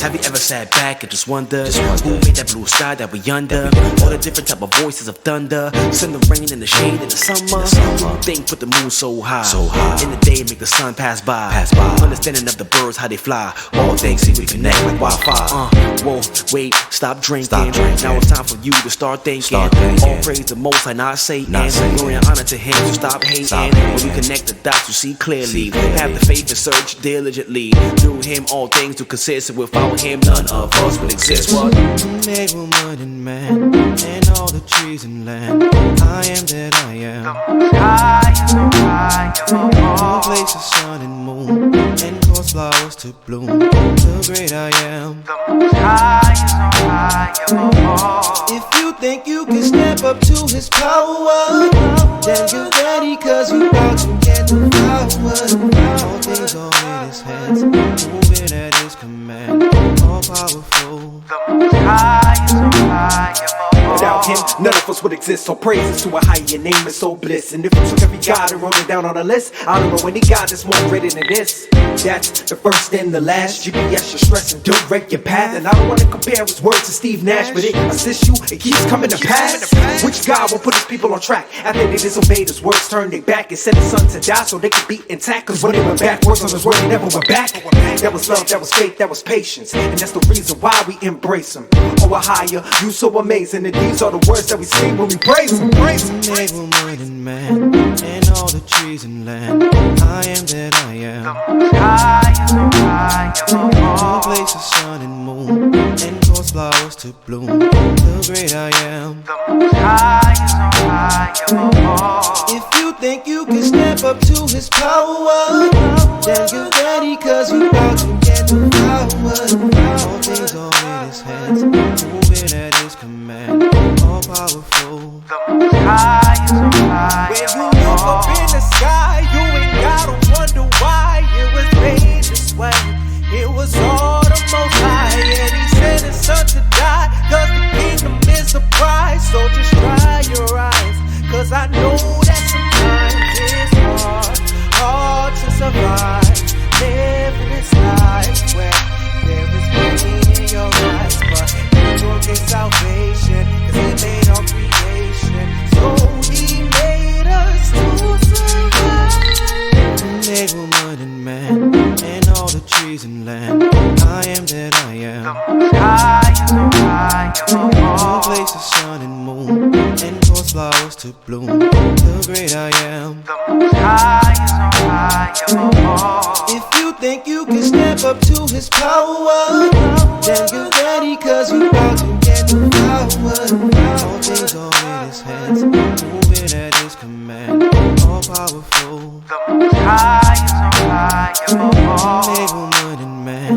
Have you ever sat back and just wondered who made that blue sky that we under? All the different type of voices of thunder, send the rain and the shade in the summer. Who think put the moon so high? In the day make the sun pass by. Understanding of the birds how they fly. All things seem to connect like Wi-Fi. Whoa, wait, stop drinking. Now it's time for you to start thinking. All praise the Most High, not Satan. Glory and honor to Him, so stop hating. When we connect the dots, you see clearly. Have the faith and search diligently. Through Him, all things do consist. Without Him, none of us will exist. What? Made woman and man, and all the trees and land. I am that I am. The Most High is so high above. Who places sun and moon, and cause flowers to bloom. The great I am. The Most High is so high above. If you think you can step up to His power, then get ready, cause you about to get the power. All things are in His hands, moving at His command. All powerful. The Most High is so high above. Without Him, none of us would exist. So praises to a higher name is so bliss. And if you took every God and wrote it down on a list, I don't know any God that's more greater than this. That's the first and the last. GPS your stress and don't break your path. And I don't want to compare His words to Steve Nash, but it assists you, it keeps coming to pass. Which God will put His people on track after they disobeyed His words, turned their back and sent His Son to die so they could be intact? Cause when they went backwards on His word, they never went back. That was love, that was faith, that was patience, and that's the reason why we embrace Him. Oh, a higher, you so amazing, and these are the words that we sing when we praise Him. Made woman and man, and all the trees and land. I am that I am. The Most High is so high above. Who places sun and moon, and cause flowers to bloom. The great I am. The Most High is so high above. If you think you can step up to His power, then get ready, cause you about to get the power. All things are in His hands, moving at His command. All powerful. The Most High is so high When you above. look up in the sky, you ain't gotta wonder why it was made this way. It was all the Most High, and He sent His Son to die, cause the kingdom is a prize. So just dry your eyes, cause I know that sometimes it's hard to survive. Living this life where there is pain in your eyes, but you will get salvation, cause He made all creation. So He made us to survive. Made woman and man, and all the trees and land. I am that I am. The Most High is so high Who above. places sun and moon, and cause flowers to bloom. The great I am. The Most High is so high above. If you think you can step up to His power, then get ready, cause you about to get the power. All things are in His hands, moving at His command. All powerful. The Most High is so high above. Made woman and man,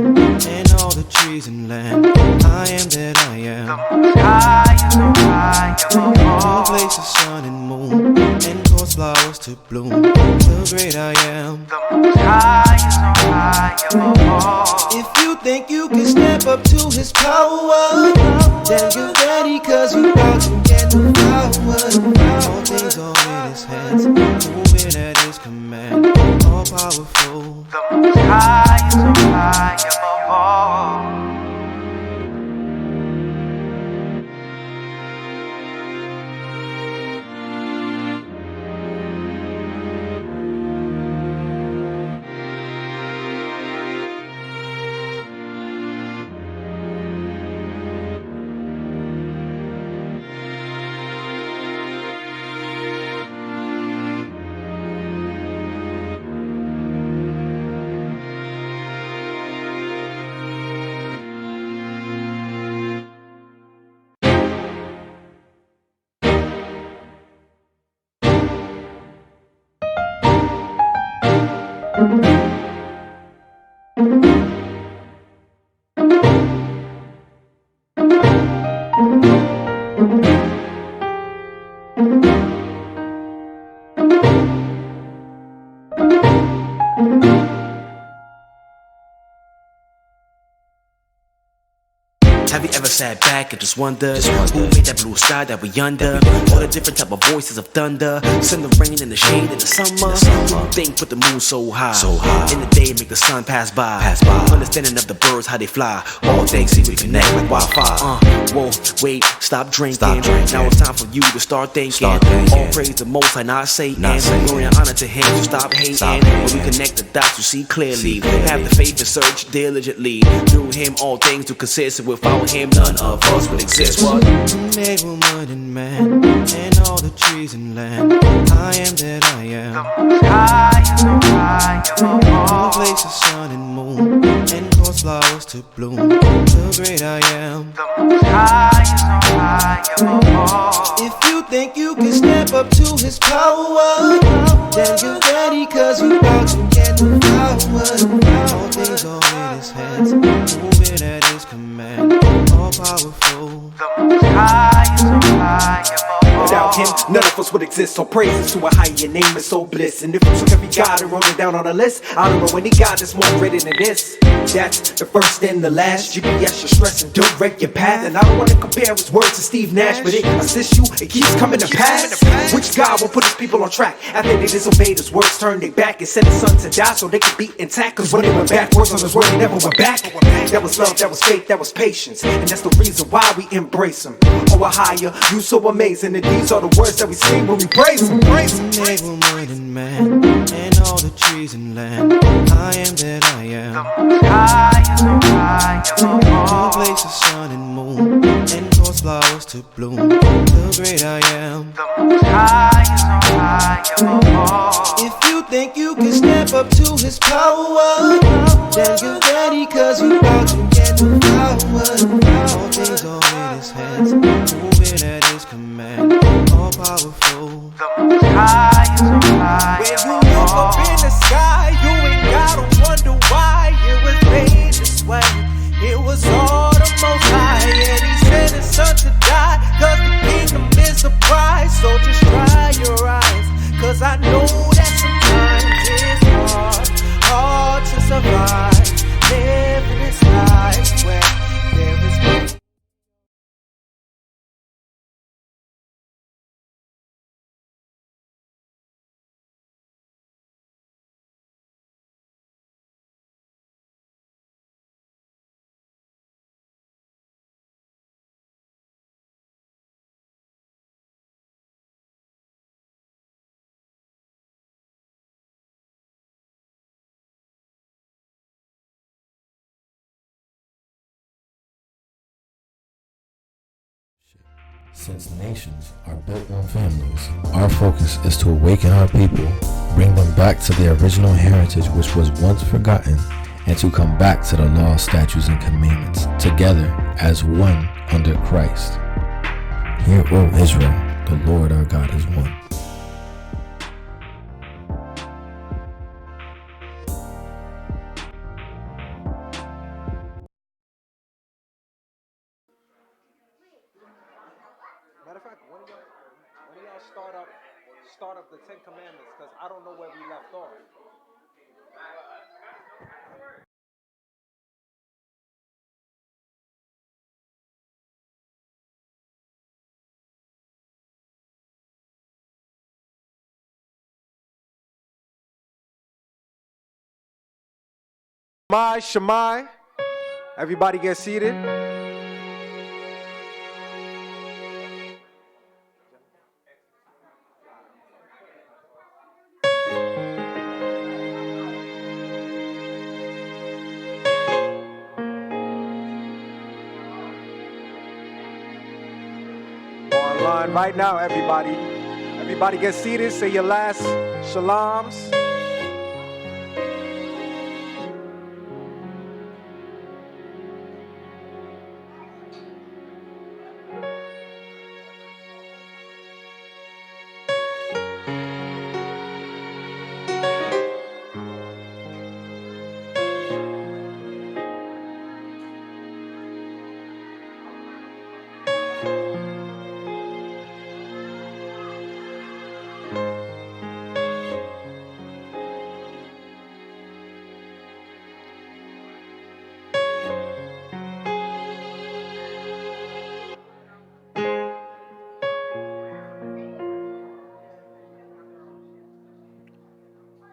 and all the trees and land. I am that I am. The Most High is so high Who above. places sun and moon, and cause flowers to bloom. The great I am. The Most High is so high above. If you think you can step up to His power, then get ready, cause you about to get the power. All things are in His hands, moving at His command. All powerful. The Most High is so high above. sat back and just wondered who made that blue sky that we under? All the different type of voices of thunder, send the rain and the shade in the summer. Who think put the moon so high? In the day make the sun pass by. Understanding of the birds how they fly. All things seem to connect like Wi-Fi. Whoa, wait, stop drinking. Now it's time for you to start thinking. All praise the Most High, not Satan. Glory and honor to Him, so stop hating. When we connect the dots, you see clearly. Have the faith and search diligently. Through Him, all things do consist. Without Him, none of us would exist. What? Made woman and man, and all the trees and land. I am that I am. High is so high above Who all. places sun and moon, and cause flowers to bloom. The great I am. High is so high above all. If you think you can step up to His power, then get ready, cause you about to get the power. All things are in His hands, moving at His command. All powerful. High is so high above all. Without Him, none of us would exist. So praises to a higher name is so bliss. And if you took every God and wrote it down on a list, I don't know any God that's more greater than this. That's the first and the last. GPS your stress and direct your path. And I don't want to compare His words to Steve Nash, but it assists you, it keeps coming to pass. Which God will put His people on track after they disobeyed His words, turned their back and sent His Son to die so they could be intact? Cause when they went backwards on His word, they never went back. That was love, that was faith, that was patience, and that's the reason why we embrace Him. Oh, higher, you so amazing, and these are the words that we sing when we praise Him. Praise Him. Made woman and man, and all the trees and land. I am that I am. High is so high above Who all. places sun and moon, and cause flowers to bloom. The great I am. High is so high above all. If you think you can step up to His power, then get ready, cause you about to get the power. All things are in His hands, moving at His command. All powerful. High is so high When you above look up all. in the sky, you ain't gotta wonder why it was made this way. It was all the Most High, and He sent His Son to die, cause the kingdom is the prize. So just dry your eyes, cause I know that sometimes it's hard to survive. Living this life where there is no. Since nations are built on families, our focus is to awaken our people, bring them back to their original heritage which was once forgotten, and to come back to the law, statutes, and commandments, together as one under Christ. Hear, O Israel, the Lord our God is one. Matter of fact, when do y'all start up the Ten Commandments? Because I don't know where we left off. Shemai. Everybody get seated. Online right now, everybody. Everybody get seated. Say your last shalams.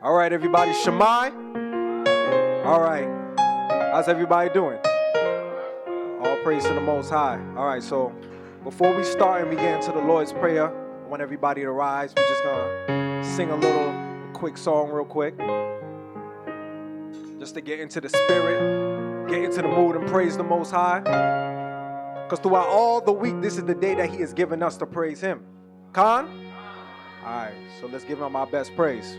All right, everybody, Shemai. All right. How's everybody doing? All praise to the Most High. All right, so before we start and we get into the Lord's Prayer, I want everybody to rise. We're just going to sing a quick song real quick. Just to get into the spirit, get into the mood and praise the Most High. Because throughout all the week, this is the day that He has given us to praise Him. Khan? All right, so let's give Him our best praise.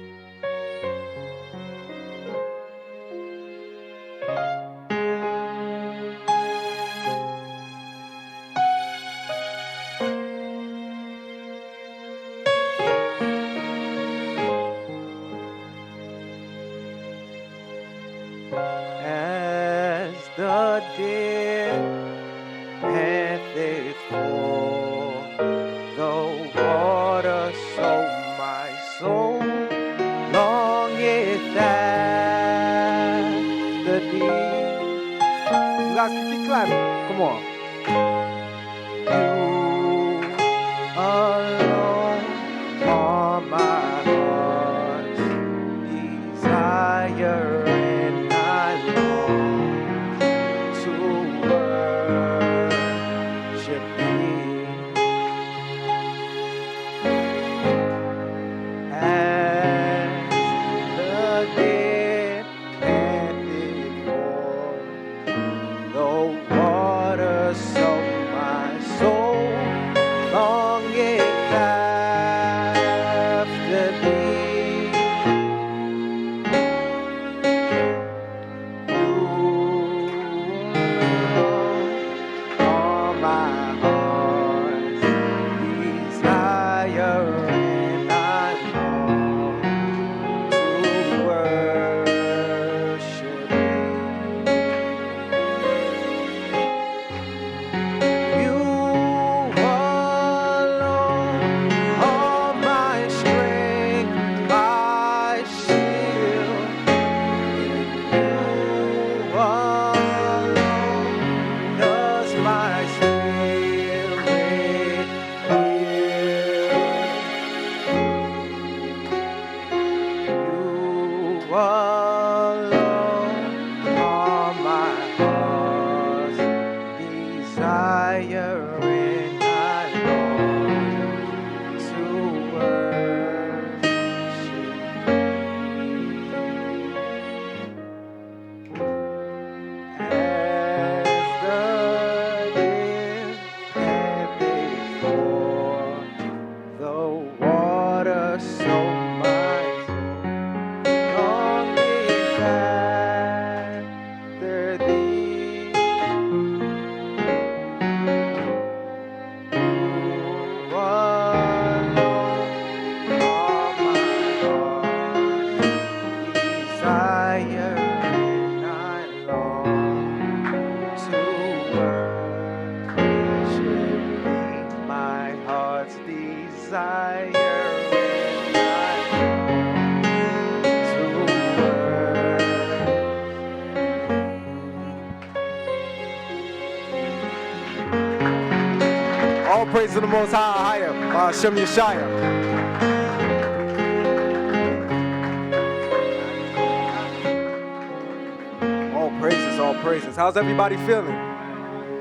As the deer panteth for the water, so my soul longeth after thee. You guys can keep clapping. Come on. You alone are my heart's desire, and I long to worship thee. As the deer panteth for the water, so my soul longeth after thee. You are my heart's desire, and I long to worship thee. You alone are my strength, my shield. You alone does my spirit heal. You alone are my heart's desire, and I long to worship thee. As the deer panteth for the water, so my soul longeth after thee. You alone are my heart's desire, and I long to worship thee. My heart's desire, and I long to worship. All praise to the Most High, Shem Yeshaya. All praises, all praises. How's everybody feeling?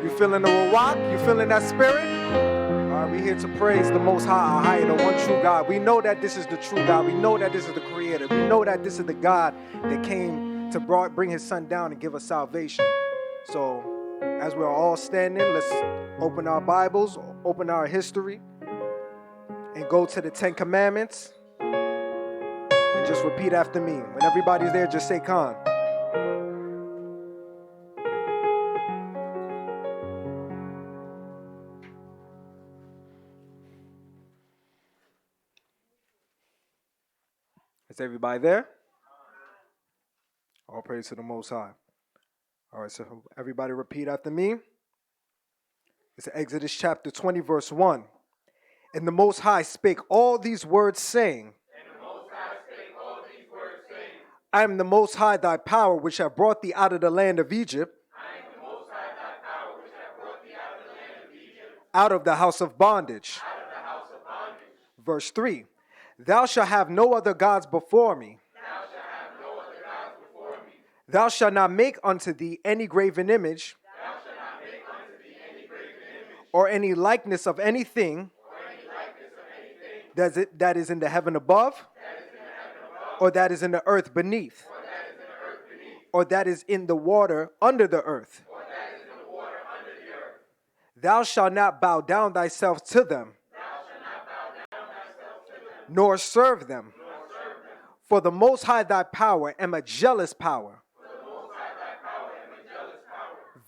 You feeling the Rawchaa? You feeling that spirit? All right, we here to praise the Most High, the one true God. We know that this is the true God. We know that this is the Creator. We know that this is the God that came to bring His Son down and give us salvation. So, as we're all standing, let's open our Bibles, open our history, and go to the 10 Commandments. And just repeat after me. When everybody's there, just say Khan. Is everybody there? All praise to the Most High. All right, so everybody repeat after me. It's Exodus chapter 20, verse 1. And the Most High spake all these words, saying, I am the Most High thy power, which have brought thee out of the land of Egypt, out of the house of bondage. Verse 3. Thou shalt have no other gods before me. Thou shalt not make unto thee any graven image, or any likeness of anything that is in the heaven above, or that is in the earth beneath, or that is in the water under the earth. Thou shalt not bow down thyself to them, nor serve them. For the Most High thy power am a jealous power,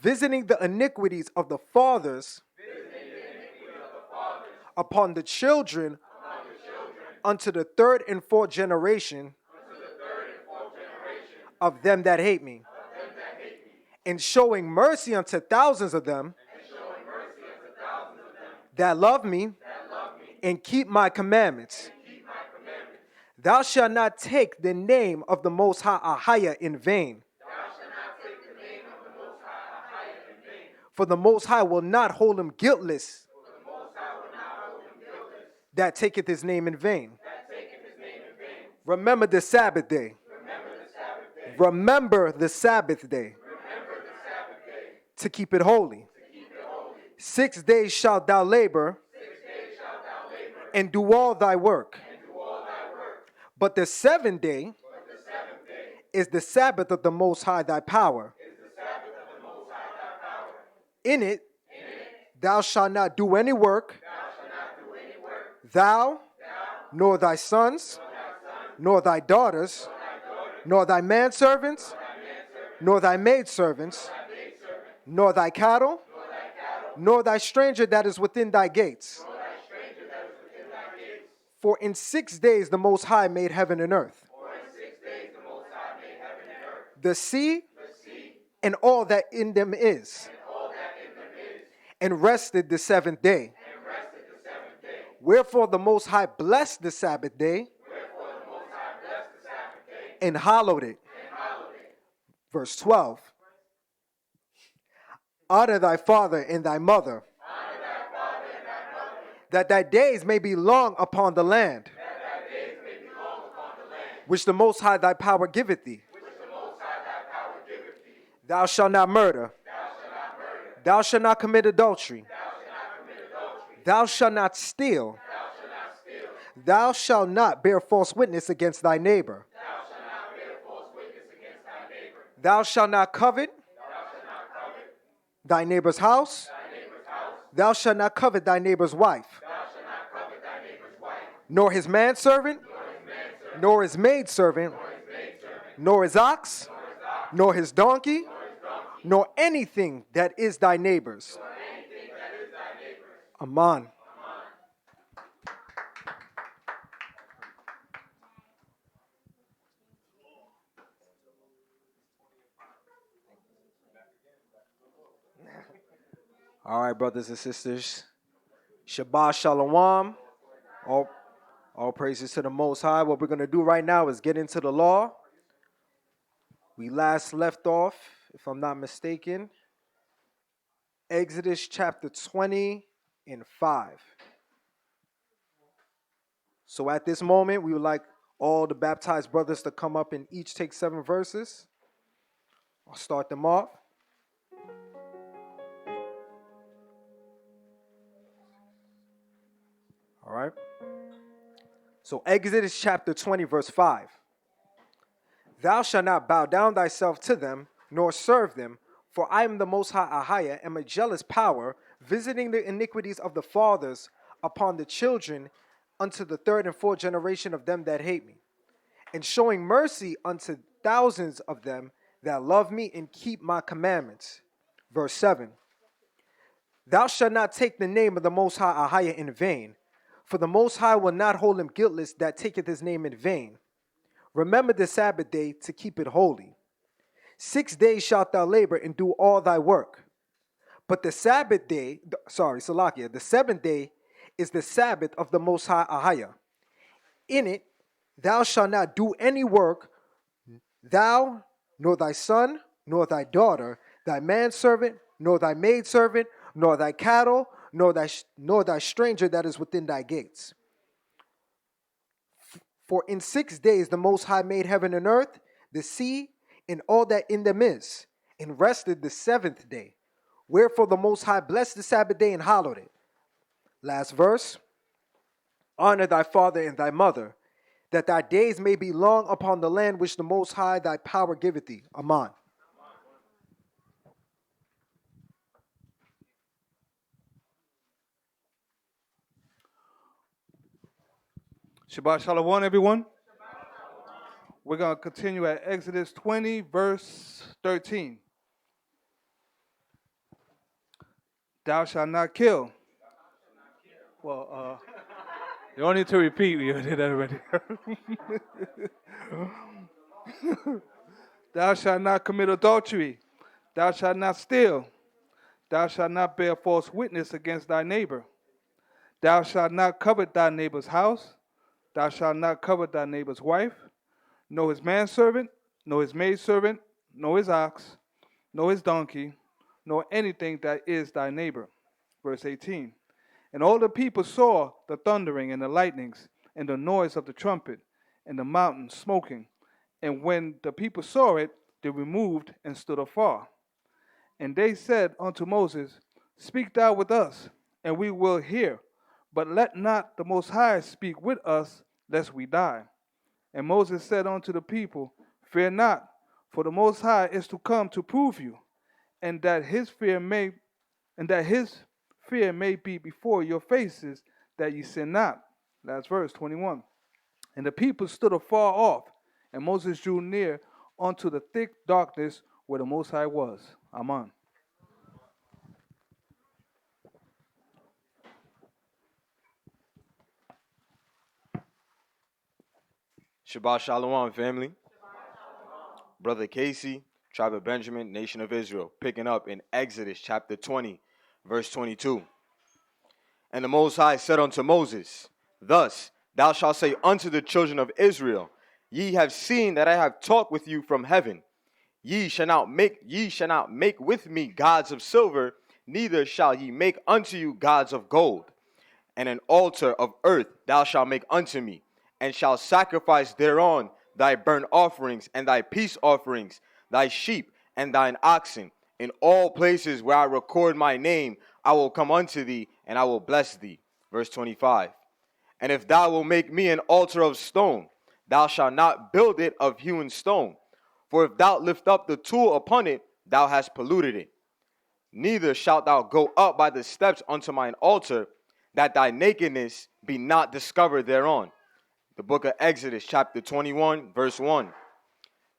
visiting the iniquities of the fathers upon the children unto the third and fourth generation of them that hate me, and showing mercy unto thousands of them that love me and keep my commandments. Thou shalt not take the name of the Most High Ahia in vain. For the Most High will not hold him guiltless that taketh his name in vain. Remember the Sabbath day. Remember the Sabbath day to keep it holy. 6 days shalt thou labor and do all thy work. But the seventh day is the Sabbath of the Most High thy power. In it thou shalt not do any work, thou, nor thy sons, nor thy daughters, nor thy manservants, nor thy maidservants, nor thy cattle, nor thy stranger that is within thy gates. For in 6 days the Most High made heaven and earth, the sea, and all that in them is, and rested the seventh day. Wherefore the Most High blessed the Sabbath day and hallowed it. Verse 12. Honor thy father and thy mother, that thy days may be long upon the land, which the Most High thy power giveth thee. Thou shalt not murder. Thou shalt not commit adultery. Thou shalt not steal. Thou shalt not bear false witness against thy neighbor. Thou shalt not covet thy neighbor's house. Thou shalt not covet thy neighbor's wife, nor his manservant, nor his maidservant, nor his ox, nor his donkey, nor anything that is thy neighbor's. Amen. All right, brothers and sisters. Shabbat Shalom. All praises to the Most High. What we're going to do right now is get into the law. We last left off, if I'm not mistaken, Exodus chapter 20 and 5. So at this moment, we would like all the baptized brothers to come up and each take 7 verses. I'll start them off. All right. So Exodus chapter 20, verse 5. Thou shalt not bow down thyself to them, nor serve them, for I am the Most High Ahia, am a jealous power, visiting the iniquities of the fathers upon the children unto the third and fourth generation of them that hate me, and showing mercy unto thousands of them that love me and keep my commandments. Verse 7. Thou shalt not take the name of the Most High Ahia in vain, for the Most High will not hold him guiltless that taketh his name in vain. Remember the Sabbath day to keep it holy. 6 days shalt thou labor and do all thy work. But the Sabbath day, the seventh day is the Sabbath of the Most High Ahia. In it thou shalt not do any work, thou, nor thy son, nor thy daughter, thy manservant, nor thy maidservant, nor thy cattle, nor thy stranger that is within thy gates. For in 6 days the Most High made heaven and earth, the sea, and all that in them is, and rested the seventh day. Wherefore the Most High blessed the Sabbath day and hallowed it. Last verse. Honor thy father and thy mother, that thy days may be long upon the land which the Most High thy power giveth thee. Amen. Shabbat Shalom, everyone. We're going to continue at Exodus 20, verse 13. Thou shalt not kill. Well, you don't need to repeat. We did that already. Thou shalt not commit adultery. Thou shalt not steal. Thou shalt not bear false witness against thy neighbor. Thou shalt not covet thy neighbor's house. Thou shalt not covet thy neighbor's wife, nor his manservant, nor his maidservant, nor his ox, nor his donkey, nor anything that is thy neighbor. Verse 18. And all the people saw the thundering and the lightnings and the noise of the trumpet and the mountain smoking. And when the people saw it, they removed and stood afar. And they said unto Moses, Speak thou with us, and we will hear. But let not the Most High speak with us, lest we die. And Moses said unto the people, Fear not, for the Most High is to come to prove you, and that his fear may be before your faces, that ye sin not. Last verse 21. And the people stood afar off, and Moses drew near unto the thick darkness where the Most High was. Amen. Shabbat Shalom, family. Brother Casey, tribe of Benjamin, nation of Israel, picking up in Exodus chapter 20, verse 22. And the Most High said unto Moses, Thus thou shalt say unto the children of Israel, Ye have seen that I have talked with you from heaven. Ye shall not make with me gods of silver, neither shall ye make unto you gods of gold. And an altar of earth thou shalt make unto me, and shalt sacrifice thereon thy burnt offerings and thy peace offerings, thy sheep and thine oxen. In all places where I record my name, I will come unto thee, and I will bless thee. Verse 25. And if thou wilt make me an altar of stone, thou shalt not build it of hewn stone. For if thou lift up the tool upon it, thou hast polluted it. Neither shalt thou go up by the steps unto mine altar, that thy nakedness be not discovered thereon. The book of Exodus, chapter 21, verse 1.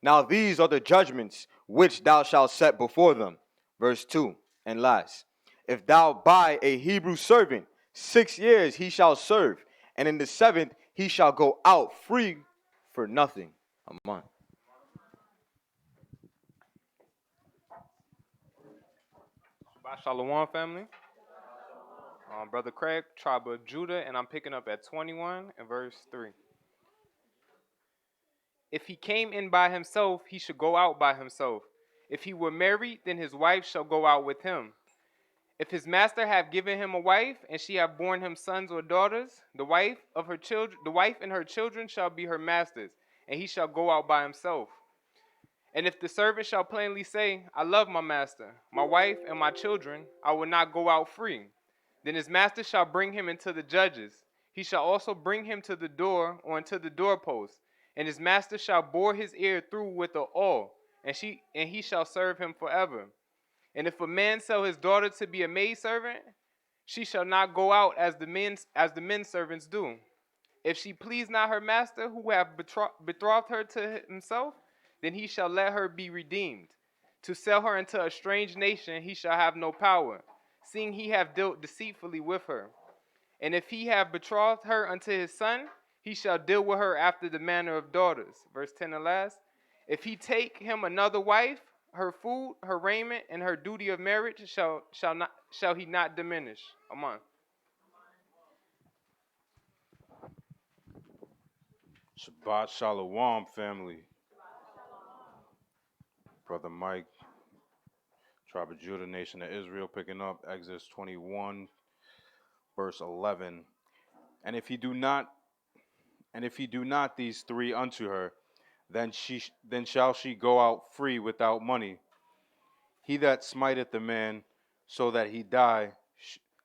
Now these are the judgments which thou shalt set before them. Verse 2, and last. If thou buy a Hebrew servant, 6 years he shall serve, and in the 7th he shall go out free for nothing. Amen. Shabbat Shalom, family. Brother Craig, tribe of Judah, and I'm picking up at 21 and verse 3. If he came in by himself, he should go out by himself. If he were married, then his wife shall go out with him. If his master have given him a wife, and she have borne him sons or daughters, the wife and her children shall be her master's, and he shall go out by himself. And if the servant shall plainly say, I love my master, my wife, and my children, I will not go out free, then his master shall bring him into the judges. He shall also bring him to the door or into the doorpost, and his master shall bore his ear through with an awl, and he shall serve him forever. And if a man sell his daughter to be a maidservant, she shall not go out as the men servants do. If she please not her master, who have betrothed her to himself, then he shall let her be redeemed. To sell her into a strange nation he shall have no power, seeing he have dealt deceitfully with her. And if he have betrothed her unto his son, he shall deal with her after the manner of daughters. Verse 10 and last. If he take him another wife, her food, her raiment, and her duty of marriage shall he not diminish. Amen. Shabbat Shalom, family. Brother Mike, tribe of Judah, nation of Israel, picking up Exodus 21, verse 11. And if he do not these three unto her, then shall she go out free without money. He that smiteth a man so that he die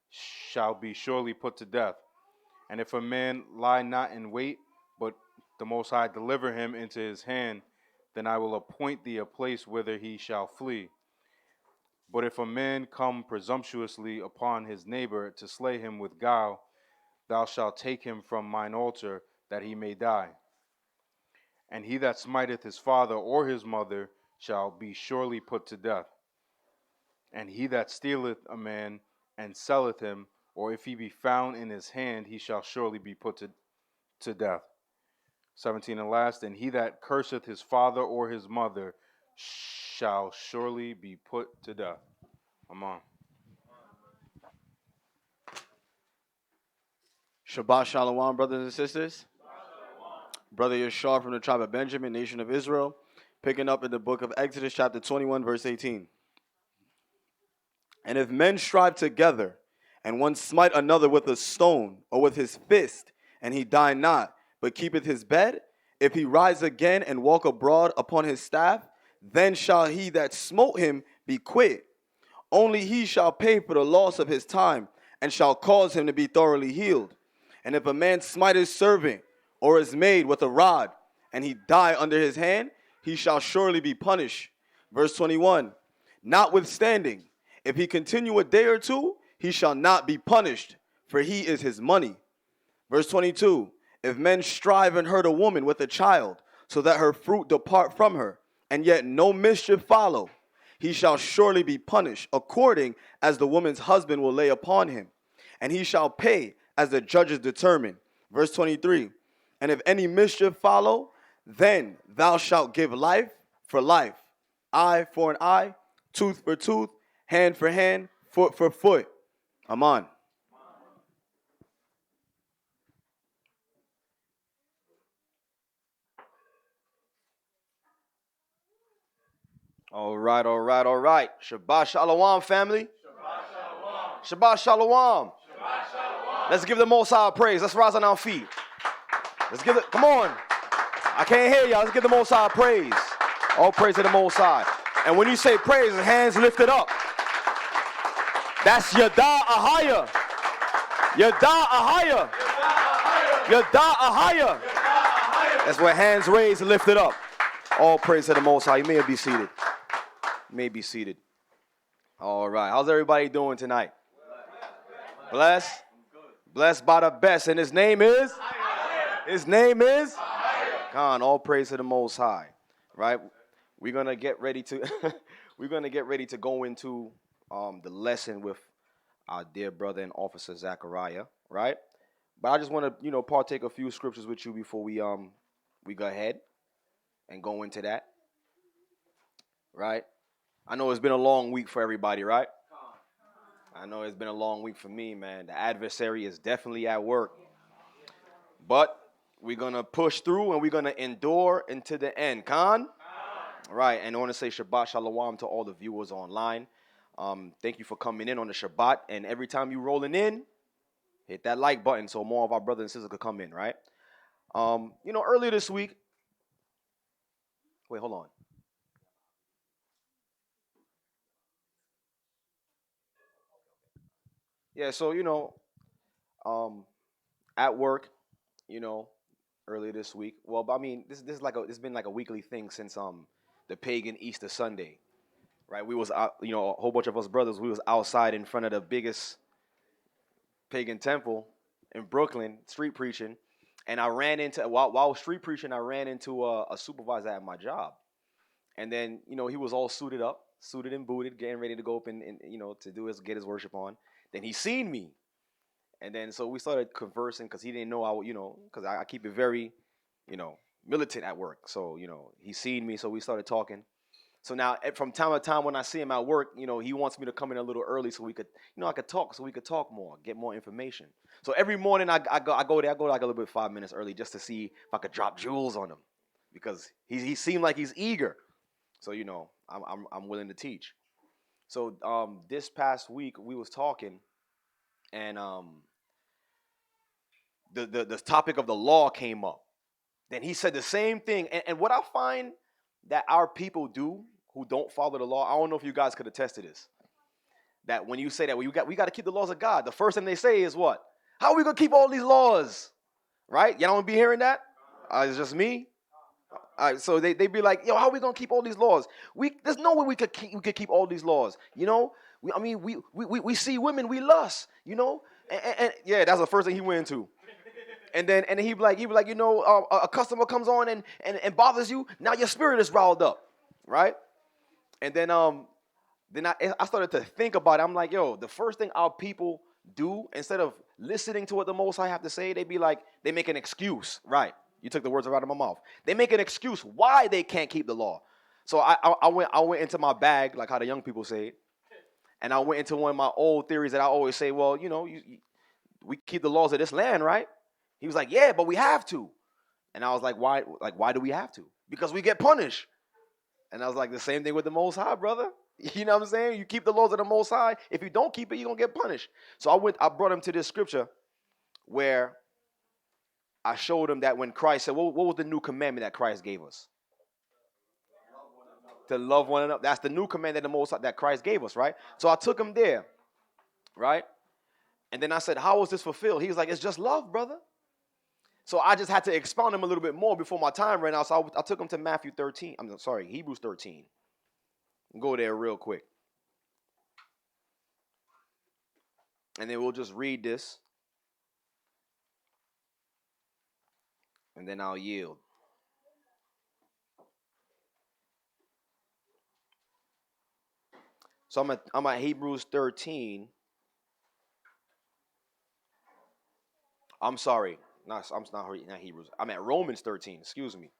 shall be surely put to death. And if a man lie not in wait, but the Most High deliver him into his hand, then I will appoint thee a place whither he shall flee. But if a man come presumptuously upon his neighbor to slay him with guile, thou shalt take him from mine altar, that he may die. And he that smiteth his father or his mother shall be surely put to death. And he that stealeth a man and selleth him, or if he be found in his hand, he shall surely be put to death. 17 and last, and he that curseth his father or his mother shall surely be put to death. Amen. Shabbat Shalom, brothers and sisters. Brother Yashar from the tribe of Benjamin, nation of Israel, picking up in the book of Exodus, chapter 21, verse 18. And if men strive together, and one smite another with a stone, or with his fist, and he die not, but keepeth his bed, if he rise again and walk abroad upon his staff, then shall he that smote him be quit. Only he shall pay for the loss of his time, and shall cause him to be thoroughly healed. And if a man smite his servant, or his maid with a rod, and he die under his hand, he shall surely be punished. Verse 21, notwithstanding, if he continue a day or two, he shall not be punished, for he is his money. Verse 22, if men strive and hurt a woman with a child, so that her fruit depart from her, and yet no mischief follow, he shall surely be punished, according as the woman's husband will lay upon him, and he shall pay as the judges determine. Verse 23, and if any mischief follow, then thou shalt give life for life, eye for an eye, tooth for tooth, hand for hand, foot for foot. Amen. All right. Shabbat Shalom, family. Shabbat Shalom. Let's give the Most High praise. Let's rise on our feet. Let's give it, come on. I can't hear y'all. Let's give the Most High praise. All praise to the Most High. And when you say praise, the hands lifted up. That's Yada Ahaya. Yada Ahaya. Yada Ahaya. That's where hands raised and lifted up. All praise to the Most High. You may be seated. All right. How's everybody doing tonight? Blessed. Blessed by the best. And his name is? His name is? Khan. All praise to the Most High. Right? We're gonna get ready to go into the lesson with our dear brother and officer Zechariah, right? But I just want to, partake a few scriptures with you before we go ahead and go into that. Right? I know it's been a long week for everybody, right? I know it's been a long week for me, man. The adversary is definitely at work. But we're going to push through and we're going to endure into the end. Khan? Right. And I want to say Shabbat Shalom to all the viewers online. Thank you for coming in on the Shabbat. And every time you rolling in, hit that like button so more of our brothers and sisters could come in, right? Earlier this week. Wait, hold on. Yeah, so, at work, earlier this week. Well, I mean, this is it's been like a weekly thing since the pagan Easter Sunday, right? We was out, a whole bunch of us brothers. We was outside in front of the biggest pagan temple in Brooklyn, street preaching, and I ran into while street preaching, I ran into a supervisor at my job, and then he was all suited and booted, getting ready to go up and to get his worship on. Then he seen me. And then so we started conversing because he didn't know because I keep it very, militant at work. So, he seen me, so we started talking. So now from time to time when I see him at work, he wants me to come in a little early so we could, I could talk, so we could talk more, get more information. So every morning I go there, I go like a little bit 5 minutes early just to see if I could drop jewels on him because he seemed like he's eager. So, I'm willing to teach. So this past week we was talking, and the topic of the law came up, Then he said the same thing. And what I find that our people do who don't follow the law, I don't know if you guys could attest to this. That when you say that, well, we got to keep the laws of God, the first thing they say is what? How are we going to keep all these laws? Right? Y'all don't be hearing that? It's just me? All right, so they be like, yo, how are we going to keep all these laws? There's no way we could keep all these laws. You know? We see women, we lust, you know? And yeah, that's the first thing he went into. And he'd be like, you know, a customer comes on and bothers you. Now your spirit is riled up, right? And then I started to think about it. I'm like, yo, the first thing our people do, instead of listening to what the Most High have to say, they make an excuse, right? You took the words right out of my mouth. They make an excuse why they can't keep the law. So I went into my bag, like how the young people say it, and I went into one of my old theories that I always say, well, you know, we keep the laws of this land, right? He was like, yeah, but we have to. And I was like, why? Like, why do we have to? Because we get punished. And I was like, the same thing with the Most High, brother. You know what I'm saying? You keep the laws of the Most High. If you don't keep it, you're going to get punished. So I brought him to this scripture where I showed him that when Christ said, what was the new commandment that Christ gave us? To love one another. That's the new command that Christ gave us, right? So I took him there, right? And then I said, how was this fulfilled? He was like, it's just love, brother. So I just had to expound him a little bit more before my time ran out. So I took him to Hebrews 13. Go there real quick. And then we'll just read this. And then I'll yield. So I'm at Hebrews 13. I'm sorry. Not Hebrews. I'm at Romans 13. Excuse me.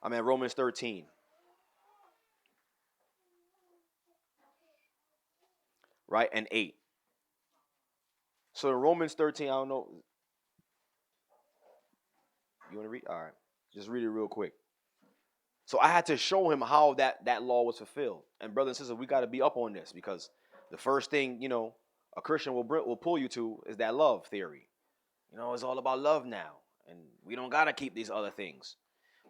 I'm at Romans 13. Right? And 8. So in Romans 13, I don't know. You want to read? All right. Just read it real quick. So I had to show him how that law was fulfilled. And brothers and sisters, we got to be up on this, because the first thing, you know, a Christian will pull you to is that love theory. You know, it's all about love now. And we don't got to keep these other things.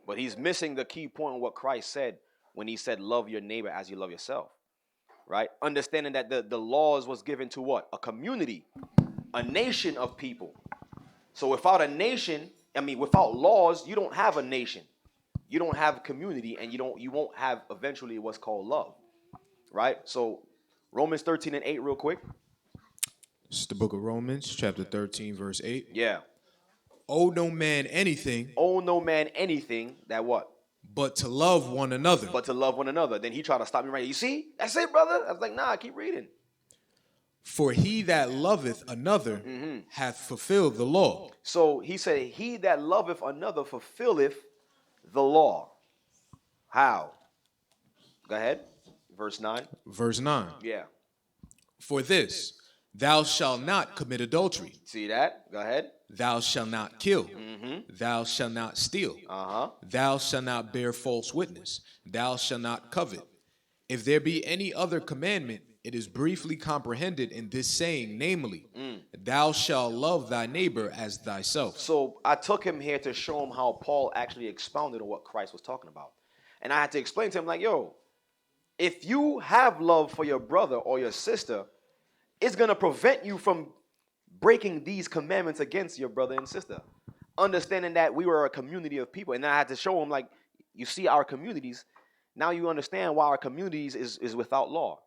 But he's missing the key point of what Christ said when he said, love your neighbor as you love yourself. Right? Understanding that the laws was given to what? A community, a nation of people. So without a nation, without laws, you don't have a nation. You don't have a community, and you won't have eventually what's called love. Right? So Romans 13 and 8 real quick. It's the book of Romans, chapter 13, verse 8. Yeah. Owe no man anything. Owe no man anything that what? But to love one another. But to love one another. Then he tried to stop me right here. You see? That's it, brother. I was like, nah, keep reading. For he that loveth another hath fulfilled the law. So he said, he that loveth another fulfilleth the law. How? Go ahead. Verse 9. Verse 9. Yeah. For this, thou shalt not commit adultery. See that? Go ahead. Thou shalt not kill. Thou shalt not steal. Thou shalt not bear false witness. Thou shalt not covet. If there be any other commandment, it is briefly comprehended in this saying, namely, thou shalt love thy neighbor as thyself. So I took him here to show him how Paul actually expounded on what Christ was talking about. And I had to explain to him, like, yo, if you have love for your brother or your sister, it's going to prevent you from breaking these commandments against your brother and sister. Understanding that we were a community of people. And then I had to show him, like, you see our communities. Now you understand why our communities is without law.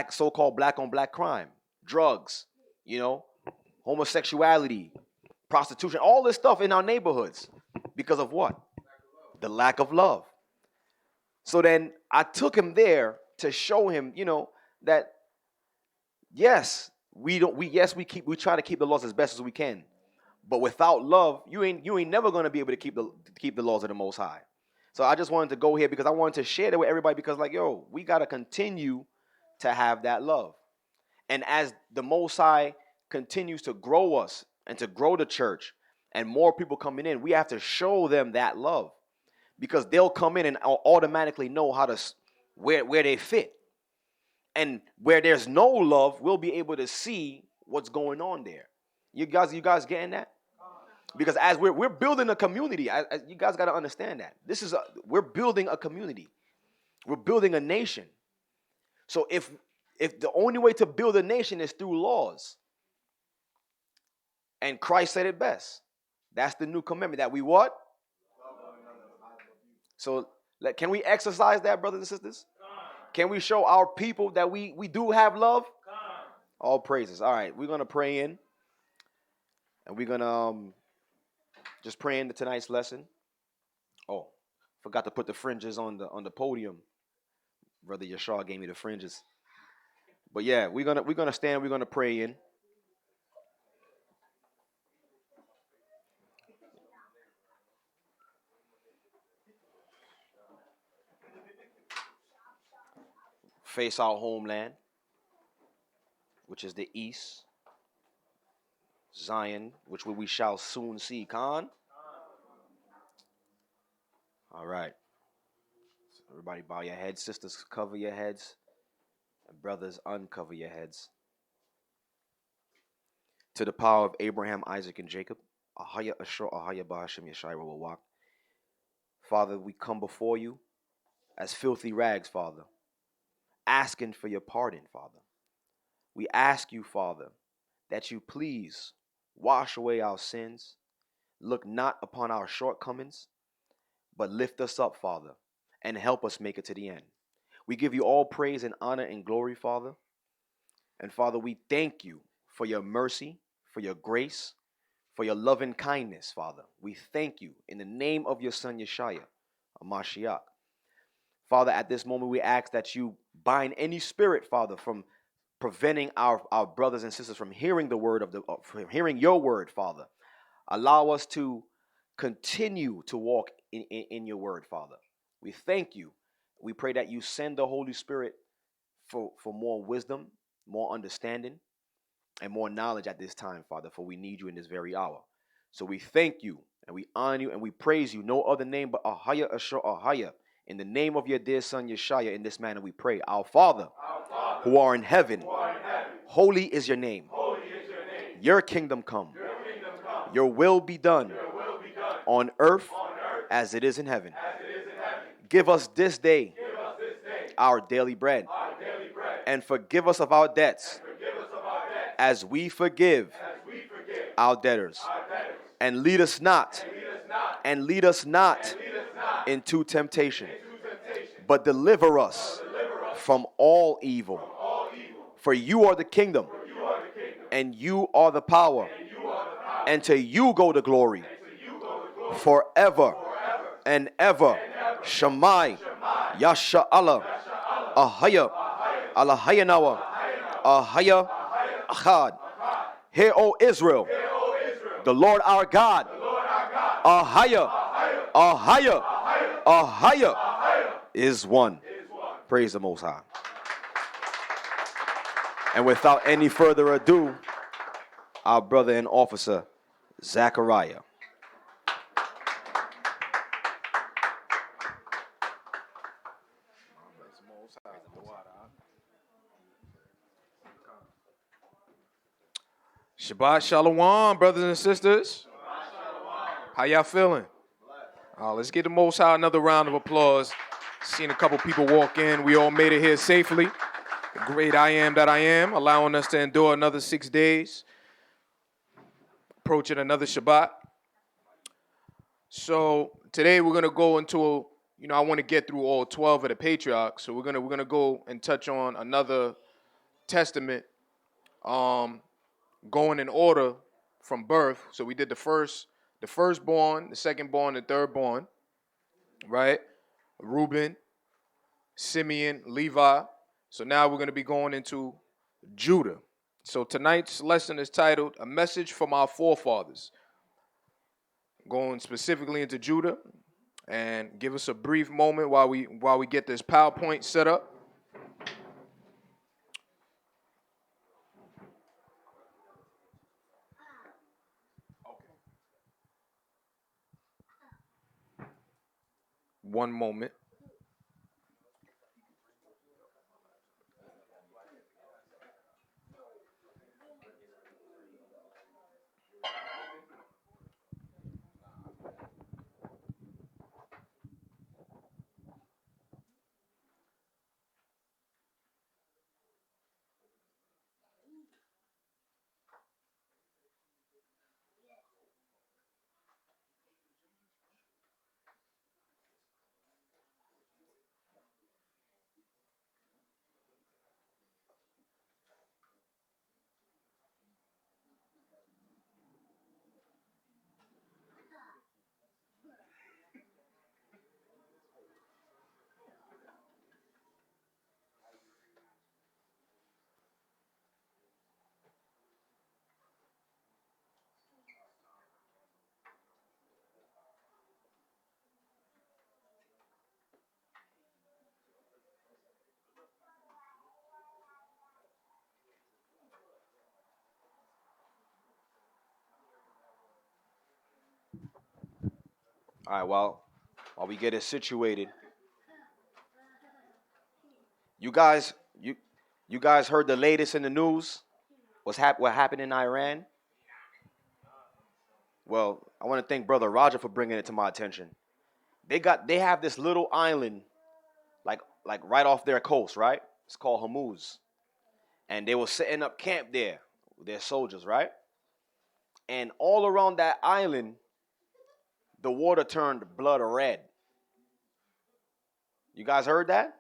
So-called black on black crime, drugs, you know, homosexuality, prostitution, all this stuff in our neighborhoods. Because of what? The lack of love. So then I took him there to show him, you know, that yes, we try to keep the laws as best as we can. But without love, you ain't never gonna be able to keep the laws of the Most High. So I just wanted to go here because I wanted to share that with everybody, because like, yo, we gotta continue to have that love. And as the Most High continues to grow us and to grow the church and more people coming in, we have to show them that love, because they'll come in and automatically know how to where they fit. And where there's no love, we'll be able to see what's going on there. You guys getting that? Because as we're building a community, you guys got to understand that. We're building a community. We're building a nation. So if the only way to build a nation is through laws, and Christ said it best, that's the new commandment that we what? So can we exercise that, brothers and sisters? Can we show our people that we do have love? All praises. All right, we're gonna pray in, and we're gonna just pray into tonight's lesson. Oh, forgot to put the fringes on the podium. Brother Yashar gave me the fringes. But yeah, we're gonna stand. We're gonna pray in. Face our homeland, which is the east. Zion, which we shall soon see. Khan. All right. So everybody bow your heads. Sisters, cover your heads. And brothers, uncover your heads. To the power of Abraham, Isaac, and Jacob. Ahaya Ashur, Ahaya Bahashim Yeshai Rawchaa. Father, we come before you as filthy rags, Father, asking for your pardon, Father. We ask you, Father, that you please wash away our sins. Look not upon our shortcomings, but lift us up, Father, and help us make it to the end. We give you all praise and honor and glory, Father. And Father, we thank you for your mercy, for your grace, for your loving kindness, Father. We thank you in the name of your Son, Yeshua, Mashiach. Father, at this moment, we ask that you bind any spirit, Father, from preventing our brothers and sisters from hearing the word from hearing your word, Father. Allow us to continue to walk in your word, Father. We thank you. We pray that you send the Holy Spirit for more wisdom, more understanding, and more knowledge at this time, Father, for we need you in this very hour. So we thank you, and we honor you, and we praise you. No other name but Ahaya Ashur Ahaya. In the name of your dear Son, Yeshua, in this manner we pray. Our Father, who are in heaven, holy is your name. Your kingdom come. Your will be done on earth as it is in heaven. Give us this day our daily bread, and forgive us of our debts as we forgive our debtors. And lead us not into temptation, but deliver us from all evil. For you are the kingdom, and you are the power, and to you go the glory forever and ever. Shammai, Yasha Allah, Ahaya, Allahayanawa, Ahaya, Achad. Hear, O Israel, the Lord our God, Ahaya, Ahaya, Ahaya is one. Praise the Most High. And without any further ado, our brother and officer, Zachariah. Shabbat Shalom, brothers and sisters. How y'all feeling? Let's give the Most High another round of applause. Seen a couple people walk in. We all made it here safely. The great I am that I am, allowing us to endure another 6 days, approaching another Shabbat. So today we're going to go into, I want to get through all 12 of the patriarchs. So we're going to go and touch on another testament, going in order from birth. So we did the firstborn, the secondborn, the thirdborn, right? Reuben, Simeon, Levi. So now we're going to be going into Judah. So tonight's lesson is titled A Message from Our Forefathers. Going specifically into Judah, and give us a brief moment while we get this PowerPoint set up. One moment. All right, while we get it situated, you guys heard the latest in the news? What happened in Iran? Well, I want to thank Brother Rawchaa for bringing it to my attention. They have this little island like right off their coast, right? It's called Hormuz. And they were setting up camp there with their soldiers, right? And all around that island, the water turned blood red. You guys heard that?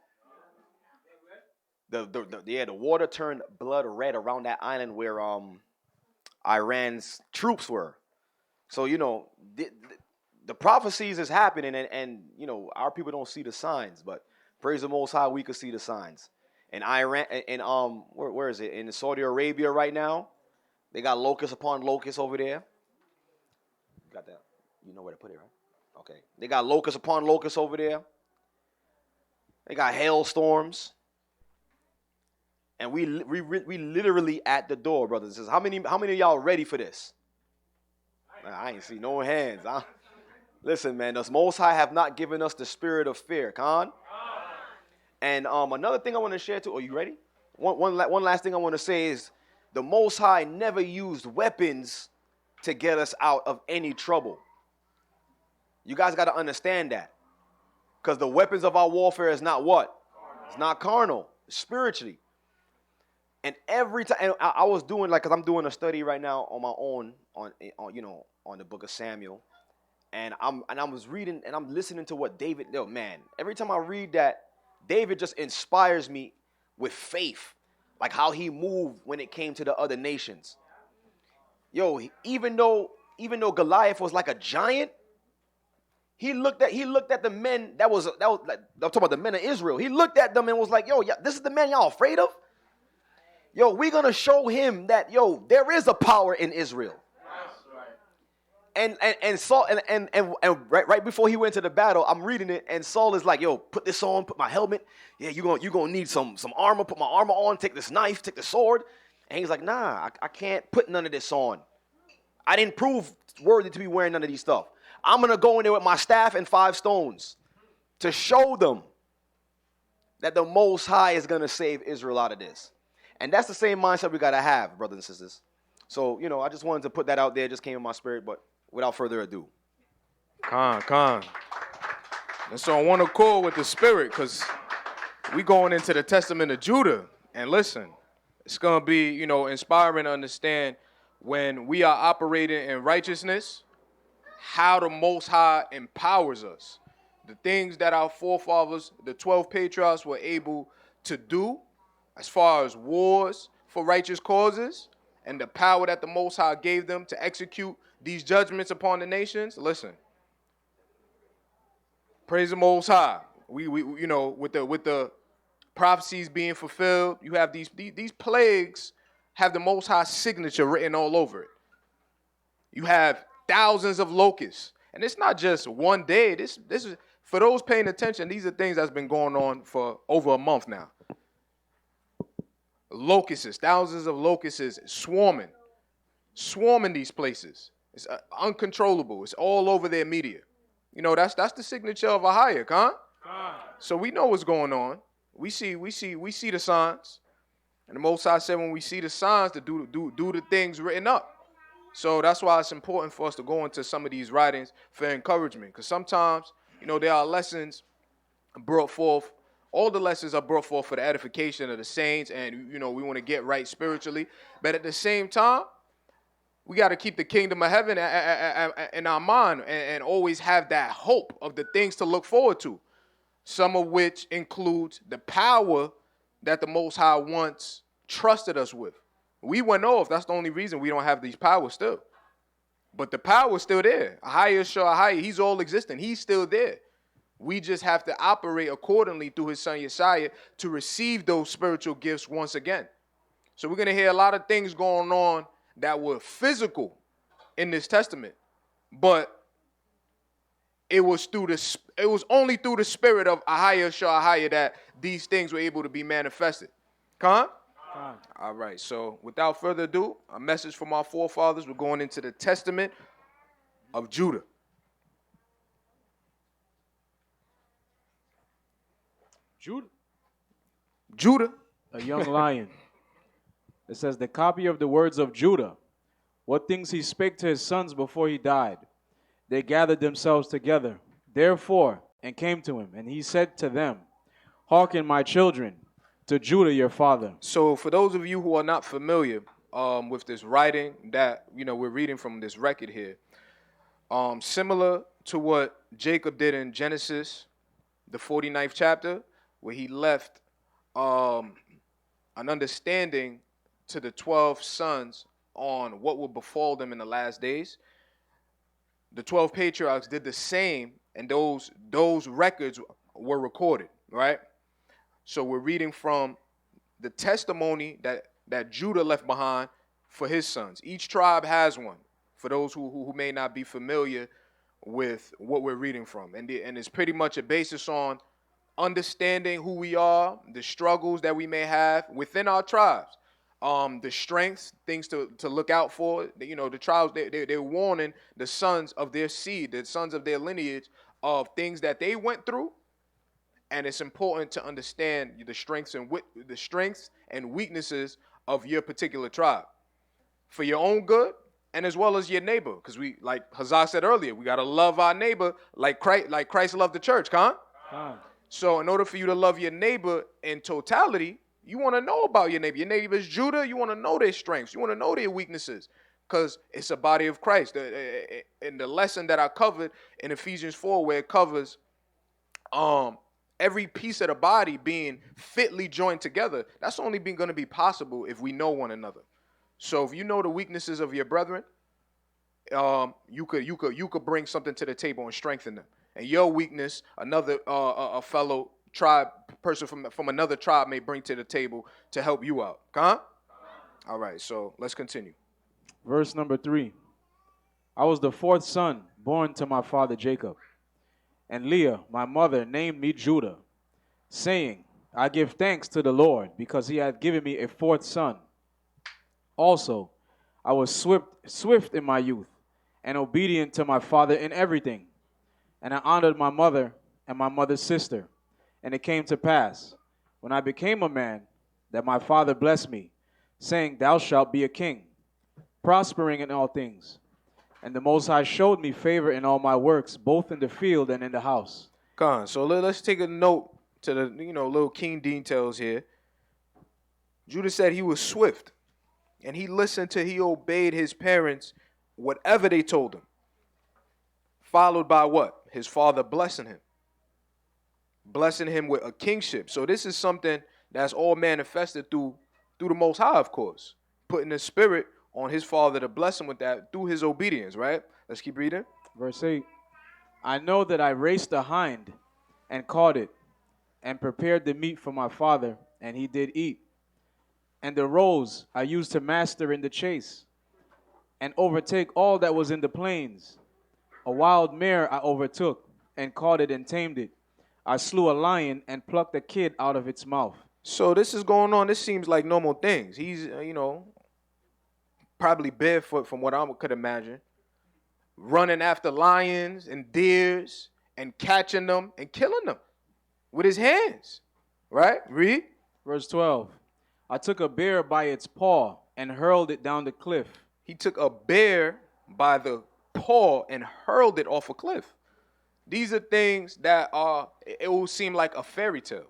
The water turned blood red around that island where Iran's troops were. So, the prophecies is happening, and our people don't see the signs, but praise the Most High, we could see the signs. And Iran, and where is it? In Saudi Arabia right now, they got locust upon locust over there. Got that? You know where to put it, right? Okay. They got locust upon locust over there. They got hailstorms. And we literally at the door, brothers and sisters. How many of y'all ready for this? Man, I ain't see no hands. Listen, man, the Most High have not given us the spirit of fear. Con? And another thing I want to share too. Are you ready? One last thing I want to say is the Most High never used weapons to get us out of any trouble. You guys got to understand that. Because the weapons of our warfare is not what? It's not carnal. It's spiritually. And every time, and I was doing because I'm doing a study right now on my own on the book of Samuel, and I was reading and I'm listening to what David. Oh man, every time I read that, David just inspires me with faith, like how he moved when it came to the other nations. Yo, even though Goliath was like a giant, he looked at the men that was like, I'm talking about the men of Israel. He looked at them and was like, yo, yeah, this is the man y'all afraid of. Yo, we're going to show him that, there is a power in Israel. That's right. And Saul, and right before he went to the battle, I'm reading it, and Saul is like, yo, put this on, put my helmet. Yeah, you're gonna need some armor. Put my armor on, take this knife, take the sword. And he's like, nah, I can't put none of this on. I didn't prove worthy to be wearing none of these stuff. I'm going to go in there with my staff and 5 stones to show them that the Most High is going to save Israel out of this. And that's the same mindset we got to have, brothers and sisters. So, I just wanted to put that out there. It just came in my spirit, but without further ado. Con. And so I want to call with the spirit because we going into the Testament of Judah. And listen, it's going to be, inspiring to understand when we are operating in righteousness, how the Most High empowers us. The things that our forefathers, the 12 patriarchs, were able to do as far as wars for righteous causes and the power that the Most High gave them to execute these judgments upon the nations. Listen, praise the Most High. We with the prophecies being fulfilled, you have these plagues have the Most High signature written all over it. You have thousands of locusts, and it's not just one day. This is for those paying attention. These are things that's been going on for over a month now. Locusts, thousands of locusts swarming these places. It's uncontrollable. It's all over their media. That's the signature of a higher, huh? So we know what's going on. We see the signs, and the Most High said when we see the signs to do the things written up. So that's why it's important for us to go into some of these writings for encouragement, because sometimes there are lessons brought forth. All the lessons are brought forth for the edification of the saints, and we want to get right spiritually. But at the same time, we got to keep the kingdom of heaven in our mind and always have that hope of the things to look forward to. Some of which includes the power that the Most High once trusted us with. We went off. That's the only reason we don't have these powers still. But the power is still there. Ahaya, he's all existing. He's still there. We just have to operate accordingly through his son Yeshaya to receive those spiritual gifts once again. So we're going to hear a lot of things going on that were physical in this testament, but it was only through the spirit of Ahaya that these things were able to be manifested. Con? All right. So without further ado, a message from our forefathers. We're going into the Testament of Judah. Judah. A young lion. It says, the copy of the words of Judah, what things he spake to his sons before he died. They gathered themselves together, therefore, and came to him. And he said to them, hearken, my children, to Judah your father. So for those of you who are not familiar with this writing that we're reading from this record here, similar to what Jacob did in Genesis, the 49th chapter, where he left an understanding to the 12 sons on what will befall them in the last days. The 12 patriarchs did the same, and those records were recorded, right? So we're reading from the testimony that Judah left behind for his sons. Each tribe has one, for those who may not be familiar with what we're reading from. And it's pretty much a basis on understanding who we are, the struggles that we may have within our tribes, the strengths, things to look out for. The tribes, they're warning the sons of their seed, the sons of their lineage, of things that they went through. And it's important to understand the strengths and weaknesses of your particular tribe for your own good and as well as your neighbor. Because we, like Hazak said earlier, we got to love our neighbor like Christ loved the church, Khan. So in order for you to love your neighbor in totality, you want to know about your neighbor. Your neighbor is Judah. You want to know their strengths. You want to know their weaknesses, because it's a body of Christ. And the lesson that I covered in Ephesians 4, where it covers every piece of the body being fitly joined together, that's only going to be possible if we know one another. So if you know the weaknesses of your brethren, you could bring something to the table and strengthen them. And your weakness, another a fellow tribe person from another tribe may bring to the table to help you out. Huh? All right, so let's continue. Verse number 3. I was the fourth son born to my father Jacob. And Leah, my mother, named me Judah, saying, I give thanks to the Lord, because he hath given me a fourth son. Also, I was swift in my youth, and obedient to my father in everything. And I honored my mother and my mother's sister. And it came to pass, when I became a man, that my father blessed me, saying, Thou shalt be a king, prospering in all things. And the Most High showed me favor in all my works, both in the field and in the house. Con, so let's take a note to the little keen details here. Judah said he was swift, and he obeyed his parents, whatever they told him. Followed by what? His father blessing him with a kingship. So this is something that's all manifested through the Most High, of course, putting the spirit on his father to bless him with that through his obedience, right? Let's keep reading. Verse 8. I know that I raced a hind and caught it, and prepared the meat for my father, and he did eat. And the roes I used to master in the chase, and overtake all that was in the plains. A wild mare I overtook, and caught it and tamed it. I slew a lion and plucked a kid out of its mouth. So this is going on. This seems like normal things. He's, probably barefoot from what I could imagine, running after lions and deers and catching them and killing them with his hands. Right? Read. Verse 12. I took a bear by its paw and hurled it down the cliff. He took a bear by the paw and hurled it off a cliff. These are things that it will seem like a fairy tale.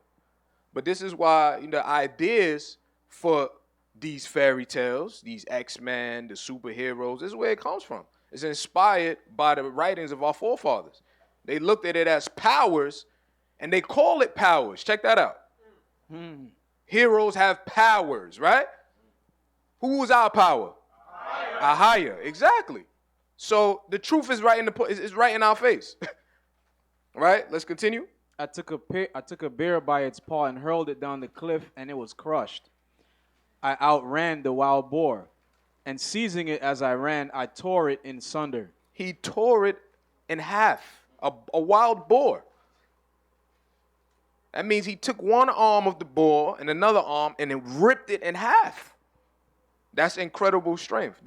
But this is why the ideas for these fairy tales, these X-Men, the superheroes, this is where it comes from. It's inspired by the writings of our forefathers. They looked at it as powers, and they call it powers. Check that out. Heroes have powers, right? Who's our power? A higher, exactly. So the truth is right in our face. Right? Let's continue. I took a bear by its paw and hurled it down the cliff, and it was crushed. I outran the wild boar, and seizing it as I ran, I tore it in sunder. He tore it in half. A wild boar. That means he took one arm of the boar and another arm and then ripped it in half. That's incredible strength.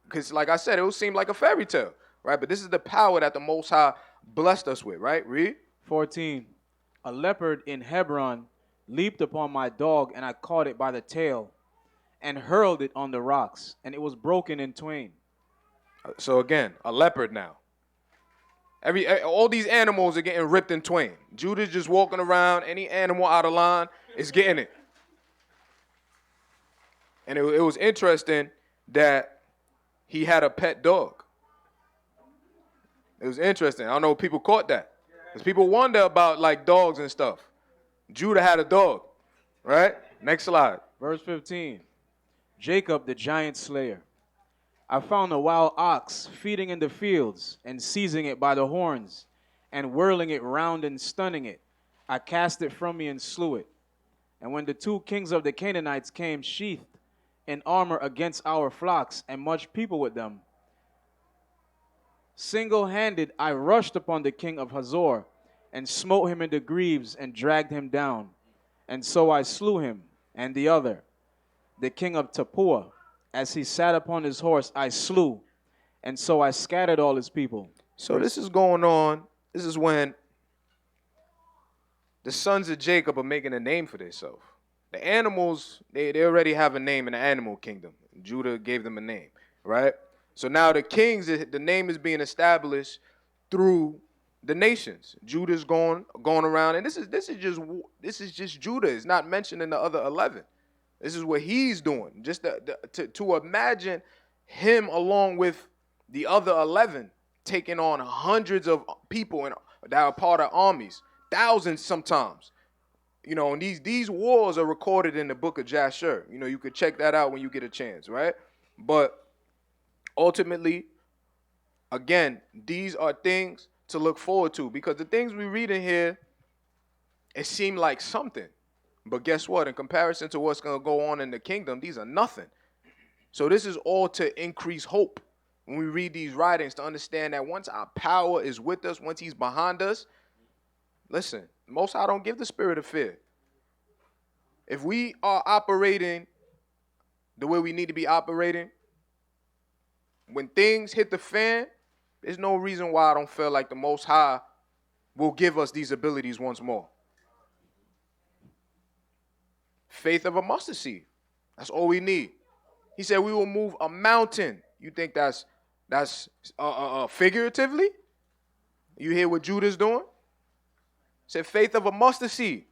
Because like I said, it will seem like a fairy tale, right? But this is the power that the Most High blessed us with, right? Read. 14. A leopard in Hebron leaped upon my dog, and I caught it by the tail and hurled it on the rocks, and it was broken in twain. So again, a leopard now. All these animals are getting ripped in twain. Judah's just walking around. Any animal out of line is getting it. And it was interesting that he had a pet dog. It was interesting. I don't know if people caught that. Because people wonder about like dogs and stuff. Judah had a dog. Right? Next slide. Verse 15. Jacob the giant slayer. I found a wild ox feeding in the fields and seizing it by the horns and whirling it round and stunning it. I cast it from me and slew it. And when the two kings of the Canaanites came sheathed in armor against our flocks and much people with them, single-handed I rushed upon the king of Hazor and smote him in the greaves and dragged him down. And so I slew him and the other, the king of Tappuah. As he sat upon his horse, I slew, and so I scattered all his people. So this is going on. This is when the sons of Jacob are making a name for themselves. The animals, they already have a name in the animal kingdom. Judah gave them a name, right? So now the kings, the name is being established through the nations. Judah's going around, and this is just Judah. It's not mentioned in the other 11. This is what he's doing. Just to imagine him along with the other 11 taking on hundreds of people that are part of armies, thousands sometimes. You know, and these wars are recorded in the book of Jasher. You know, you could check that out when you get a chance, right? But ultimately, again, these are things to look forward to, because the things we read in here, it seemed like something. But guess what? In comparison to what's going to go on in the kingdom, these are nothing. So this is all to increase hope when we read these writings, to understand that once our power is with us, once he's behind us, listen, Most High don't give the spirit of fear. If we are operating the way we need to be operating, when things hit the fan, there's no reason why I don't feel like the Most High will give us these abilities once more. Faith of a mustard seed. That's all we need. He said we will move a mountain. You think that's figuratively? You hear what Judah's doing? He said faith of a mustard seed.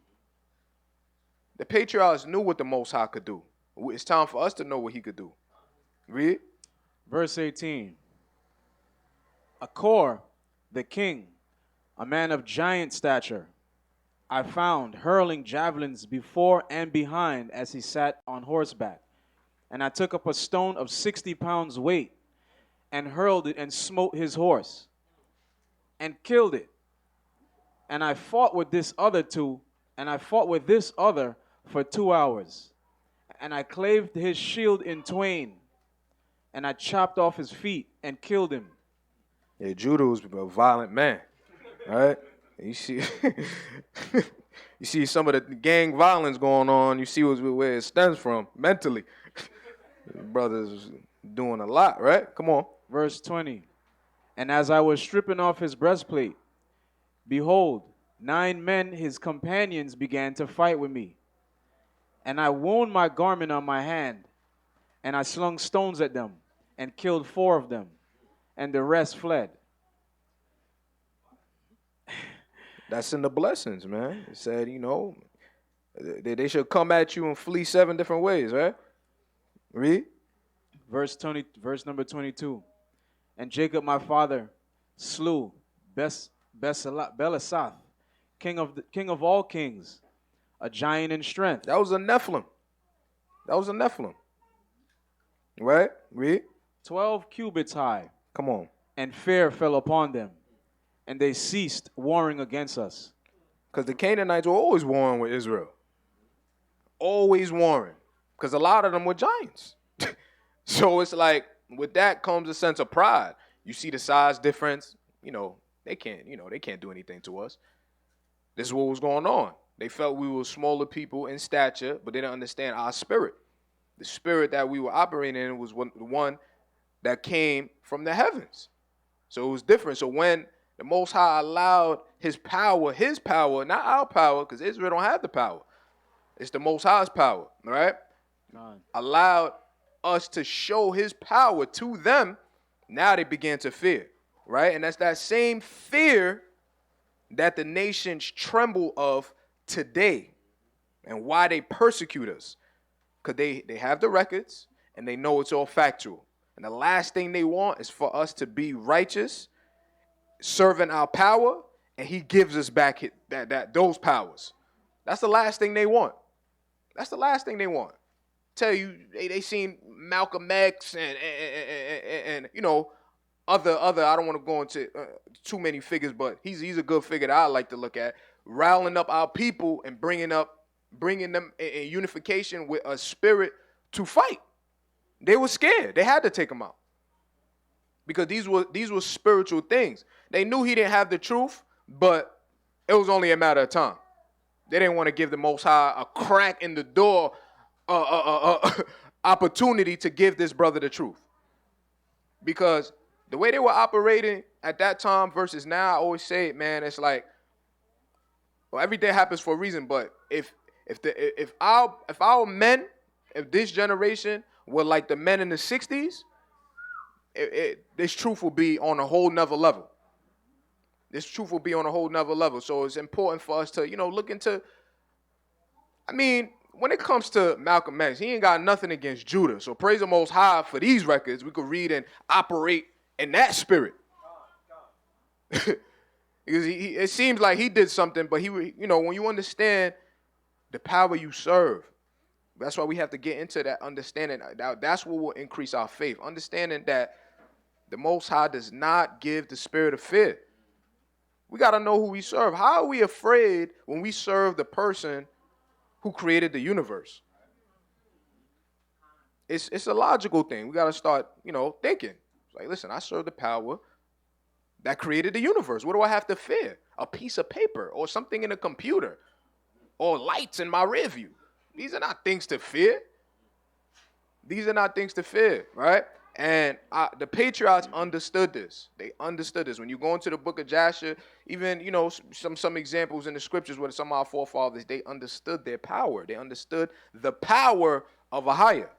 The patriarchs knew what the Most High could do. It's time for us to know what he could do. Read. Verse 18. Achor, the king, a man of giant stature, I found hurling javelins before and behind as he sat on horseback. And I took up a stone of 60 pounds weight and hurled it and smote his horse and killed it. And I fought with this other for 2 hours. And I clave his shield in twain. And I chopped off his feet and killed him. Yeah, Judah was a violent man, right? You see, you see some of the gang violence going on. You see where it stems from mentally. Brothers doing a lot, right? Come on. Verse 20. And as I was stripping off his breastplate, behold, 9 men, his companions, began to fight with me. And I wound my garment on my hand, and I slung stones at them, and killed 4 of them, and the rest fled. That's in the blessings, man. It said, you know, they should come at you and flee 7 different ways, right? Read. Verse number 22. And Jacob my father slew Belasath, king of all kings, a giant in strength. That was a Nephilim. Right? Read. 12 cubits high. Come on. And fear fell upon them, and they ceased warring against us. Because the Canaanites were always warring with Israel. Always warring. Because a lot of them were giants. So it's like, with that comes a sense of pride. You see the size difference. You know, they can't do anything to us. This is what was going on. They felt we were smaller people in stature, but they didn't understand our spirit. The spirit that we were operating in was the one that came from the heavens. So it was different. So when the Most High allowed his power, not our power, because Israel don't have the power. It's the Most High's power, right? Allowed us to show his power to them. Now they began to fear, right? And that's that same fear that the nations tremble of today and why they persecute us. Because they have the records and they know it's all factual. And the last thing they want is for us to be righteous, serving our power, and he gives us back those powers. That's the last thing they want. That's the last thing they want. Tell you, they seen Malcolm X and you know, other I don't want to go into too many figures, but he's a good figure that I like to look at, riling up our people and bringing them in unification with a spirit to fight. They were scared. They had to take him out because these were spiritual things. They knew he didn't have the truth, but it was only a matter of time. They didn't want to give the Most High a crack in the door, opportunity to give this brother the truth. Because the way they were operating at that time versus now, I always say it, man, it's like, well, everything happens for a reason. But if our men, if this generation were like the men in the 60s, this truth will be on a whole nother level. This truth will be on a whole nother level. So it's important for us to, you know, look into, I mean, when it comes to Malcolm X, he ain't got nothing against Judah. So praise the Most High for these records. We could read and operate in that spirit. Because it seems like he did something, but you know, when you understand the power you serve, that's why we have to get into that understanding. That's what will increase our faith. Understanding that the Most High does not give the spirit of fear. We got to know who we serve. How are we afraid when we serve the person who created the universe? It's a logical thing. We got to start, you know, thinking. It's like, listen, I serve the power that created the universe. What do I have to fear? A piece of paper or something in a computer or lights in my rear view. These are not things to fear. These are not things to fear, right? And the patriarchs understood this. They understood this. When you go into the book of Joshua, even, you know, some examples in the scriptures where some of our forefathers, they understood their power. They understood the power of a higher.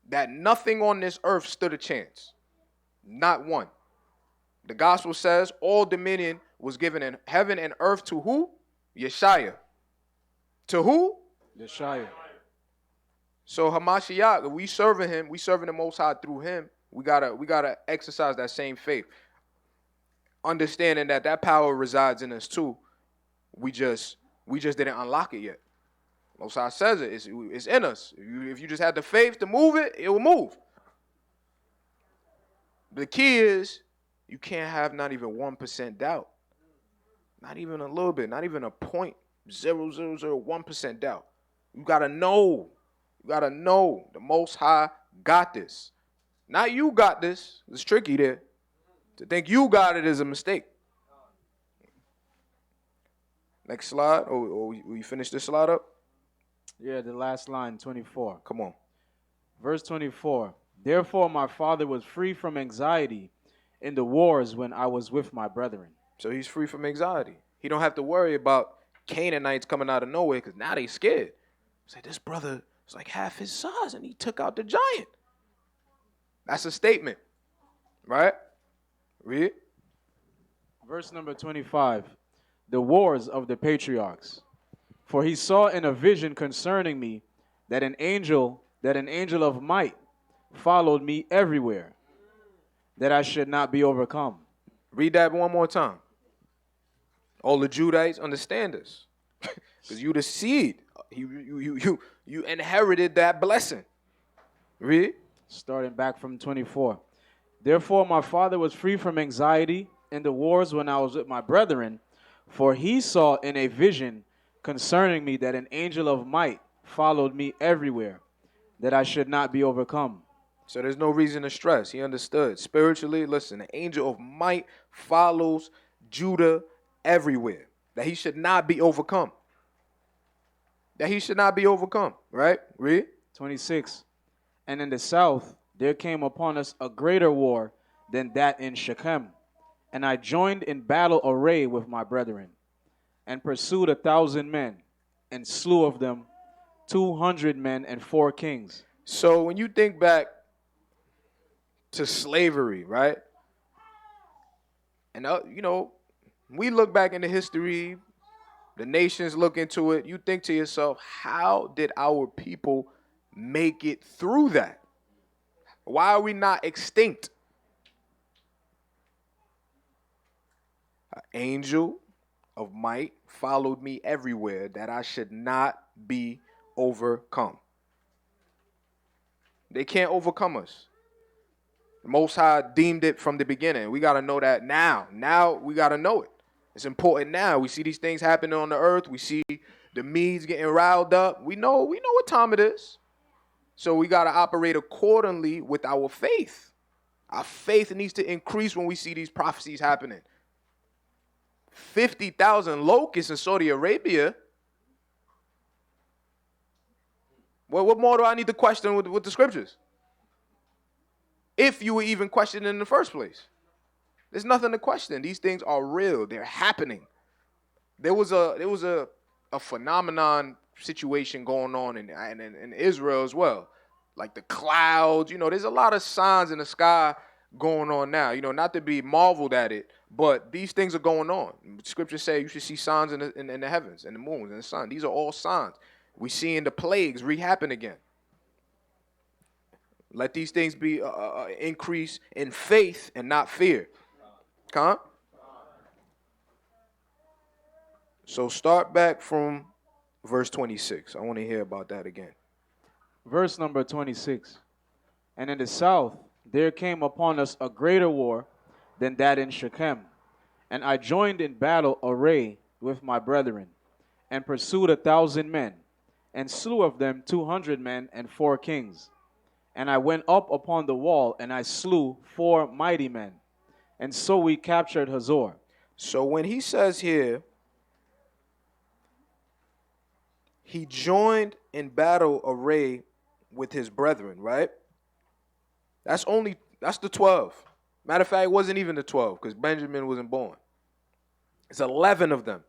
That nothing on this earth stood a chance. Not one. The gospel says all dominion was given in heaven and earth to who? Yeshaya. To who? Yeshaya. So Hamashiach, we serving him, we serving the Most High through him. We gotta exercise that same faith, understanding that power resides in us too. We just didn't unlock it yet. Most High says it's in us. If you just had the faith to move it, it will move. The key is you can't have not even 1% doubt, not even a little bit, not even a 0.0001% doubt. You gotta know. You got to know the Most High got this. Not you got this. It's tricky there. To think you got it is a mistake. Next slide. Will you finish this slide up? Yeah, the last line, 24. Come on. Verse 24. Therefore my father was free from anxiety in the wars when I was with my brethren. So he's free from anxiety. He don't have to worry about Canaanites coming out of nowhere because now they scared. Say, this brother is like half his size and he took out the giant. That's a statement, right? Read. Verse number 25. The wars of the patriarchs. For he saw in a vision concerning me that an angel of might followed me everywhere, that I should not be overcome. Read that one more time. All the Judites understand this. Because you the seed. You inherited that blessing. Read. Starting back from 24. Therefore my father was free from anxiety in the wars when I was with my brethren, for he saw in a vision concerning me that an angel of might followed me everywhere, that I should not be overcome. So there's no reason to stress. He understood. Spiritually, listen, the angel of might follows Judah everywhere, that he should not be overcome. That he should not be overcome, right? Read. 26. And in the south there came upon us a greater war than that in Shechem. And I joined in battle array with my brethren, and pursued 1,000 men, and slew of them 200 men and 4 kings. So when you think back to slavery, right? And we look back into history, the nations look into it. You think to yourself, how did our people make it through that? Why are we not extinct? An angel of might followed me everywhere that I should not be overcome. They can't overcome us. The Most High deemed it from the beginning. We got to know that now. Now we got to know it. It's important now. We see these things happening on the earth. We see the Medes getting riled up. We know what time it is. So we got to operate accordingly with our faith. Our faith needs to increase when we see these prophecies happening. 50,000 locusts in Saudi Arabia. Well, what more do I need to question with the scriptures? If you were even questioning in the first place. There's nothing to question. These things are real. They're happening. There was a phenomenon situation going on in Israel as well. Like the clouds, there's a lot of signs in the sky going on now. Not to be marveled at it, but these things are going on. Scriptures say you should see signs in the heavens, and the moons, and the sun. These are all signs. We seeing the plagues re-happen again. Let these things be increase in faith and not fear. Huh? So start back from verse 26. I want to hear about that again. Verse number 26. And in the south there came upon us a greater war than that in Shechem. And I joined in battle array with my brethren, and pursued 1,000 men, and slew of them 200 men and 4 kings. And I went up upon the wall, and I slew 4 mighty men. And so we captured Hazor. So when he says here, he joined in battle array with his brethren, right? That's the 12. Matter of fact, it wasn't even the 12 because Benjamin wasn't born. It's 11 of them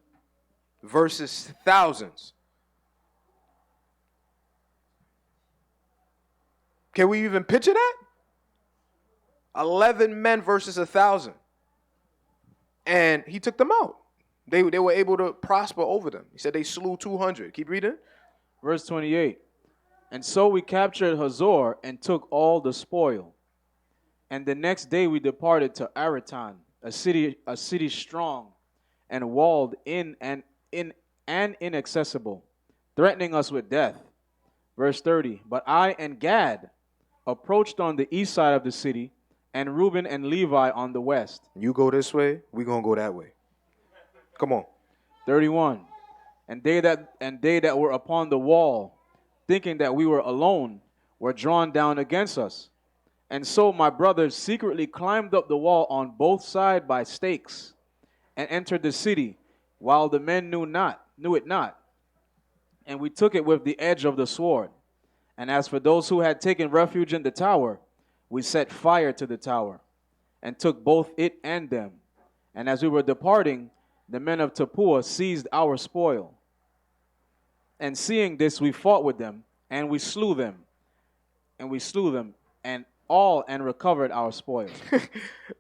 versus thousands. Can we even picture that? 11 men versus 1,000. And he took them out. They were able to prosper over them. He said they slew 200. Keep reading. Verse 28. And so we captured Hazor and took all the spoil. And the next day we departed to Aratan, a city strong and walled in and inaccessible, threatening us with death. Verse 30. But I and Gad approached on the east side of the city, and Reuben and Levi on the west. You go this way, we gonna go that way. Come on. 31. And they that were upon the wall, thinking that we were alone, were drawn down against us. And so my brothers secretly climbed up the wall on both sides by stakes, and entered the city, while the men knew it not. And we took it with the edge of the sword. And as for those who had taken refuge in the tower, we set fire to the tower, and took both it and them. And as we were departing, the men of Tappuah seized our spoil. And seeing this, we fought with them, and we slew them. And recovered our spoil.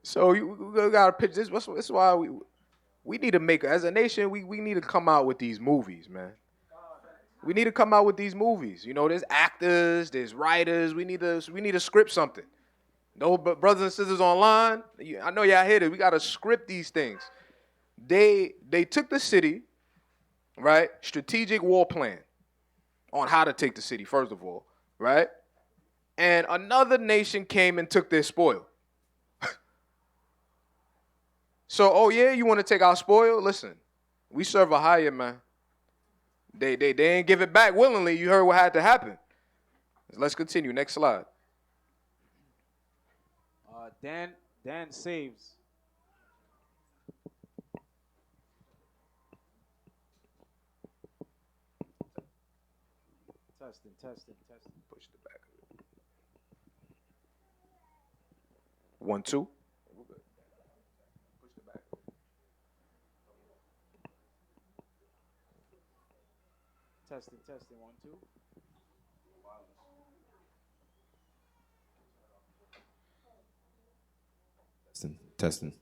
So you gotta pitch this. This is why we need to make, as a nation, we need to come out with these movies, man. We need to come out with these movies. There's actors, there's writers. We need to script something. No, but brothers and sisters online, I know y'all hear it. We got to script these things. They took the city, right? Strategic war plan on how to take the city, first of all, right? And another nation came and took their spoil. So, oh yeah, you want to take our spoil? Listen, we serve a higher man. They ain't give it back willingly. You heard what had to happen. Let's continue. Next slide. Dan saves. Testing. Push the back of it. 1, 2. We're good. Push the back. Testing, 1, 2. Testing.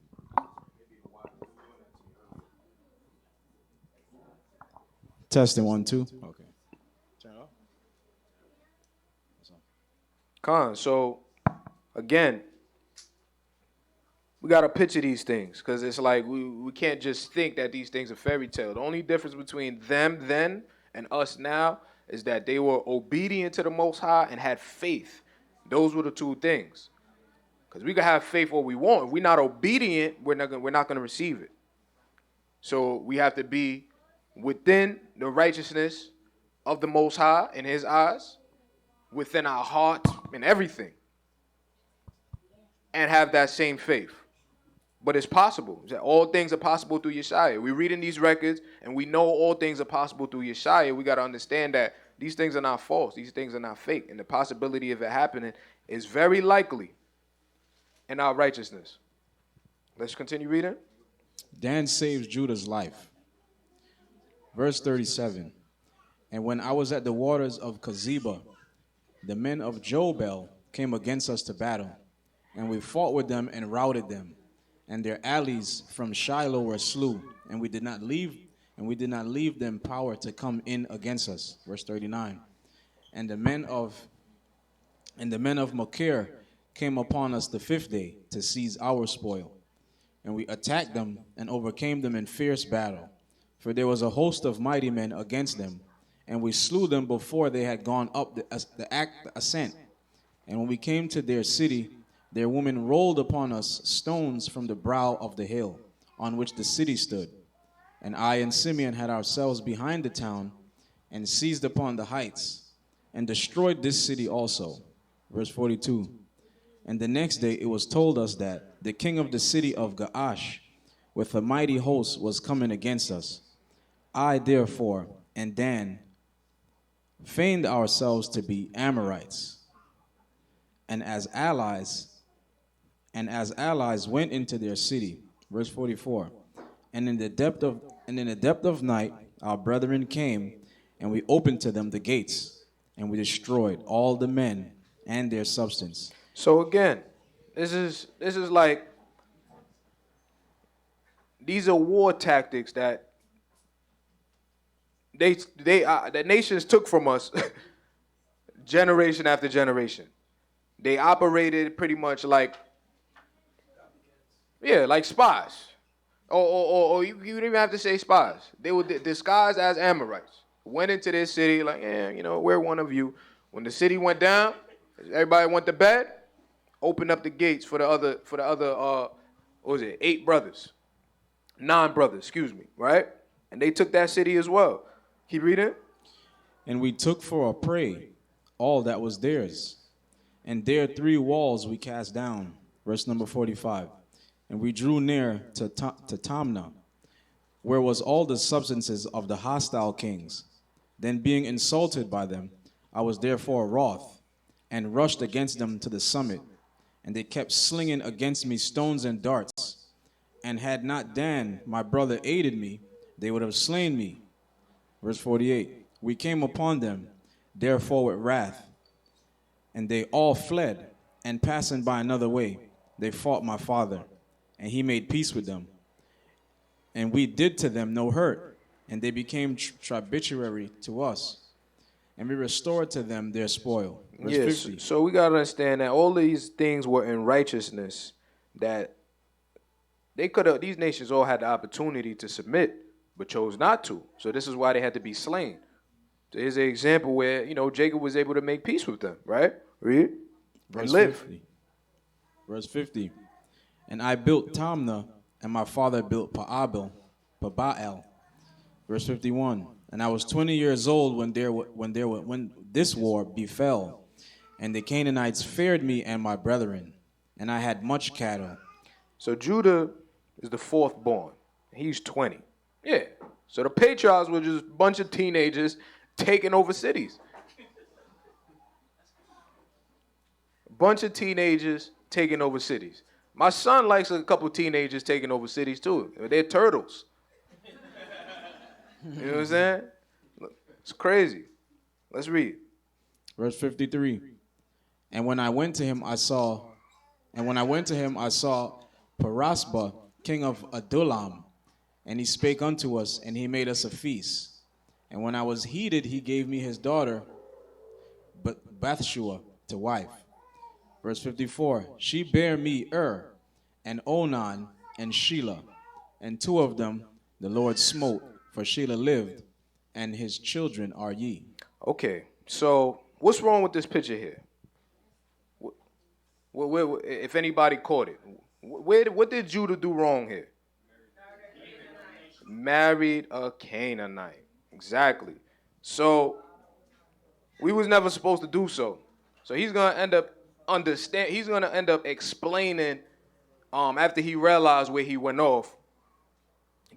Testing 1, 2. Okay. Turn it off. So again, we gotta picture these things because it's like we can't just think that these things are fairy tale. The only difference between them then and us now is that they were obedient to the Most High and had faith. Those were the two things. Because we can have faith what we want. If we're not obedient, we're not gonna receive it. So we have to be within the righteousness of the Most High in His eyes, within our heart and everything, and have that same faith. But it's possible. All things are possible through Yeshua. We read in these records, and we know all things are possible through Yeshua. We got to understand that these things are not false. These things are not fake. And the possibility of it happening is very likely in our righteousness. Let's continue reading. Dan saves Judah's life. Verse 37. And when I was at the waters of Kezeba, the men of Jobel came against us to battle, and we fought with them and routed them. And their allies from Shiloh were slew, and we did not leave them power to come in against us. Verse 39. And the men of Machir came upon us the 5th day to seize our spoil. And we attacked them and overcame them in fierce battle. For there was a host of mighty men against them, and we slew them before they had gone up the ascent. And when we came to their city, their women rolled upon us stones from the brow of the hill on which the city stood. And I and Simeon had ourselves behind the town and seized upon the heights and destroyed this city also. Verse 42. And the next day it was told us that the king of the city of Gaash with a mighty host was coming against us. I therefore and Dan feigned ourselves to be Amorites, and as allies went into their city. Verse 44. And in the depth of night our brethren came, and we opened to them the gates, and we destroyed all the men and their substance. So again, this is like, these are war tactics that the nations took from us generation after generation. They operated pretty much like spies. Or you don't even have to say spies. They were disguised as Amorites. Went into this city like, we're one of you. When the city went down, everybody went to bed, opened up the gates for the other, 8 brothers? 9 brothers, excuse me, right? And they took that city as well. Keep reading. And we took for a prey all that was theirs. And their 3 walls we cast down. Verse number 45. And we drew near to Tamna, where was all the substances of the hostile kings. Then being insulted by them, I was therefore wroth, and rushed against them to the summit. And they kept slinging against me stones and darts. And had not Dan, my brother, aided me, they would have slain me. Verse 48. We came upon them, therefore with wrath. And they all fled, and passing by another way, they fought my father, and he made peace with them. And we did to them no hurt, and they became tributary to us. And we restored to them their spoil. Verse Yes, 50. so we got to understand that all these things were in righteousness, that these nations all had the opportunity to submit, but chose not to. So this is why they had to be slain. So here's an example where, Jacob was able to make peace with them, right? Read. Verse live. 50. Verse 50. And I built Tamna, and my father built Pabael. Verse 51. And I was 20 years old when this war befell, and the Canaanites feared me and my brethren, and I had much cattle. So Judah is the 4th born. He's 20. Yeah. So the patriarchs were just a bunch of teenagers taking over cities. A bunch of teenagers taking over cities. My son likes a couple teenagers taking over cities too. They're turtles. You know what I'm saying? It's crazy. Let's read. Verse 53. And when I went to him, I saw Parasba, king of Adullam, and he spake unto us, and he made us a feast. And when I was heated, he gave me his daughter, Bathshua, to wife. Verse 54. She bare me and Onan, and Shelah, and two of them the Lord smote, for Shelah lived, and his children are ye. Okay, so what's wrong with this picture here? If anybody caught it, what did Judah do wrong here? Married a Canaanite. Exactly. So we was never supposed to do so. So he's gonna end up explaining after he realized where he went off,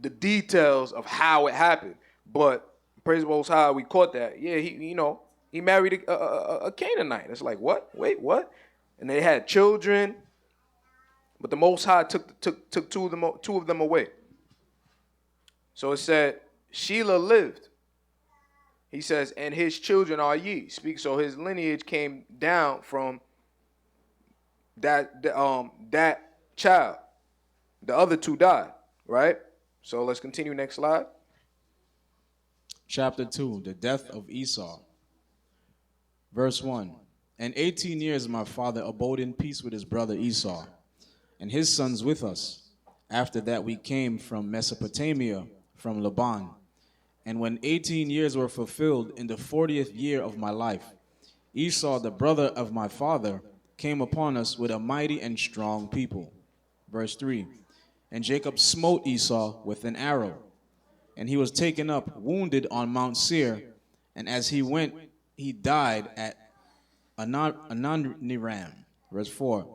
the details of how it happened. But praise the Most High, we caught that. Yeah, he married a Canaanite. It's like, what? Wait, what? And they had children, but the Most High took two of them away. So it said, Shelah lived. He says, and his children are ye. So his lineage came down from that child. The other two died, right? So let's continue. Next slide. Chapter 2, the death of Esau. Verse 1. And 18 years my father abode in peace with his brother Esau, and his sons with us. After that we came from Mesopotamia, from Laban. And when 18 years were fulfilled in the 40th year of my life, Esau, the brother of my father, came upon us with a mighty and strong people. Verse 3. And Jacob smote Esau with an arrow, and he was taken up, wounded on Mount Seir, and as he went, he died at Ananiram. Verse 4.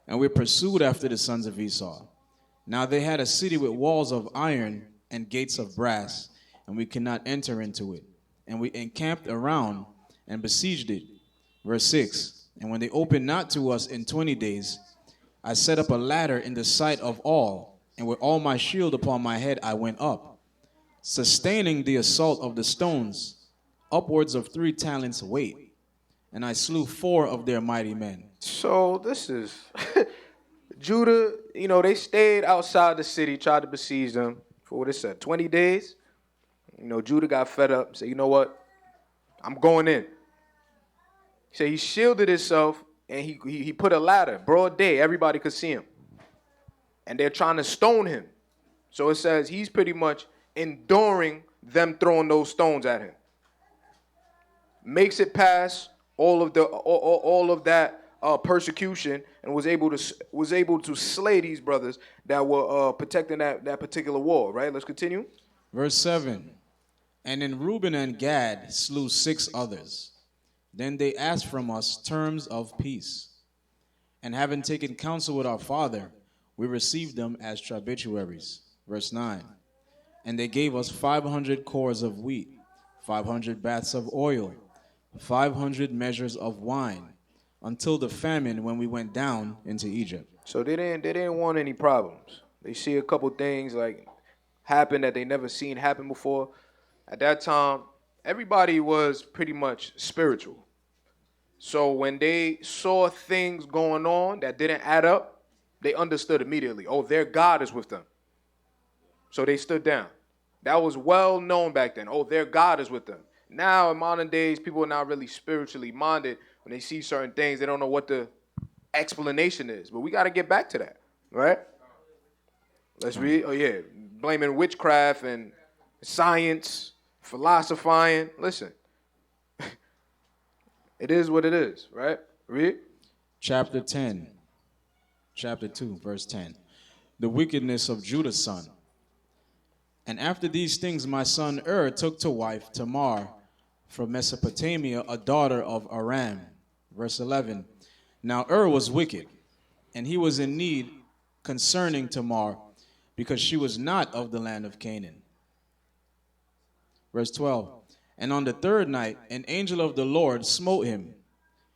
And we pursued after the sons of Esau. Now they had a city with walls of iron and gates of brass, and we could not enter into it. And we encamped around and besieged it. Verse 6. And when they opened not to us in 20 days, I set up a ladder in the sight of all, and with all my shield upon my head I went up, sustaining the assault of the stones, upwards of 3 talents weight. And I slew 4 of their mighty men. So this is Judah, they stayed outside the city, tried to besiege them for what it said, 20 days. Judah got fed up, said, you know what? I'm going in. So he shielded himself, and he put a ladder, broad day, everybody could see him. And they're trying to stone him. So it says he's pretty much enduring them throwing those stones at him. Makes it past all of that persecution, and was able to slay these brothers that were protecting that particular wall. Right? Let's continue. Verse 7. And in Reuben and Gad slew 6 others. Then they asked from us terms of peace. And having taken counsel with our father, we received them as tributaries. Verse 9. And they gave us 500 cores of wheat, 500 baths of oil, 500 measures of wine, until the famine when we went down into Egypt. So they didn't want any problems. They see a couple things like happen that they never seen happen before. At that time, everybody was pretty much spiritual. So when they saw things going on that didn't add up, they understood immediately, oh, their God is with them. So they stood down. That was well known back then. Oh, their God is with them. Now, in modern days, people are not really spiritually minded. When they see certain things, they don't know what the explanation is. But we got to get back to that, right? Let's read. Oh, yeah. Blaming witchcraft and science, philosophizing. Listen. It is what it is, right? Read. Chapter 2, verse 10. The wickedness of Judah's son. And after these things, my son took to wife Tamar from Mesopotamia, a daughter of Aram. Verse 11. Now was wicked, and he was in need concerning Tamar, because she was not of the land of Canaan. Verse 12. And on the 3rd night, an angel of the Lord smote him,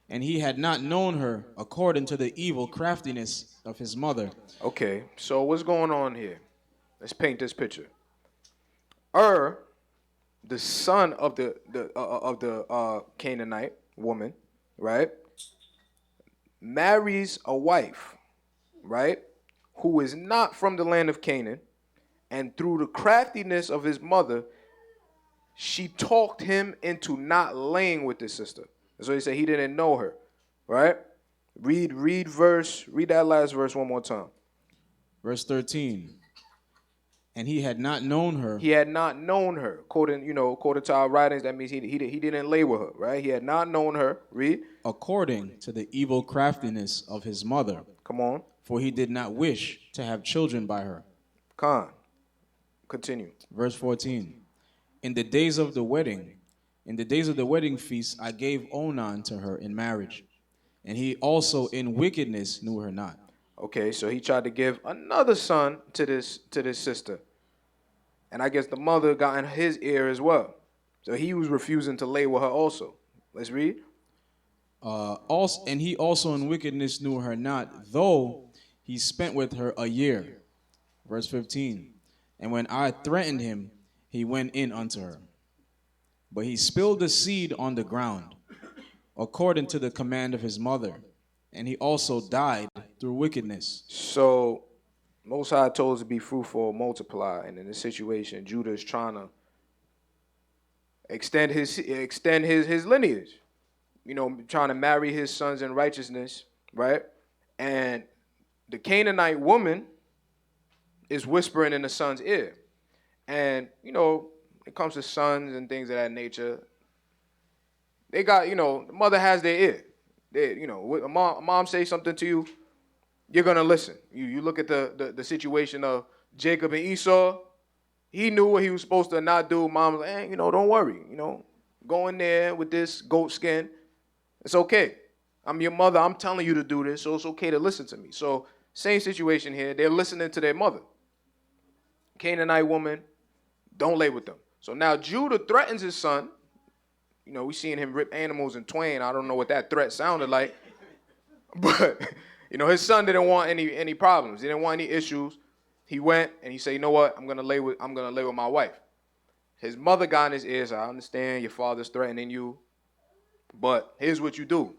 and he had not known her according to the evil craftiness of his mother. Okay, so what's going on here? Let's paint this picture. the son of the Canaanite woman, right, marries a wife, right, who is not from the land of Canaan, and through the craftiness of his mother, she talked him into not laying with this sister. That's what he said. He didn't know her, right? Read that last verse one more time. Verse 13. And he had not known her. He had not known her. According to our writings, that means he didn't lay with her, right? He had not known her. Read. According to the evil craftiness of his mother. Come on. For he did not wish to have children by her. Continue. Verse 14. In the days of the wedding feast, I gave Onan to her in marriage. And he also in wickedness knew her not. Okay, so he tried to give another son to this sister. And I guess the mother got in his ear as well. So he was refusing to lay with her also. Let's read. And he also in wickedness knew her not, though he spent with her a year. Verse 15. And when I threatened him, he went in unto her. But he spilled the seed on the ground, according to the command of his mother. And he also died through wickedness. So Most High told us to be fruitful, multiply, and in this situation, Judah is trying to extend his lineage. You know, trying to marry his sons in righteousness, right? And the Canaanite woman is whispering in the son's ear. And, you know, when it comes to sons and things of that nature, they got, you know, the mother has their ear. They, you know, a mom say something to you, you're going to listen. You look at the situation of Jacob and Esau. He knew what he was supposed to not do. Mom was like, hey, you know, don't worry. You know, go in there with this goat skin. It's okay. I'm your mother. I'm telling you to do this, so it's okay to listen to me. So same situation here. They're listening to their mother. Canaanite woman, don't lay with them. So now Judah threatens his son. You know, we seeing him rip animals in twain. I don't know what that threat sounded like. But, you know, his son didn't want any problems. He didn't want any issues. He went and he said, you know what? I'm gonna lay with my wife. His mother got in his ears. I understand your father's threatening you, but here's what you do.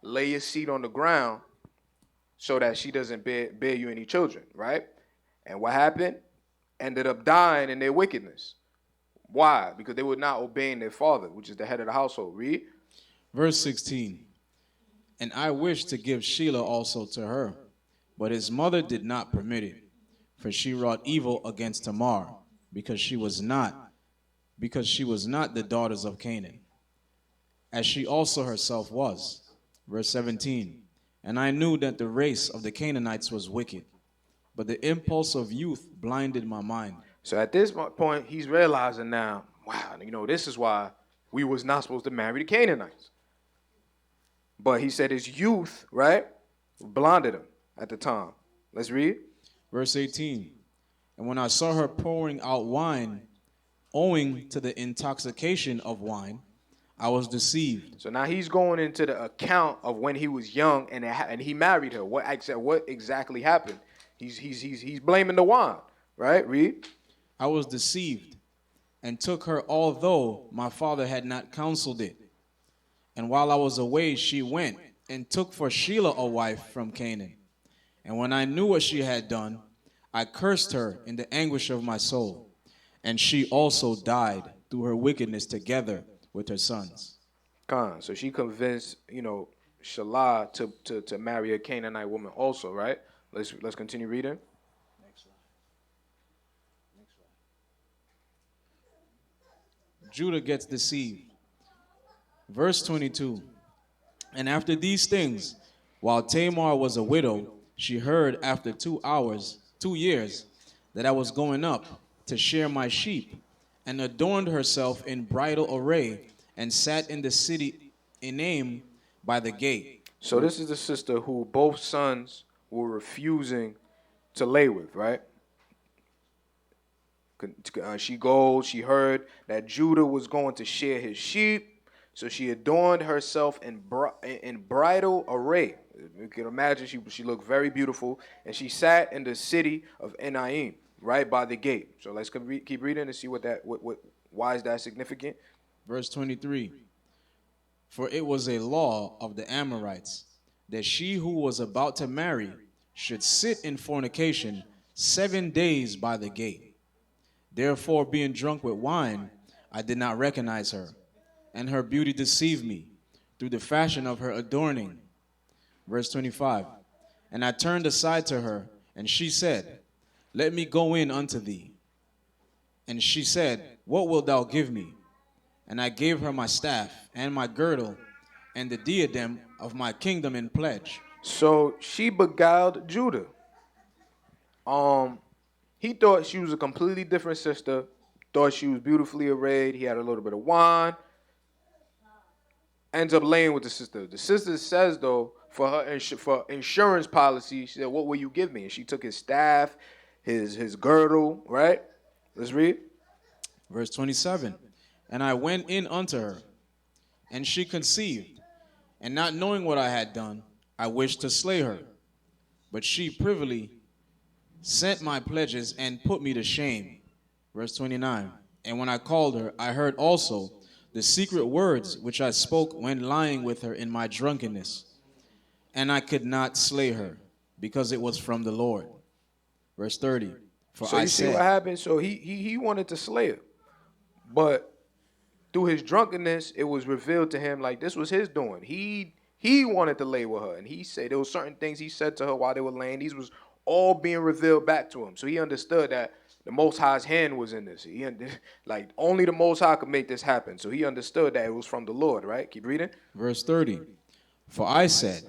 Lay your seed on the ground so that she doesn't bear you any children, right? And what happened? Ended up dying in their wickedness. Why? Because they were not obeying their father, which is the head of the household. Read. Verse 16. And I wished to give Shelah also to her, but his mother did not permit it, for she wrought evil against Tamar, because she was not the daughters of Canaan, as she also herself was. Verse 17. And I knew that the race of the Canaanites was wicked, but the impulse of youth blinded my mind. So at this point, he's realizing now, wow, you know, this is why we was not supposed to marry the Canaanites. But he said his youth, right, blinded him at the time. Let's read. Verse 18. And when I saw her pouring out wine, owing to the intoxication of wine, I was deceived. So now he's going into the account of when he was young and he married her. What exactly happened? He's blaming the wine, right? Read. I was deceived and took her, although my father had not counseled it. And while I was away, she went and took for Shelah a wife from Canaan. And when I knew what she had done, I cursed her in the anguish of my soul. And she also died through her wickedness together with her sons. So she convinced, you know, Shelah to marry a Canaanite woman also, right? Let's continue reading. Next slide. Judah gets deceived. Verse 22. And after these things, while Tamar was a widow, she heard after 2 years, that I was going up to shear my sheep, and adorned herself in bridal array, and sat in the city Enaim by the gate. So this is the sister who both sons were refusing to lay with, right? She heard that Judah was going to shear his sheep, so she adorned herself in bridal array. You can imagine she looked very beautiful, and she sat in the city of Enaim right by the gate. So let's keep reading and see why is that significant. Verse 23. For it was a law of the Amorites that she who was about to marry should sit in fornication 7 days by the gate. Therefore, being drunk with wine, I did not recognize her, and her beauty deceived me through the fashion of her adorning. Verse 25. And I turned aside to her, and she said, Let me go in unto thee. And she said, What wilt thou give me? And I gave her my staff and my girdle and the diadem of my kingdom in pledge. So she beguiled Judah. He thought she was a completely different sister, thought she was beautifully arrayed. He had a little bit of wine. Ends up laying with the sister. The sister says, though, for insurance policy, she said, What will you give me? And she took his staff, his girdle, right? Let's read. Verse 27. And I went in unto her, and she conceived. And not knowing what I had done, I wished to slay her. But she privily sent my pledges and put me to shame. Verse 29. And when I called her, I heard also the secret words which I spoke when lying with her in my drunkenness. And I could not slay her, because it was from the Lord. Verse 30. For so I you said, see what happened? So he wanted to slay her. But through his drunkenness, it was revealed to him like this was his doing. He wanted to lay with her. And he said there were certain things he said to her while they were laying. These was all being revealed back to him. So he understood that the Most High's hand was in this. Like only the Most High could make this happen. So he understood that it was from the Lord, right? Keep reading. Verse 30. For I said,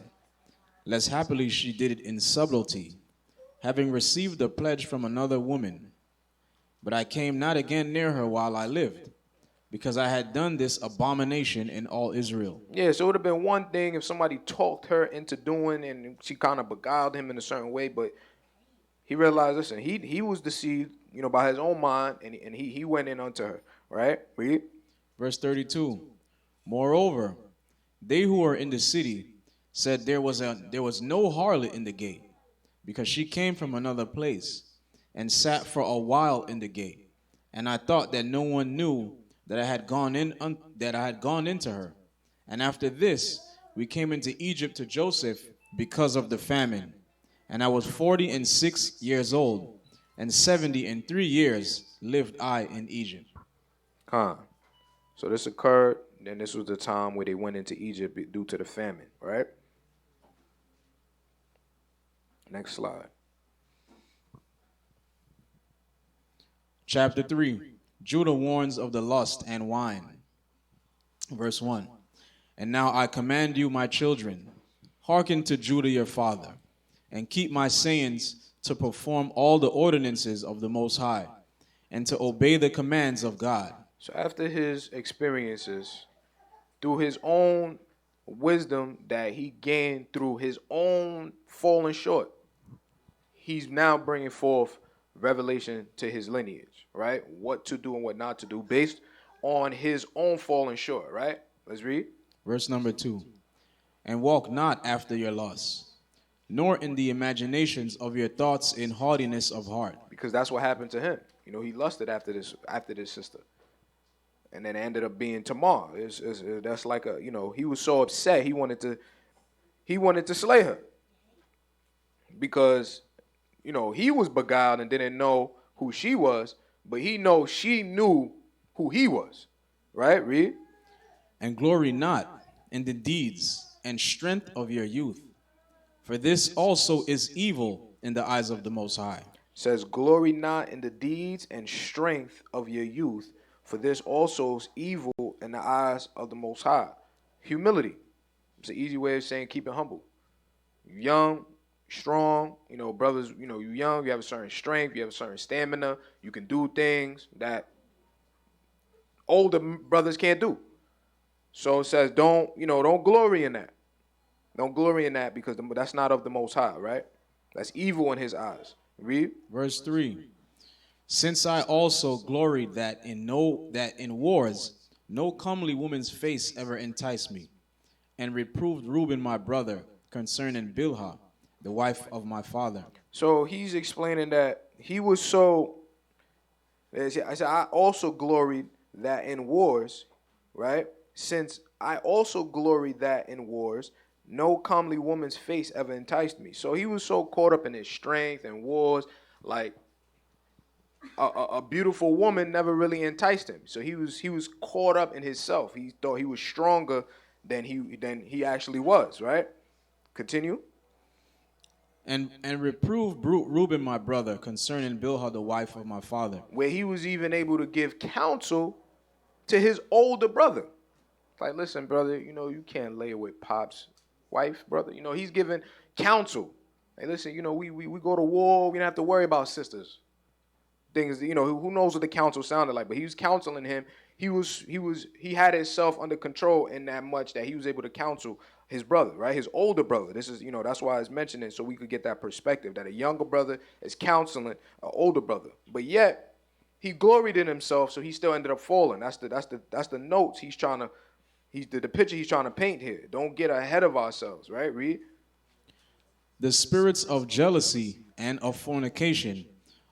lest happily she did it in subtlety, having received a pledge from another woman. But I came not again near her while I lived, because I had done this abomination in all Israel. Yeah, so it would have been one thing if somebody talked her into doing and she kind of beguiled him in a certain way, but he realized, listen, he was deceived, by his own mind, and he went in unto her, right? Read. Verse 32. Moreover, they who were in the city said there was no harlot in the gate, because she came from another place and sat for a while in the gate. And I thought that no one knew that I had gone into her. And after this, we came into Egypt to Joseph because of the famine. And I was 46 years old, and 73 years lived I in Egypt. So this occurred, and this was the time where they went into Egypt due to the famine, right? Next slide. Chapter 3. Judah warns of the lust and wine. Verse 1. And now I command you, my children, hearken to Judah your father, and keep my sayings to perform all the ordinances of the Most High, and to obey the commands of God. So after his experiences, through his own wisdom that he gained through his own falling short, he's now bringing forth revelation to his lineage, right? What to do and what not to do based on his own falling short, right? Let's read. Verse number 2. And walk not after your lusts, nor in the imaginations of your thoughts in haughtiness of heart. Because that's what happened to him. He lusted after this sister. And then it ended up being Tamar. That's like he was so upset he wanted to slay her. Because he was beguiled and didn't know who she was, but she knew who he was. Right? Read. And glory not in the deeds and strength of your youth, for this also is evil in the eyes of the Most High. Says, glory not in the deeds and strength of your youth, for this also is evil in the eyes of the Most High. Humility. It's an easy way of saying keep it humble. You're young, strong, brothers, you're young, you have a certain strength, you have a certain stamina, you can do things that older brothers can't do. So it says don't glory in that. Don't glory in that because that's not of the Most High, right? That's evil in his eyes. Read. Verse 3. Since I also gloried that in wars no comely woman's face ever enticed me, and reproved Reuben my brother concerning Bilhah, the wife of my father. So he's explaining that he was so. I said, I also gloried that in wars, right? Since I also gloried that in wars, no comely woman's face ever enticed me. So he was so caught up in his strength and wars, like a beautiful woman never really enticed him. So he was caught up in himself. He thought he was stronger than he actually was, right? Continue. And reprove Reuben my brother concerning Bilhah the wife of my father. Where he was even able to give counsel to his older brother. Like, listen, brother, you can't lay with Pop's wife, brother. He's giving counsel. Hey, listen, we go to war, we don't have to worry about sisters. Things, who knows what the counsel sounded like, but he was counseling him. He had himself under control in that much that he was able to counsel his brother, right? His older brother. This is, that's why I was mentioning, so we could get that perspective that a younger brother is counseling an older brother. But yet, he gloried in himself, so he still ended up falling. That's the notes he's trying to, the picture he's trying to paint here. Don't get ahead of ourselves, right? Read. The spirits of jealousy and of fornication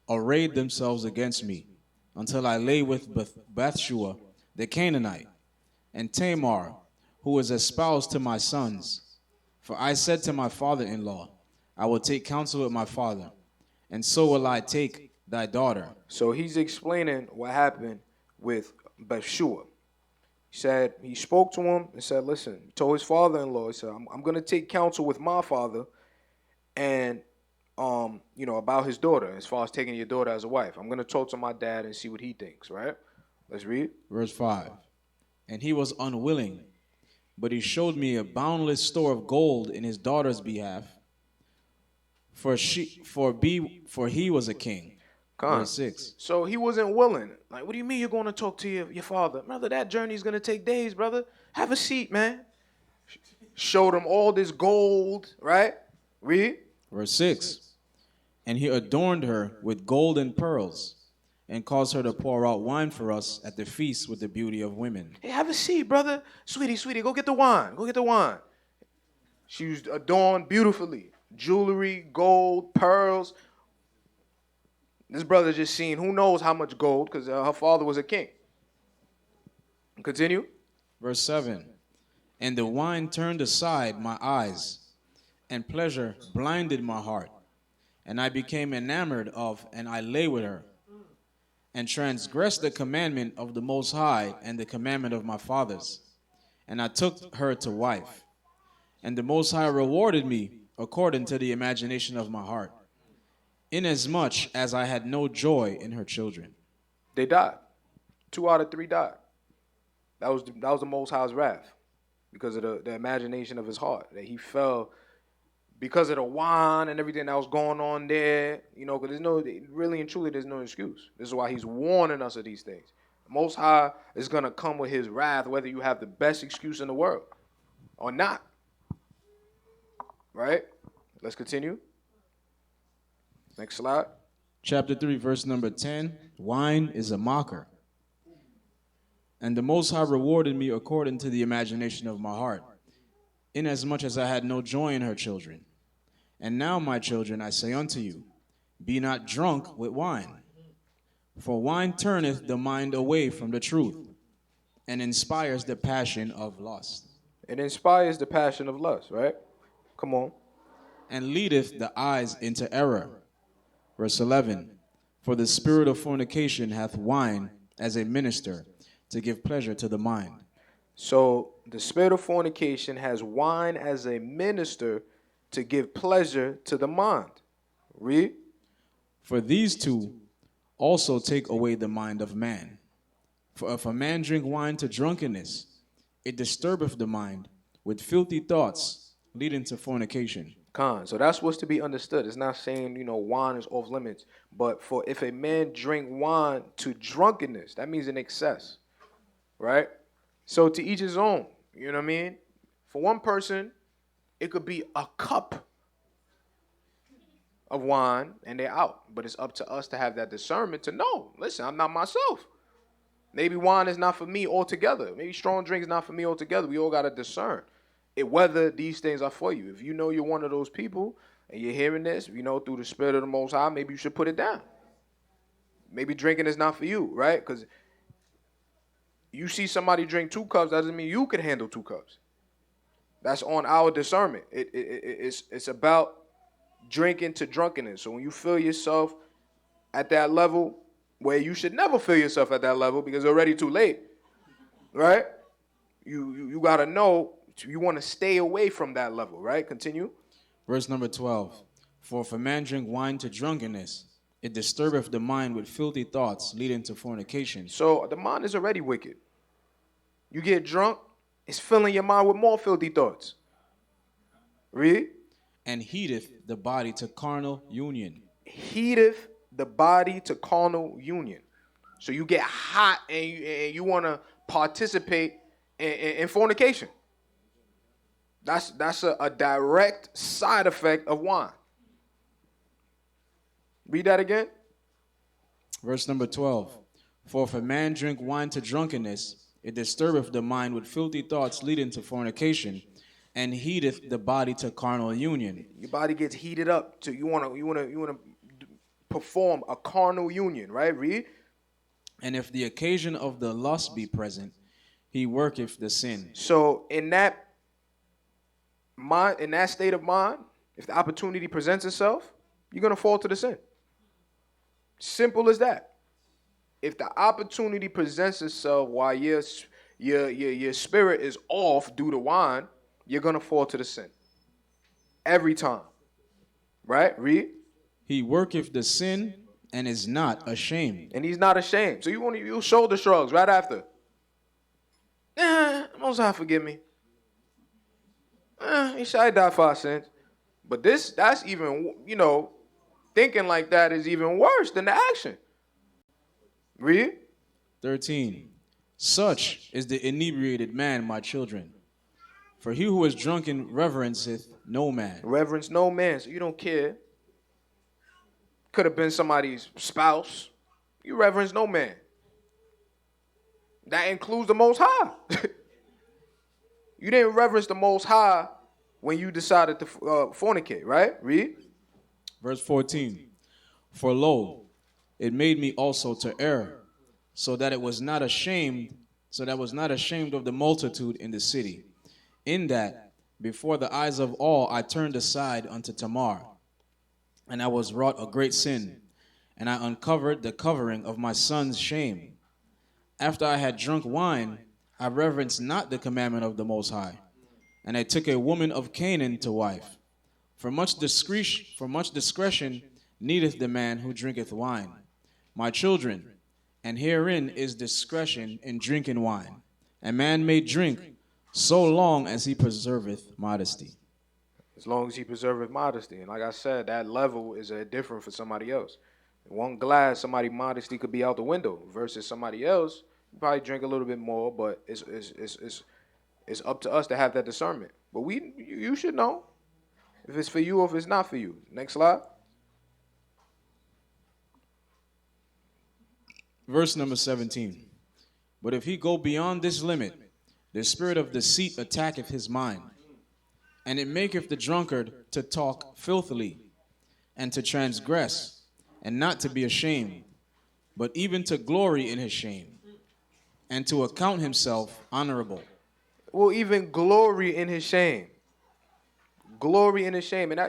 arrayed themselves against me until I lay with Bathshua the Canaanite and Tamar, who was espoused to my sons. For I said to my father-in-law, I will take counsel with my father, and so will I take thy daughter. So he's explaining what happened with Bathshua. He said, he spoke to him and said, listen, he told his father-in-law, he said, I'm going to take counsel with my father and, about his daughter, as far as taking your daughter as a wife. I'm going to talk to my dad and see what he thinks, right? Let's read. Verse 5. And he was unwilling, but he showed me a boundless store of gold in his daughter's behalf, for he was a king. Verse 6. So he wasn't willing. Like, what do you mean you're going to talk to your father? Brother, that journey's going to take days, brother. Have a seat, man. Showed him all this gold, right? Read. Verse 6. And he adorned her with gold and pearls, and caused her to pour out wine for us at the feast with the beauty of women. Hey, have a seat, brother. Sweetie, go get the wine. Go get the wine. She was adorned beautifully. Jewelry, gold, pearls. This brother just seen who knows how much gold because her father was a king. Continue. Verse 7. And the wine turned aside my eyes, and pleasure blinded my heart. And I became enamored of, and I lay with her, and transgressed the commandment of the Most High and the commandment of my fathers. And I took her to wife. And the Most High rewarded me according to the imagination of my heart, inasmuch as I had no joy in her children. They died. 2 out of 3 died. That was the Most High's wrath because of the imagination of his heart. That he fell because of the wine and everything that was going on there, because there's no excuse. This is why he's warning us of these things. The Most High is going to come with his wrath whether you have the best excuse in the world or not. Right? Let's continue. Next slide. Chapter 3, verse number 10. Wine is a mocker. And the Most High rewarded me according to the imagination of my heart, inasmuch as I had no joy in her children. And now, my children, I say unto you, be not drunk with wine. For wine turneth the mind away from the truth, and inspires the passion of lust. It inspires the passion of lust, right? Come on. And leadeth the eyes into error. Verse 11. For the spirit of fornication hath wine as a minister, to give pleasure to the mind. So the spirit of fornication has wine as a minister to give pleasure to the mind. Read. For these two also take away the mind of man. For if a man drink wine to drunkenness, it disturbeth the mind with filthy thoughts, leading to fornication. So that's what's to be understood. It's not saying, wine is off limits. But for if a man drink wine to drunkenness, that means in excess. Right? So to each his own. You know what I mean? For one person, it could be a cup of wine and they're out. But it's up to us to have that discernment to know, listen, I'm not myself. Maybe wine is not for me altogether. Maybe strong drink is not for me altogether. We all got to discern whether these things are for you. If you know you're one of those people and you're hearing this, through the Spirit of the Most High, maybe you should put it down. Maybe drinking is not for you, right? Because you see somebody drink 2 cups, doesn't mean you can handle 2 cups. That's on our discernment. It's about drinking to drunkenness. So when you feel yourself at that level, where you should never feel yourself at that level because it's already too late, right? You got to know you want to stay away from that level, right? Continue. Verse number 12. For if a man drink wine to drunkenness, it disturbeth the mind with filthy thoughts, leading to fornication. So the mind is already wicked. You get drunk, it's filling your mind with more filthy thoughts. Read. And heateth the body to carnal union. Heateth the body to carnal union. So you get hot and you want to participate in fornication. That's a direct side effect of wine. Read that again. Verse number 12. For if a man drink wine to drunkenness, it disturbeth the mind with filthy thoughts, leading to fornication, and heateth the body to carnal union. Your body gets heated up to you want to perform a carnal union, right? Read. And if the occasion of the lust be present, he worketh the sin. So in that state of mind, if the opportunity presents itself, you're gonna fall to the sin. Simple as that. If the opportunity presents itself while your spirit is off due to wine, you're gonna fall to the sin. Every time. Right? Read. He worketh the sin and is not ashamed. And he's not ashamed. So you shoulder shrugs right after. Most High forgive me. He said I died for our sins. But that's even, thinking like that is even worse than the action. Read. 13. Such is the inebriated man, my children. For he who is drunken reverenceth no man. Reverence no man. So you don't care. Could have been somebody's spouse. You reverence no man. That includes the Most High. You didn't reverence the Most High when you decided to fornicate, right? Read. Verse 14. For lo, it made me also to err, so that was not ashamed of the multitude in the city. In that, before the eyes of all, I turned aside unto Tamar, and I was wrought a great sin, and I uncovered the covering of my son's shame. After I had drunk wine, I reverenced not the commandment of the Most High, and I took a woman of Canaan to wife. For much discretion needeth the man who drinketh wine. My children, and herein is discretion in drinking wine. A man may drink so long as he preserveth modesty. As long as he preserveth modesty. And like I said, that level is different for somebody else. One glass, somebody's modesty could be out the window versus somebody else. You probably drink a little bit more, but it's up to us to have that discernment. But you should know if it's for you or if it's not for you. Next slide. Verse number 17. But if he go beyond this limit, the spirit of deceit attacketh his mind, and it maketh the drunkard to talk filthily, and to transgress, and not to be ashamed, but even to glory in his shame, and to account himself honorable. Will even glory in his shame. Glory in his shame. And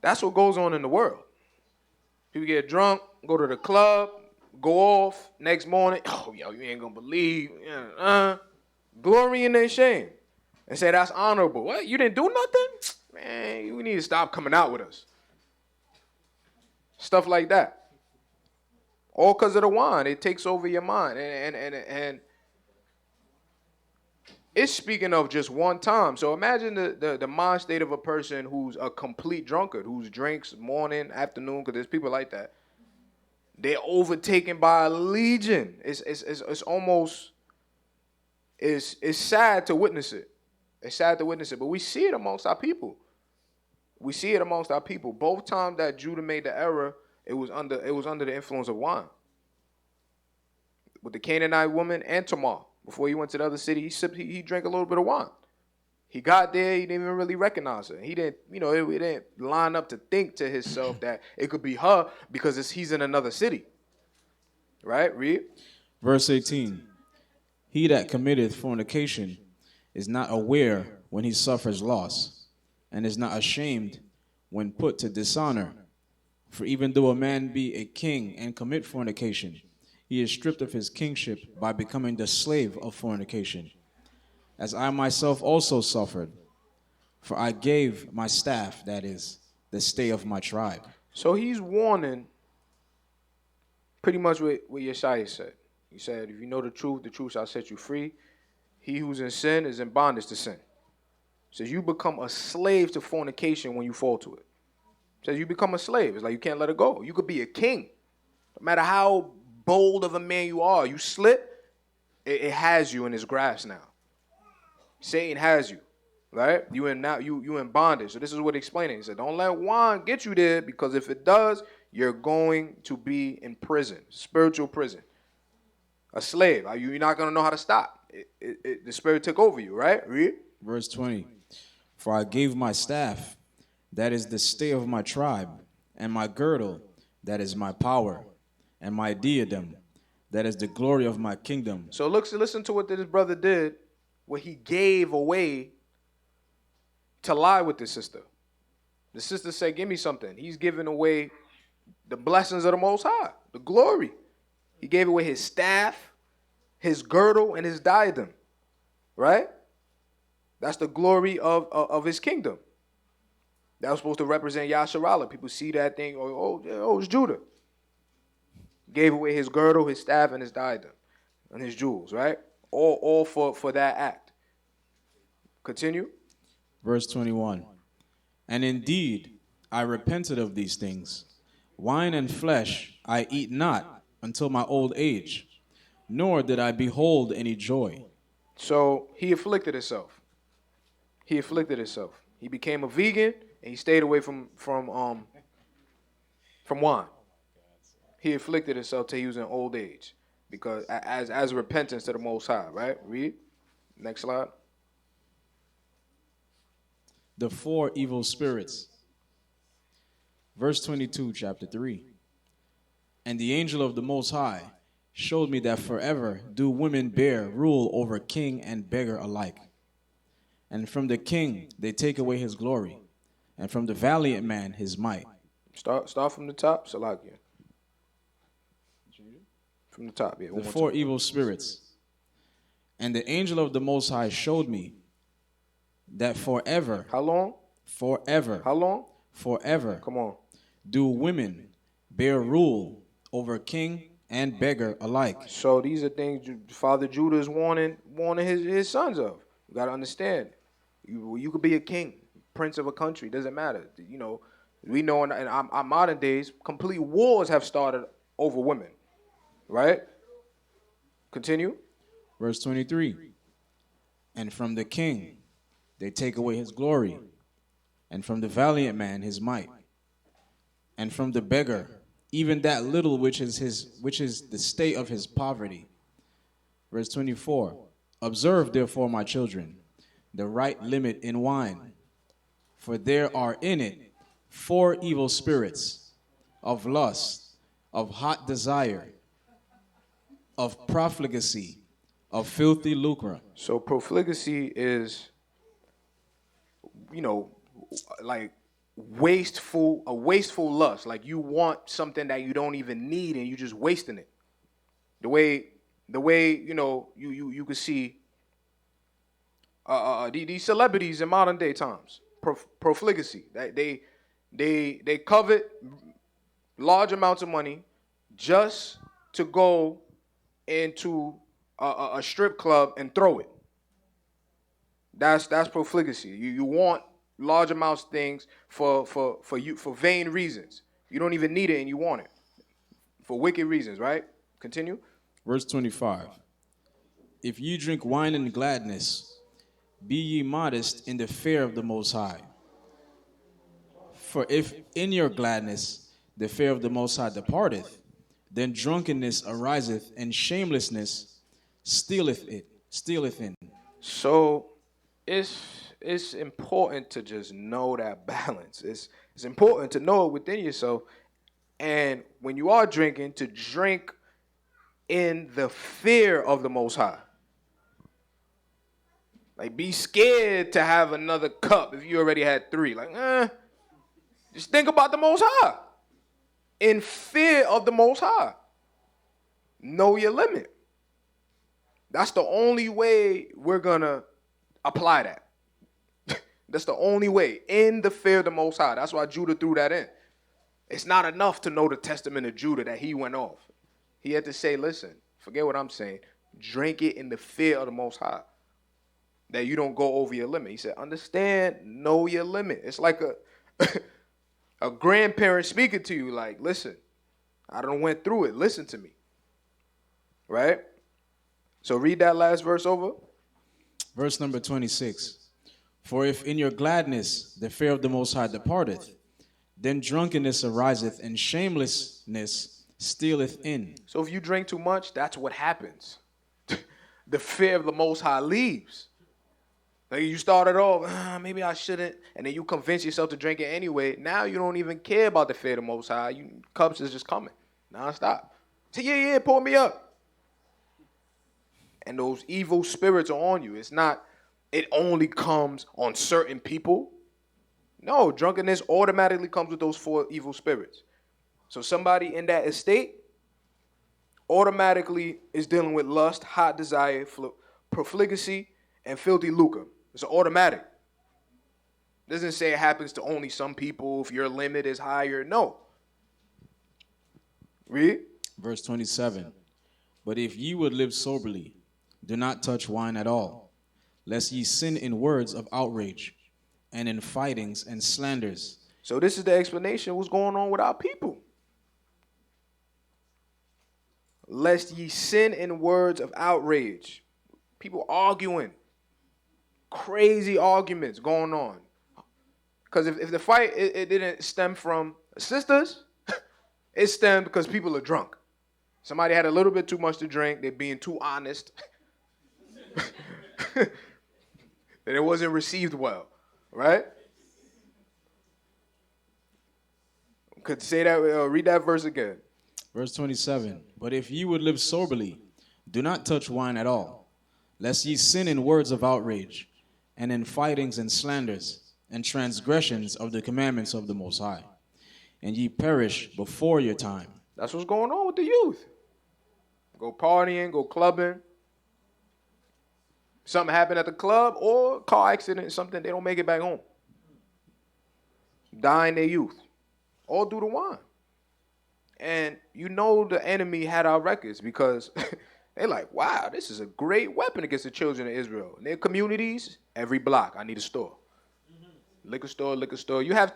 that's what goes on in the world. People get drunk, go to the club, go off, next morning, you ain't gonna believe. Glory in their shame. And say that's honorable. What? You didn't do nothing? Man, you need to stop coming out with us. Stuff like that. All because of the wine. It takes over your mind. And it's speaking of just one time. So imagine the mind state of a person who's a complete drunkard, who drinks morning, afternoon, because there's people like that. They're overtaken by a legion. It's almost, it's sad to witness it. It's sad to witness it, but we see it amongst our people. We see it amongst our people. Both times that Judah made the error, it was under the influence of wine. With the Canaanite woman and Tamar, before he went to the other city, he drank a little bit of wine. He got there, he didn't even really recognize her. He didn't, it didn't line up to think to himself that it could be her because he's in another city. Right? Read. Verse 18. He that committeth fornication is not aware when he suffers loss, and is not ashamed when put to dishonor. For even though a man be a king and commit fornication, he is stripped of his kingship by becoming the slave of fornication. As I myself also suffered, for I gave my staff, that is, the stay of my tribe. So he's warning pretty much what Yeshaya said. He said, if you know the truth shall set you free. He who's in sin is in bondage to sin. Says you become a slave to fornication when you fall to it. Says you become a slave. It's like you can't let it go. You could be a king. No matter how bold of a man you are, you slip, it has you in his grasp now. Satan has you, right? You in bondage. So this is what he's explaining. He said, don't let wine get you there, because if it does, you're going to be in prison, spiritual prison. A slave. You're not going to know how to stop. The spirit took over you, right? Read. Verse 20. For I gave my staff, that is the stay of my tribe, and my girdle, that is my power, and my diadem, that is the glory of my kingdom. So listen to what this brother did, what he gave away to lie with this sister. The sister said, give me something. He's giving away the blessings of the Most High, the glory. He gave away his staff, his girdle, and his diadem, right? That's the glory of his kingdom. That was supposed to represent Yasharallah. People see that thing, oh, it's Judah. Gave away his girdle, his staff, and his diadem, and his jewels, right? All for that act. Continue. Verse 21. And indeed, I repented of these things. Wine and flesh I eat not until my old age, nor did I behold any joy. So he afflicted himself. He became a vegan, and he stayed away from wine. He afflicted himself till he was in old age, because as repentance to the Most High, right? Read. Next slide. The four evil spirits. Verse 22, chapter 3. And the angel of the Most High showed me that forever do women bear rule over king and beggar alike. And from the king they take away his glory, and from the valiant man his might. Start from the top, Salakia. From the top, yeah. The four evil spirits. And the angel of the Most High showed me that forever. How long? Forever. How long? Forever. Come on. Do women bear rule over king and beggar alike. So these are things Father Judah is warning his sons of. You got to understand. You could be a king, prince of a country. Doesn't matter. We know in our modern days, complete wars have started over women. Right? Continue. Verse 23. And from the king they take away his glory, and from the valiant man his might, and from the beggar even that little which is the state of his poverty. Verse 24. Observe therefore, my children, the right limit in wine, for there are in it four evil spirits, of lust, of hot desire, of profligacy, of filthy lucre. So profligacy is, like a wasteful lust. Like you want something that you don't even need and you just wasting it. The way you could see these celebrities in modern day times, profligacy. They covet large amounts of money just to go into a strip club and throw it. That's profligacy. You want large amounts of things for vain reasons. You don't even need it and you want it for wicked reasons, right? Continue. Verse 25. If ye drink wine in gladness, be ye modest in the fear of the Most High. For if in your gladness the fear of the Most High departeth, then drunkenness ariseth, and shamelessness stealeth in. So it's it's important to just know that balance. It's important to know it within yourself. And when you are drinking, to drink in the fear of the Most High. Like, be scared to have another cup if you already had 3. Like, just think about the Most High. In fear of the Most High. Know your limit. That's the only way we're going to apply that. That's the only way. In the fear of the Most High. That's why Judah threw that in. It's not enough to know the testament of Judah that he went off. He had to say, listen, forget what I'm saying. Drink it in the fear of the Most High. That you don't go over your limit. He said, understand, know your limit. It's like a grandparent speaking to you like, listen, I done went through it. Listen to me. Right? So read that last verse over. Verse number 26. For if in your gladness the fear of the Most High departeth, then drunkenness ariseth and shamelessness stealeth in. So if you drink too much, that's what happens. The fear of the Most High leaves. Like you started off, maybe I shouldn't, and then you convince yourself to drink it anyway. Now you don't even care about the fear of the Most High. Cups is just coming nonstop. Say, yeah, pour me up. And those evil spirits are on you. It's not, it only comes on certain people. No, drunkenness automatically comes with those 4 evil spirits. So somebody in that estate automatically is dealing with lust, hot desire, profligacy, and filthy lucre. It's automatic. It doesn't say it happens to only some people if your limit is higher. No. Read. Verse 27. But if ye would live soberly, do not touch wine at all, lest ye sin in words of outrage, and in fightings and slanders. So this is the explanation of what's going on with our people. Lest ye sin in words of outrage. People arguing. Crazy arguments going on. Because if the fight, it didn't stem from sisters, it stemmed because people are drunk. Somebody had a little bit too much to drink. They're being too honest. And it wasn't received well. Right? Could say that, read that verse again. Verse 27. But if ye would live soberly, do not touch wine at all, lest ye sin in words of outrage, and in fightings and slanders, and transgressions of the commandments of the Most High, and ye perish before your time. That's what's going on with the youth. Go partying, go clubbing. Something happened at the club or car accident, something, they don't make it back home. Die in their youth. All due to wine. And you know the enemy had our records because they're like, wow, this is a great weapon against the children of Israel. In their communities, every block, I need a store. Liquor store. You have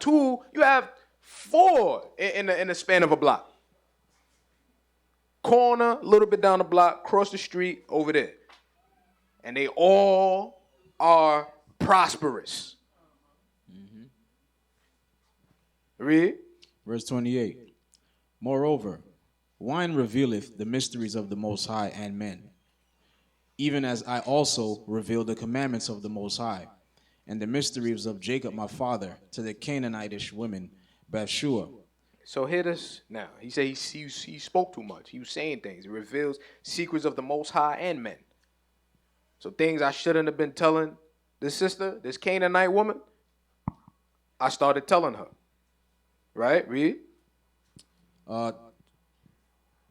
4 in the span of a block. Corner, a little bit down the block, cross the street, over there. And they all are prosperous. Mm-hmm. Read. Verse 28. Moreover, wine revealeth the mysteries of the Most High and men, even as I also reveal the commandments of the Most High, and the mysteries of Jacob my father to the Canaanitish women, Bathsheba. So hear this now. He said he spoke too much. He was saying things. It reveals secrets of the Most High and men. So things I shouldn't have been telling this sister, this Canaanite woman, I started telling her. Right? Read. To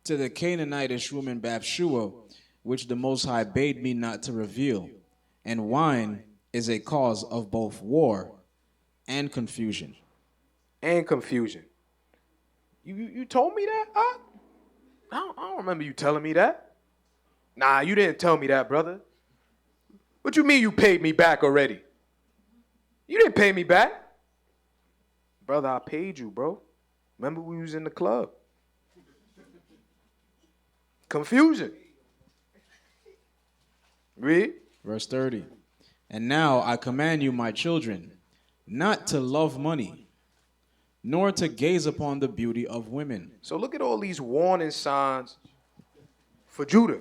the Canaanitish woman Bathsheba, which the Most High bade me not to reveal, and wine is a cause of both war and confusion. And confusion. You told me that? I don't remember you telling me that. Nah, you didn't tell me that, brother. What you mean you paid me back already? You didn't pay me back. Brother, I paid you, bro. Remember we was in the club. Confusion. Read. Verse 30. And now I command you, my children, not to love money, nor to gaze upon the beauty of women. So look at all these warning signs for Judah.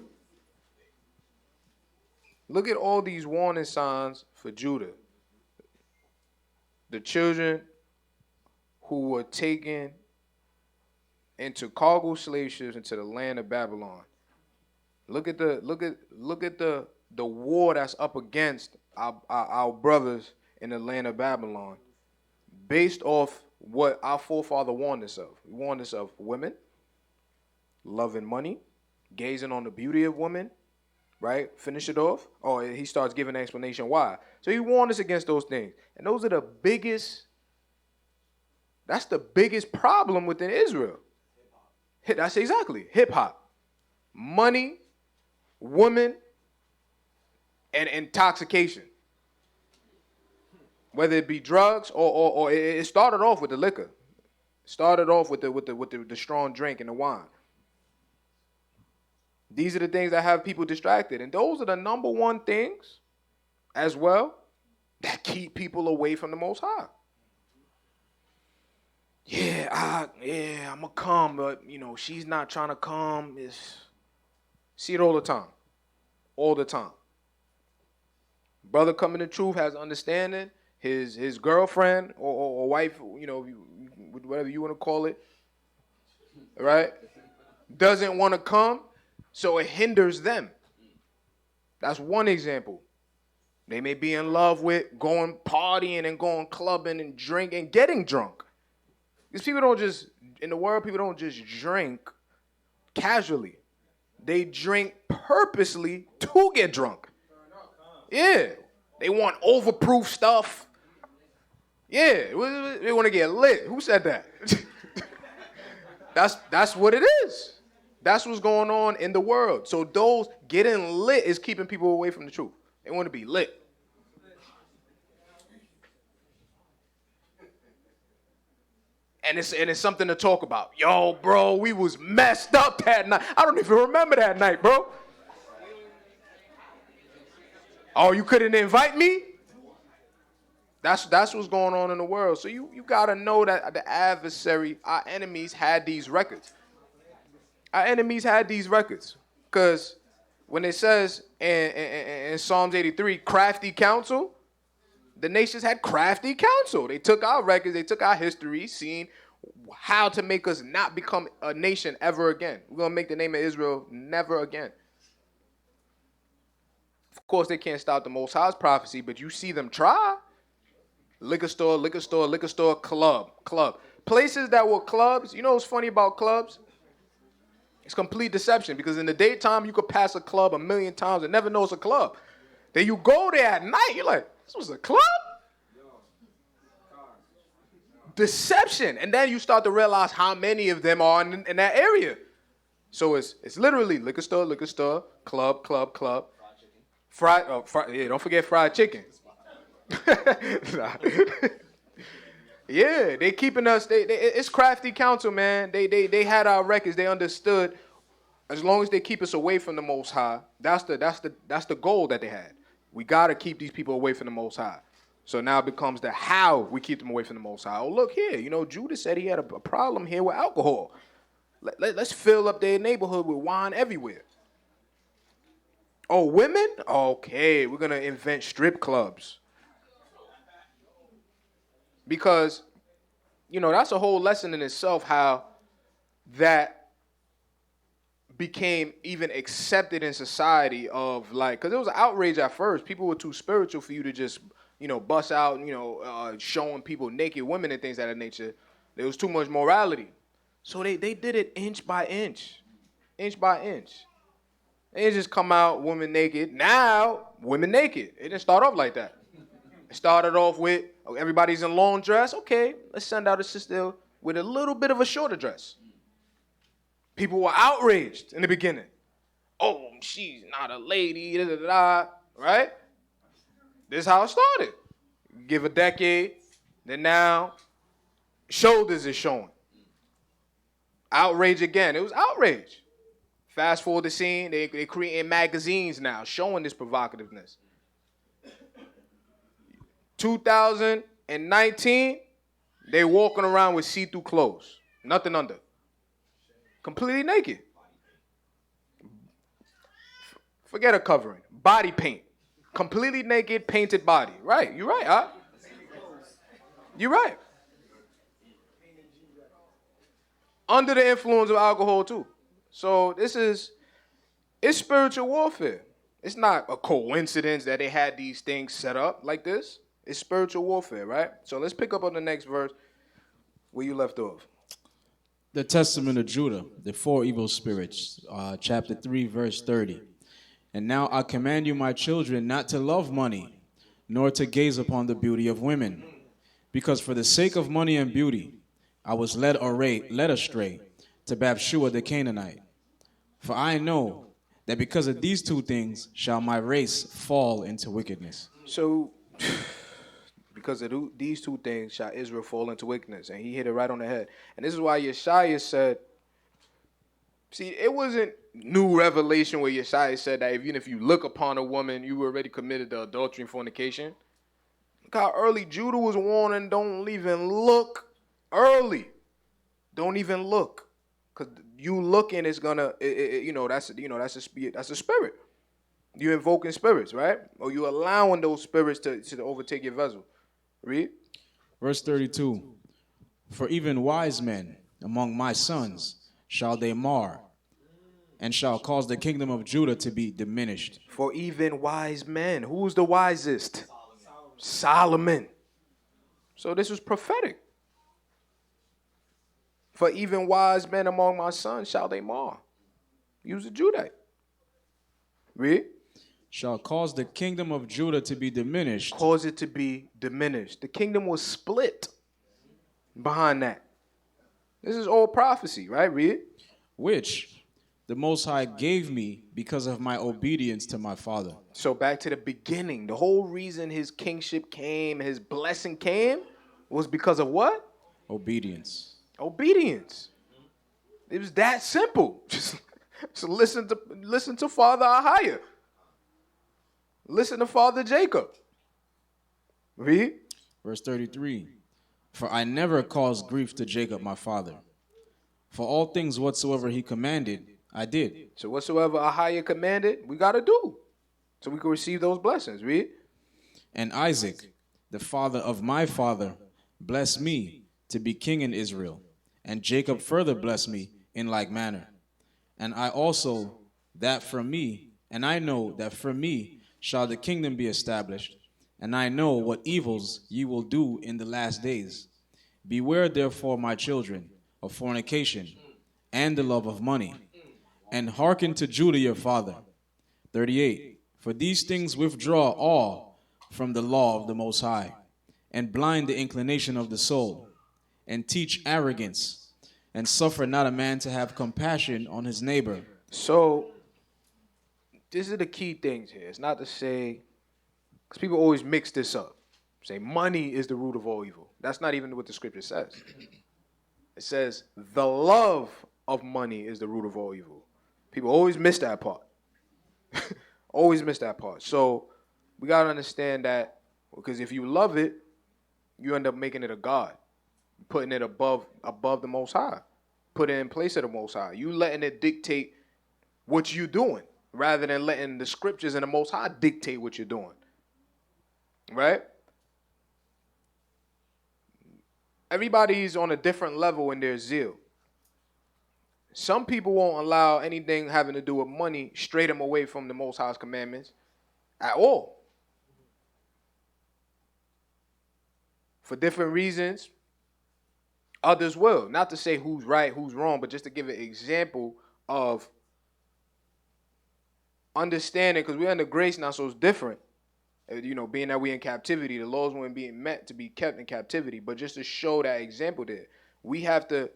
Look at all these warning signs for Judah. the children who were taken into cargo slave ships into the land of Babylon. Look at the war that's up against our brothers in the land of Babylon, based off what our forefather warned us of. He warned us of women, loving money, gazing on the beauty of women, right? Finish it off. Oh, he starts giving an explanation why. So he warned us against those things. And those are that's the biggest problem within Israel. That's exactly, hip-hop. Money, women, and intoxication. Whether it be drugs or it started off with the liquor. It started off with the strong drink and the wine. These are the things that have people distracted. And those are the number one things as well that keep people away from the Most High. I'm going to come, but, she's not trying to come. See it all the time. All the time. Brother coming to truth has understanding. His girlfriend or wife, whatever you want to call it, right, doesn't want to come, so it hinders them. That's one example. They may be in love with going partying and going clubbing and drinking, getting drunk. Because people don't just drink casually. They drink purposely to get drunk. Yeah. They want overproof stuff. Yeah. They want to get lit. Who said that? That's what it is. That's what's going on in the world. So those getting lit is keeping people away from the truth. They want to be lit. And it's something to talk about. Yo, bro, we was messed up that night. I don't even remember that night, bro. Oh, you couldn't invite me? That's what's going on in the world. So you got to know that the adversary, our enemies, had these records. Our enemies had these records. Because when it says in Psalms 83, crafty counsel, the nations had crafty counsel. They took our records, they took our history, seeing how to make us not become a nation ever again. We're going to make the name of Israel never again. Of course, they can't stop the Most High's prophecy, but you see them try. Liquor store, liquor store, liquor store, club. Places that were clubs, you know what's funny about clubs? It's complete deception, because in the daytime, you could pass a club 1,000,000 times and never know it's a club. Then you go there at night, you're like, this was a club? Deception. And then you start to realize how many of them are in that area. So it's literally liquor store, club. Don't forget fried chicken. Yeah, they keeping us. It's crafty counsel, man. They had our records. They understood. As long as they keep us away from the Most High, that's the goal that they had. We gotta keep these people away from the Most High. So now it becomes the how we keep them away from the Most High. Oh, look here. Judas said he had a problem here with alcohol. Let's fill up their neighborhood with wine everywhere. Oh, women? Okay, we're gonna invent strip clubs. Because, that's a whole lesson in itself, how that became even accepted in society of because it was an outrage at first. People were too spiritual for you to just, bust out, showing people naked women and things of that nature. There was too much morality. So they did it inch by inch. They just come out, women naked. Now, women naked. It didn't start off like that. It started off with, everybody's in long dress. Okay, let's send out a sister with a little bit of a shorter dress. People were outraged in the beginning. Oh, she's not a lady, right? This is how it started. Give a decade, then now, shoulders is showing. Outrage again. It was outrage. Fast forward the scene, they creating magazines now showing this provocativeness. 2019, they walking around with see-through clothes. Nothing under. Completely naked. Forget a covering. Body paint. Completely naked, painted body. Right, you're right, huh? You're right. Under the influence of alcohol too. So it's spiritual warfare. It's not a coincidence that they had these things set up like this. It's spiritual warfare, right? So let's pick up on the next verse where you left off. The Testament of Judah, the four evil spirits, chapter 3, verse 30. And now I command you, my children, not to love money, nor to gaze upon the beauty of women. Because for the sake of money and beauty, I was led astray to Bathsheba the Canaanite. For I know that because of these two things shall my race fall into wickedness. So, because of these two things shall Israel fall into wickedness. And he hit it right on the head. And this is why Yeshaya said, see, it wasn't new revelation where Yeshaya said that even if you look upon a woman, you already committed the adultery and fornication. Look how early Judah was warning, don't even look early. Don't even look. Because you looking is gonna, that's a spirit. You invoking spirits, right? Or you allowing those spirits to overtake your vessel. Read. Verse 32. For even wise men among my sons shall they mar, and shall cause the kingdom of Judah to be diminished. For even wise men. Who's the wisest? Solomon. So this was prophetic. For even wise men among my sons shall they mar. Use a Judite. Read. Shall cause the kingdom of Judah to be diminished. Cause it to be diminished. The kingdom was split behind that. This is all prophecy, right? Read. Which the Most High gave me because of my obedience to my father. So back to the beginning. The whole reason his kingship came, his blessing came, was because of what? Obedience. Obedience. It was that simple. Just listen to Father Ahiah. Listen to Father Jacob. Read. Verse 33. For I never caused grief to Jacob my father. For all things whatsoever he commanded, I did. So whatsoever Ahiah commanded, we got to do. So we can receive those blessings. Read. And Isaac, the father of my father, blessed me to be king in Israel. And Jacob further blessed me in like manner. And I also, that from me, and I know that from me shall the kingdom be established. And I know what evils ye will do in the last days. Beware therefore, my children, of fornication and the love of money, and hearken to Judah your father. 38. For these things withdraw all from the law of the Most High, and blind the inclination of the soul, and teach arrogance, and suffer not a man to have compassion on his neighbor. So, this is the key things here. It's not to say, because people always mix this up. Say money is the root of all evil. That's not even what the scripture says. It says the love of money is the root of all evil. People always miss that part. Always miss that part. So we got to understand that, because if you love it, you end up making it a god, putting it above the Most High, put it in place of the Most High. You letting it dictate what you're doing rather than letting the scriptures and the Most High dictate what you're doing. Right? Everybody's on a different level in their zeal. Some people won't allow anything having to do with money stray them away from the Most High's commandments at all. For different reasons. Others will. Not to say who's right, who's wrong, but just to give an example of understanding, because we're under grace now, so it's different. You know, being that we're in captivity, the laws weren't being meant to be kept in captivity. But just to show that example there, we have to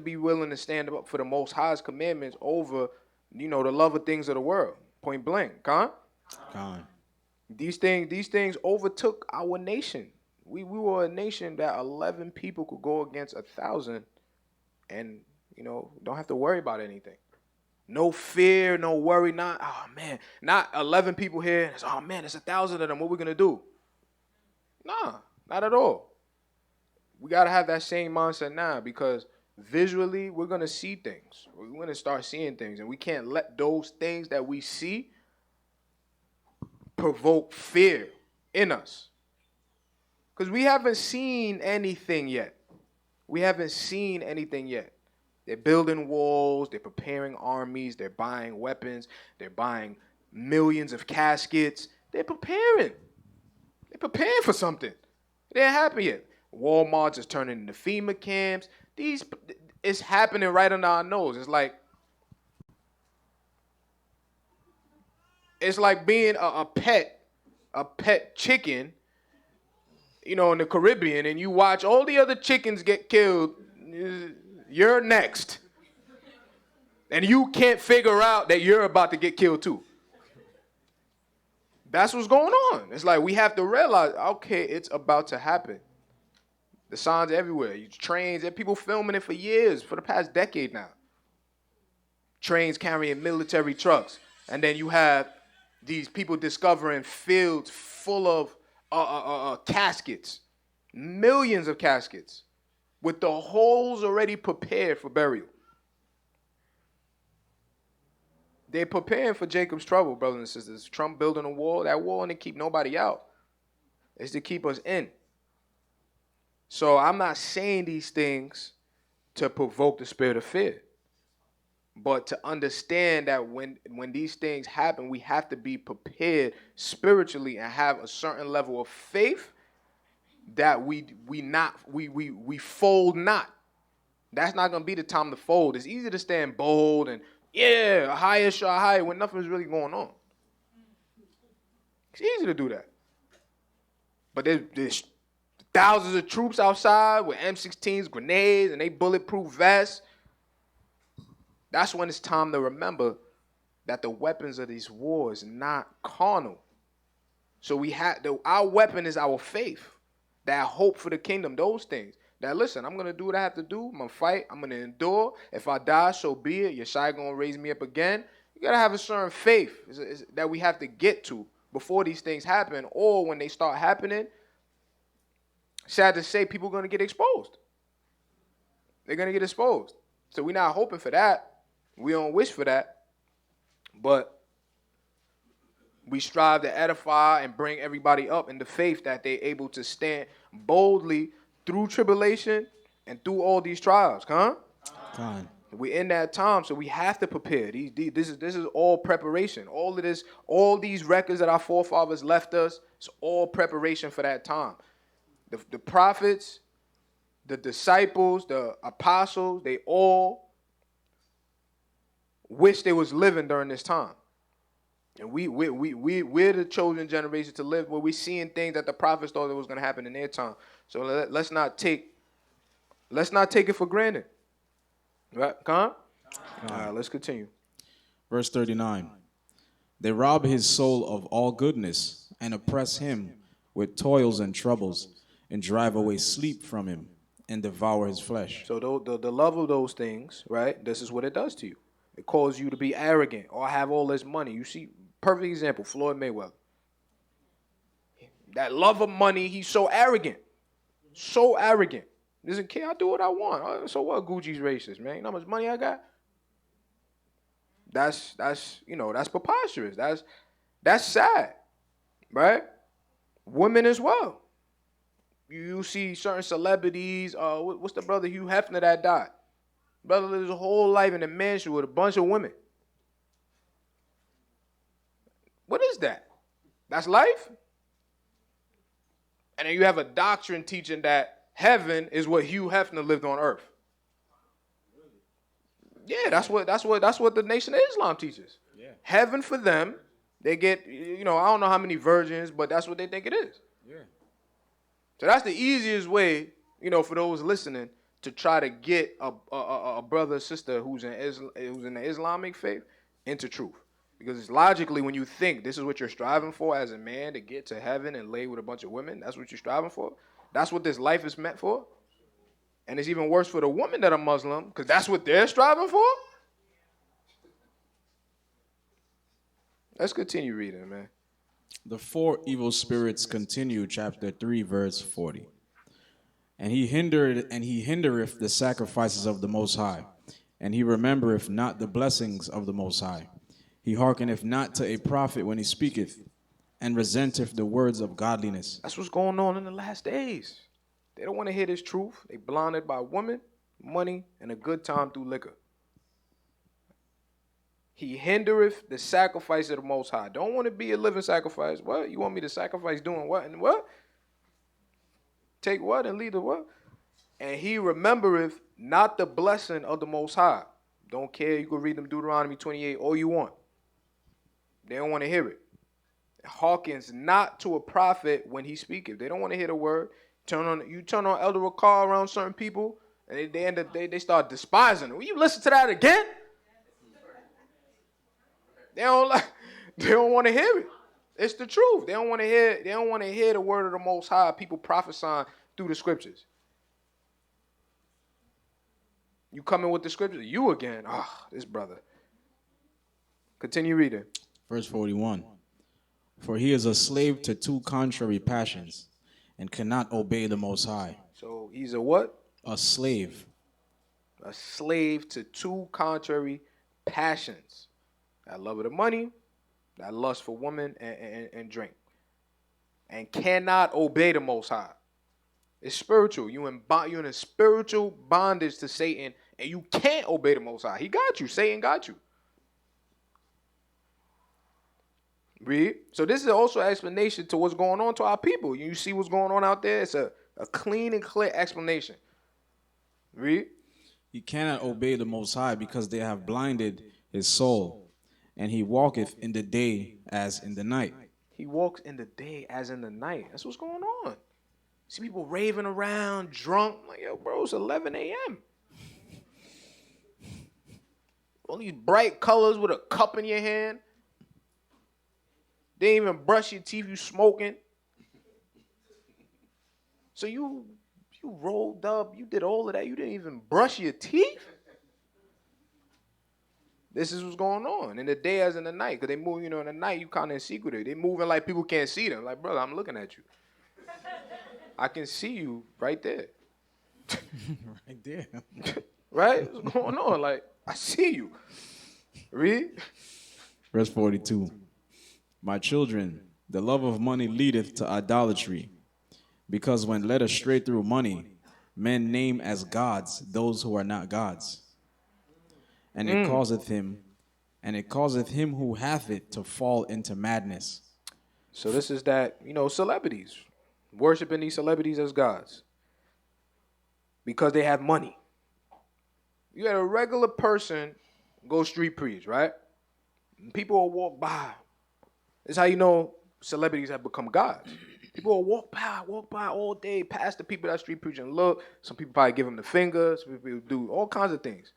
be willing to stand up for the Most High's commandments over, the love of things of the world. Point blank, Con. These things overtook our nation. We were a nation that 11 people could go against 1,000, and don't have to worry about anything. No fear, no worry, not 11 people here. It's 1,000 of them. What we gonna do? Nah, not at all. We gotta have that same mindset now, because visually we're gonna see things. We're gonna start seeing things, and we can't let those things that we see provoke fear in us. Because we haven't seen anything yet. We haven't seen anything yet. They're building walls. They're preparing armies. They're buying weapons. They're buying millions of caskets. They're preparing. They're preparing for something. They ain't happen yet. Walmart's is turning into FEMA camps. It's happening right under our nose. It's like being a pet chicken, in the Caribbean, and you watch all the other chickens get killed. You're next. And you can't figure out that you're about to get killed too. That's what's going on. It's like we have to realize, okay, it's about to happen. The signs everywhere. Trains, there are people filming it for years, for the past decade now. Trains carrying military trucks. And then you have these people discovering fields full of caskets. Millions of caskets. With the holes already prepared for burial. They're preparing for Jacob's trouble, brothers and sisters. Trump building a wall. That wall ain't to keep nobody out. It's to keep us in. So I'm not saying these things to provoke the spirit of fear. But to understand that when these things happen, we have to be prepared spiritually and have a certain level of faith that we fold not. That's not going to be the time to fold. It's easy to stand bold and higher shot higher when nothing's really going on. It's easy to do that. But there's thousands of troops outside with M16s, grenades, and they bulletproof vests. That's when it's time to remember that the weapons of these wars are not carnal. So our weapon is our faith, that hope for the kingdom, those things. That listen, I'm going to do what I have to do. I'm going to fight. I'm going to endure. If I die, so be it. Yeshua going to raise me up again. You got to have a certain faith that we have to get to before these things happen, or when they start happening. Sad to say, people are going to get exposed. They're going to get exposed. So we're not hoping for that. We don't wish for that. But we strive to edify and bring everybody up in the faith that they're able to stand boldly through tribulation and through all these trials. Fine. We're in that time, so we have to prepare. This is all preparation. All of this, all these records that our forefathers left us, it's all preparation for that time. The prophets, the disciples, the apostles, they all wish they was living during this time. And we're the chosen generation to live where we're seeing things that the prophets thought that was going to happen in their time. So let's not take it for granted. Right? All right, let's continue. Verse 39. They rob his soul of all goodness and oppress him with toils and troubles and drive away sleep from him and devour his flesh. So the love of those things, right, this is what it does to you. It causes you to be arrogant or have all this money. You see, perfect example, Floyd Mayweather. That love of money, he's so arrogant. So arrogant. Doesn't care, I do what I want. So what, Gucci's racist, man? You know how much money I got? That's preposterous. That's sad, right? Women as well. You see certain celebrities, what's the brother Hugh Hefner that died? Brother lived his whole life in a mansion with a bunch of women. What is that? That's life? And then you have a doctrine teaching that heaven is what Hugh Hefner lived on earth. Yeah, that's what the Nation of Islam teaches. Yeah. Heaven for them, they get, I don't know how many virgins, but that's what they think it is. Yeah. So that's the easiest way, for those listening, to try to get a brother or sister who's in the Islamic faith into truth. Because it's logically, when you think this is what you're striving for as a man, to get to heaven and lay with a bunch of women, that's what you're striving for. That's what this life is meant for. And it's even worse for the women that are Muslim, because that's what they're striving for. Let's continue reading, man. The four evil spirits continue, chapter 3, verse 40. And he hindereth the sacrifices of the Most High, and he remembereth not the blessings of the Most High. He hearkeneth not to a prophet when he speaketh, and resenteth the words of godliness. That's what's going on in the last days. They don't want to hear this truth. They blinded by women, money, and a good time through liquor. He hindereth the sacrifice of the Most High. Don't want to be a living sacrifice. What? You want me to sacrifice doing what and what? Take what and leave the what? And he remembereth not the blessing of the Most High. Don't care. You can read them Deuteronomy 28 all you want. They don't want to hear it. Hearkens not to a prophet when he speaketh. They don't want to hear the word. You turn on Elder Rawchaa around certain people, and they start despising them. Will you listen to that again? They don't want to hear it. It's the truth. They don't want to hear the word of the Most High, people prophesying through the scriptures. You coming with the scriptures? You again. This brother. Continue reading. Verse 41. For he is a slave to two contrary passions, and cannot obey the Most High. So he's a what? A slave. A slave to two contrary passions. That love of the money, that lust for women and drink. And cannot obey the Most High. It's spiritual. You're in a spiritual bondage to Satan, and you can't obey the Most High. He got you. Satan got you. Read. So this is also an explanation to what's going on to our people. You see what's going on out there? It's a clean and clear explanation. Read. He cannot obey the Most High because they have blinded his soul, and he walketh in the day as in the night. He walks in the day as in the night. That's what's going on. See people raving around, drunk. Like, yo, bro, it's 11 a.m. All these bright colors with a cup in your hand. They ain't even brush your teeth, you smoking. So you rolled up, you did all of that, you didn't even brush your teeth? This is what's going on in the day as in the night. Because they move, in the night, you kind of in secret. They moving like people can't see them. Like, brother, I'm looking at you. I can see you right there. Right there. Right? What's going on? Like, I see you. Read. Verse 42. My children, the love of money leadeth to idolatry, because when led astray through money, men name as gods those who are not gods. And it causeth him who hath it to fall into madness. So this is that, celebrities, worshiping these celebrities as gods because they have money. You had a regular person go street preach, right? And people will walk by. This is how you know celebrities have become gods. People will walk by all day, past the people that street preaching. Look, some people probably give them the finger. Some people do all kinds of things.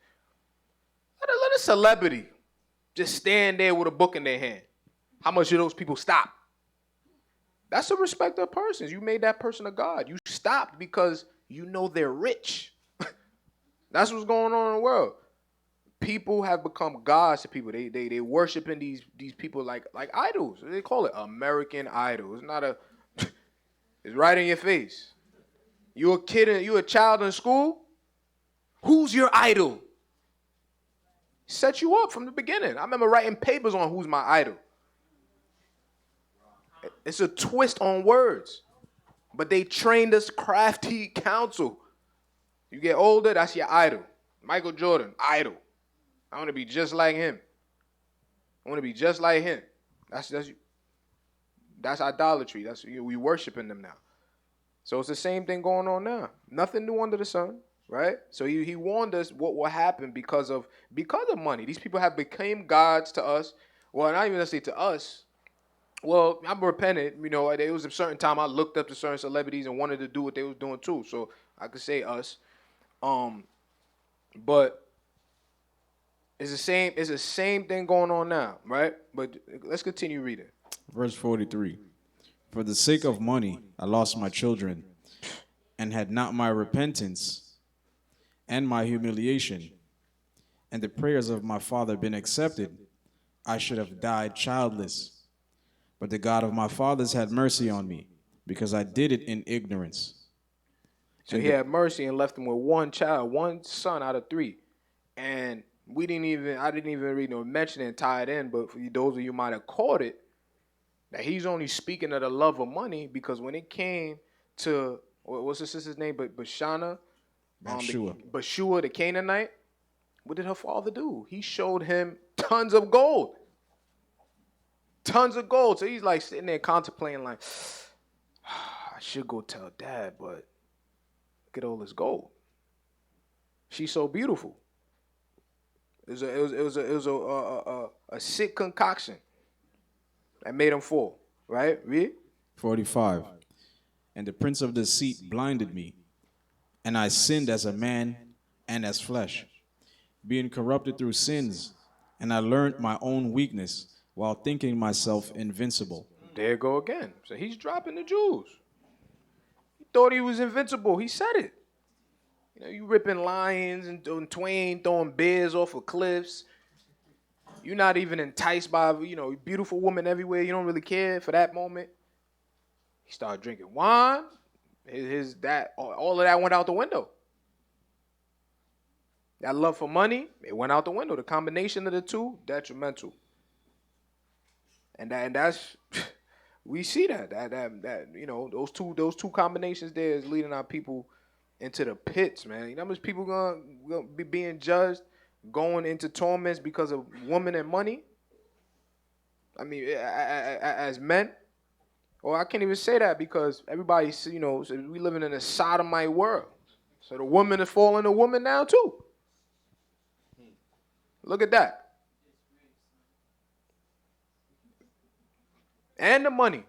Let a celebrity just stand there with a book in their hand. How much do those people stop? That's a respect of persons. You made that person a god. You stopped because you know they're rich. That's what's going on in the world. People have become gods to people. They worshiping these people like idols. They call it American Idol. It's not it's right in your face. You a child in school? Who's your idol? Set you up from the beginning. I remember writing papers on who's my idol. It's a twist on words. But they trained us crafty counsel. You get older, that's your idol. Michael Jordan, idol. I want to be just like him. That's idolatry. We worshiping them now. So it's the same thing going on now. Nothing new under the sun, right? So he warned us what will happen because of money. These people have become gods to us. Well, not even necessarily to us. Well, I'm repentant. There was a certain time I looked up to certain celebrities and wanted to do what they was doing too. So I could say us. But it's the same thing going on now, right? But let's continue reading. Verse 43. For the sake of money, I lost my children, and had not my repentance and my humiliation and the prayers of my father been accepted, I should have died childless. But the God of my fathers had mercy on me, because I did it in ignorance. So he had mercy and left him with one child, one son out of three. And I didn't even read no mention and tie it in, but for those of you might have caught it, That he's only speaking of the love of money because when it came to, what's the sister's name? But Bashana, Bashua, the Canaanite, what did her father do? He showed him tons of gold. Tons of gold. So he's like sitting there contemplating like, I should go tell dad, but look at all this gold. She's so beautiful. It was a sick concoction that made him fall. Right? Read. 45. And the prince of deceit blinded me, and I sinned as a man and as flesh, being corrupted through sins, and I learned my own weakness while thinking myself invincible. There you go again. So he's dropping the jewels. He thought he was invincible. He said it. You know, you ripping lions and doing twain, throwing bears off of cliffs. You're not even enticed by, beautiful woman everywhere. You don't really care for that moment. He started drinking wine. All of that went out the window. That love for money, it went out the window. The combination of the two, detrimental. And that's we see that those two combinations there is leading our people into the pits, man. You know how much people gonna be being judged, going into torments because of woman and money? I mean, as men. Or I can't even say that because everybody, we living in a sodomite world. So the woman is falling a woman now too. Look at that. And the money.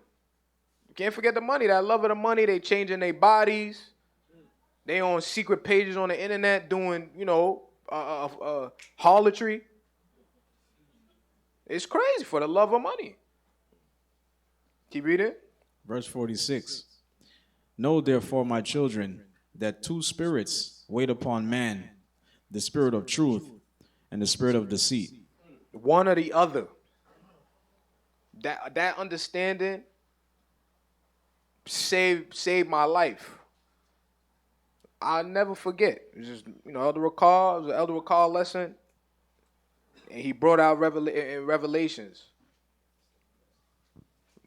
You can't forget the money. That love of the money. They changing their bodies. They on secret pages on the internet doing, harlotry. It's crazy for the love of money. Keep reading. Verse 46. Know therefore, my children, that two spirits wait upon man, the spirit of truth and the spirit of deceit. One or the other. That understanding saved my life. I'll never forget. It was just, Elder Rawchaa. It was an Elder Rawchaa lesson. And he brought out Revelations.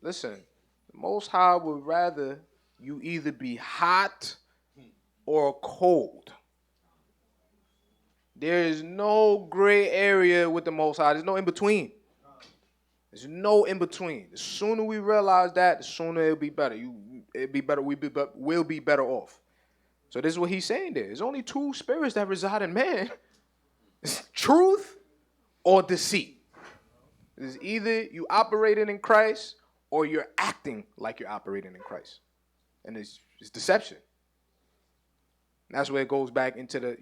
Listen, the Most High would rather you either be hot or cold. There is no gray area with the Most High. There's no in between. There's no in between. The sooner we realize that, the sooner it'll be better. We'll be better off. So this is what he's saying there. There's only two spirits that reside in man. It's truth or deceit. It's either you operating in Christ or you're acting like you're operating in Christ. And it's deception. And that's where it goes back into the,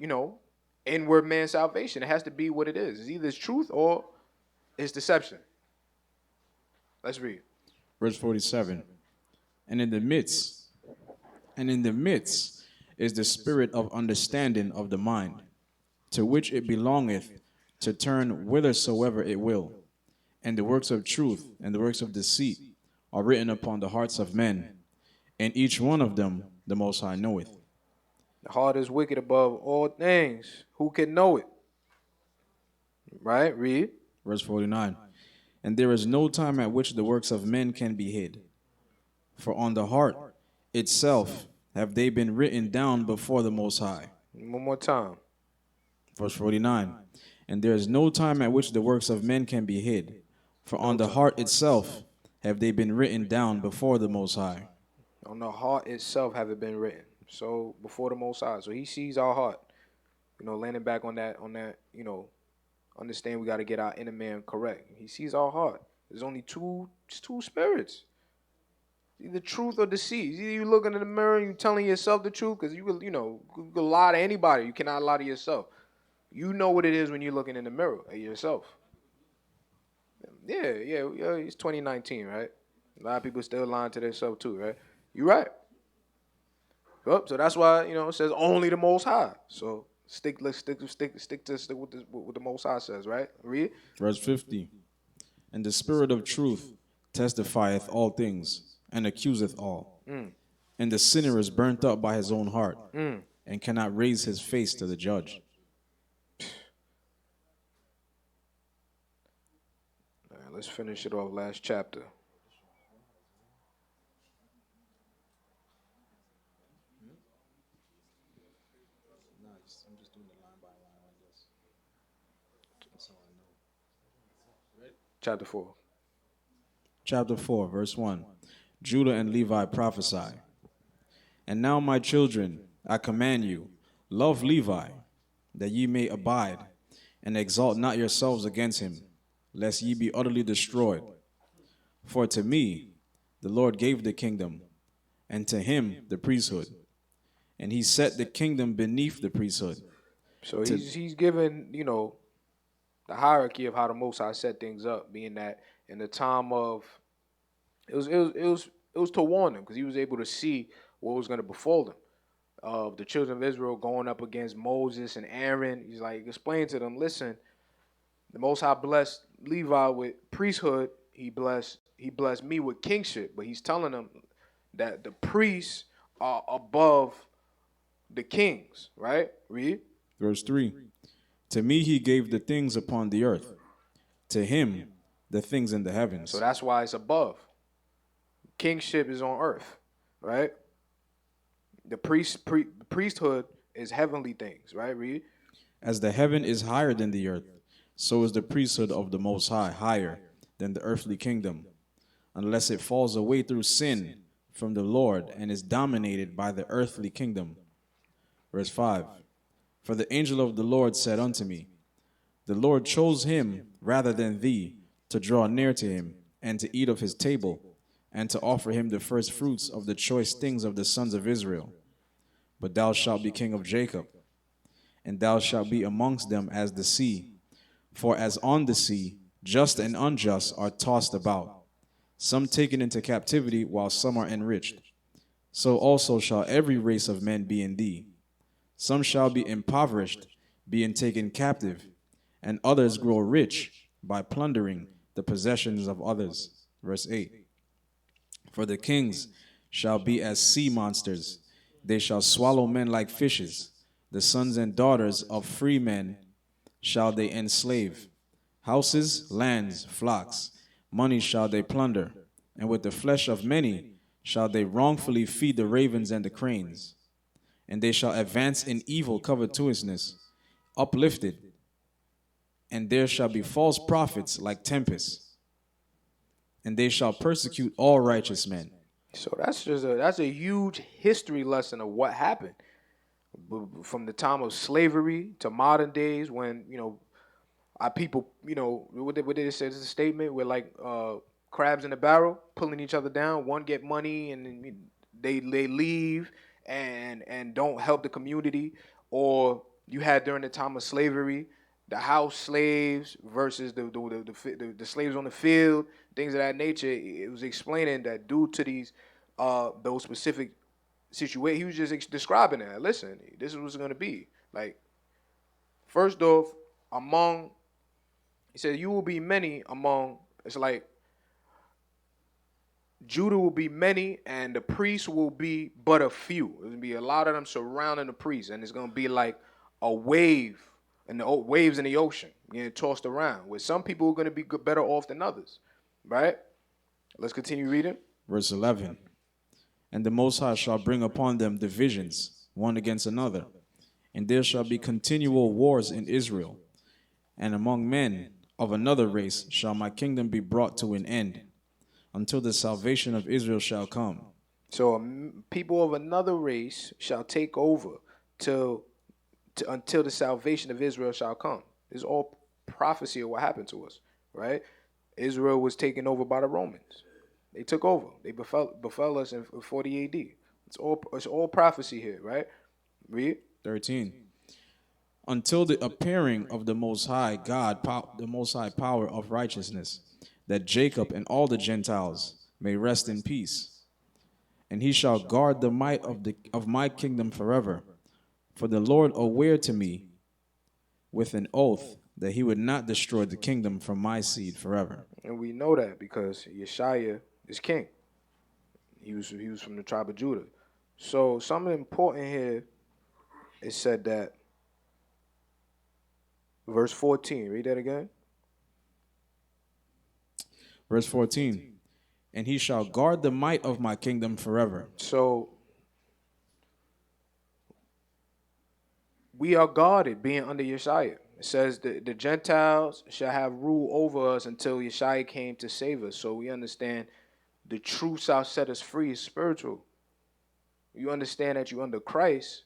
inward man salvation. It has to be what it is. It's either it's truth or it's deception. Let's read. Verse 47. And in the midst is the spirit of understanding of the mind, to which it belongeth to turn whithersoever it will. And the works of truth and the works of deceit are written upon the hearts of men, and each one of them the Most High knoweth. The heart is wicked above all things. Who can know it? Right? Read. Verse 49. And there is no time at which the works of men can be hid. For on the heart itself have they been written down before the Most High. One more time. Verse 49. And there is no time at which the works of men can be hid. For on the heart itself have they been written down before the Most High. On the heart itself have it been written. So before the Most High. So he sees our heart. Landing back on that, understand we got to get our inner man correct. He sees our heart. There's only two spirits. Either truth or deceit. Either you looking in the mirror and you telling yourself the truth, because you could lie to anybody. You cannot lie to yourself. You know what it is when you're looking in the mirror at yourself. Yeah, it's 2019, right? A lot of people still lying to themselves too, right? You're right. Yep, so that's why, it says only the Most High. So let's stick to what the Most High says, right? Read. Verse 50. And the spirit of truth testifieth all things, and accuseth all. And the sinner is burnt up by his own heart, and cannot raise his face to the judge. All right, let's finish it off. Last chapter. Chapter 4. Chapter 4, verse 1. Judah and Levi prophesy. And now, my children, I command you, love Levi, that ye may abide, and exalt not yourselves against him, lest ye be utterly destroyed. For to me the Lord gave the kingdom, and to him the priesthood. And he set the kingdom beneath the priesthood. So he's given, the hierarchy of how the Most High set things up, being that in the time of it was to warn them, because he was able to see what was going to befall them. Of the children of Israel going up against Moses and Aaron. He's like, explain to them, listen, the Most High blessed Levi with priesthood. He blessed me with kingship. But he's telling them that the priests are above the kings, right? Read. Verse 3. To me he gave the things upon the earth, to him the things in the heavens. So that's why it's above. Kingship is on earth, right? The priesthood is heavenly things, right? Read. As the heaven is higher than the earth, so is the priesthood of the Most High higher than the earthly kingdom, unless it falls away through sin from the Lord and is dominated by the earthly kingdom. Verse 5. For the angel of the Lord said unto me, the Lord chose him rather than thee to draw near to him and to eat of his table and to offer him the first fruits of the choice things of the sons of Israel. But thou shalt be king of Jacob, and thou shalt be amongst them as the sea. For as on the sea, just and unjust are tossed about, some taken into captivity, while some are enriched. So also shall every race of men be in thee. Some shall be impoverished, being taken captive, and others grow rich by plundering the possessions of others. Verse 8. For the kings shall be as sea monsters. They shall swallow men like fishes. The sons and daughters of free men shall they enslave. Houses, lands, flocks, money shall they plunder. And with the flesh of many shall they wrongfully feed the ravens and the cranes. And they shall advance in evil covetousness, uplifted. And there shall be false prophets like tempests. And they shall persecute all righteous men. So that's a huge history lesson of what happened from the time of slavery to modern days, when our people, what did it say? It's a statement, we're like crabs in a barrel, pulling each other down. One get money and then they leave and don't help the community. Or you had during the time of slavery, the house slaves versus the slaves on the field, things of that nature. It was explaining that due to these those specific situations, he was just describing that. Listen, this is what's going to be. Like, first off, he said, you will be many among, it's like, Judah will be many, and the priests will be but a few. There's going to be a lot of them surrounding the priests, and it's going to be like a wave, and the waves in the ocean getting tossed around, where some people are going to be better off than others, right? Let's continue reading. Verse 11. And the Most High shall bring upon them divisions, one against another, and there shall be continual wars in Israel. And among men of another race shall my kingdom be brought to an end, until the salvation of Israel shall come. So people of another race shall take over until the salvation of Israel shall come. It's all prophecy of what happened to us, right? Israel was taken over by the Romans. They took over. They befell us in 40 AD. It's all prophecy here, right? Read. 13. Until the appearing of the Most High God, the Most High power of righteousness, that Jacob and all the Gentiles may rest in peace. And he shall guard the might of my kingdom forever. For the Lord aware to me with an oath that he would not destroy the kingdom from my seed forever. And we know that because Yeshaya is king. He was from the tribe of Judah. So something important here is said that verse 14. Read that again. Verse 14. And he shall guard the might of my kingdom forever. So we are guarded being under Yeshaya. It says the Gentiles shall have rule over us until Yeshua came to save us. So we understand the truth shall set us free is spiritual. You understand that you're under Christ.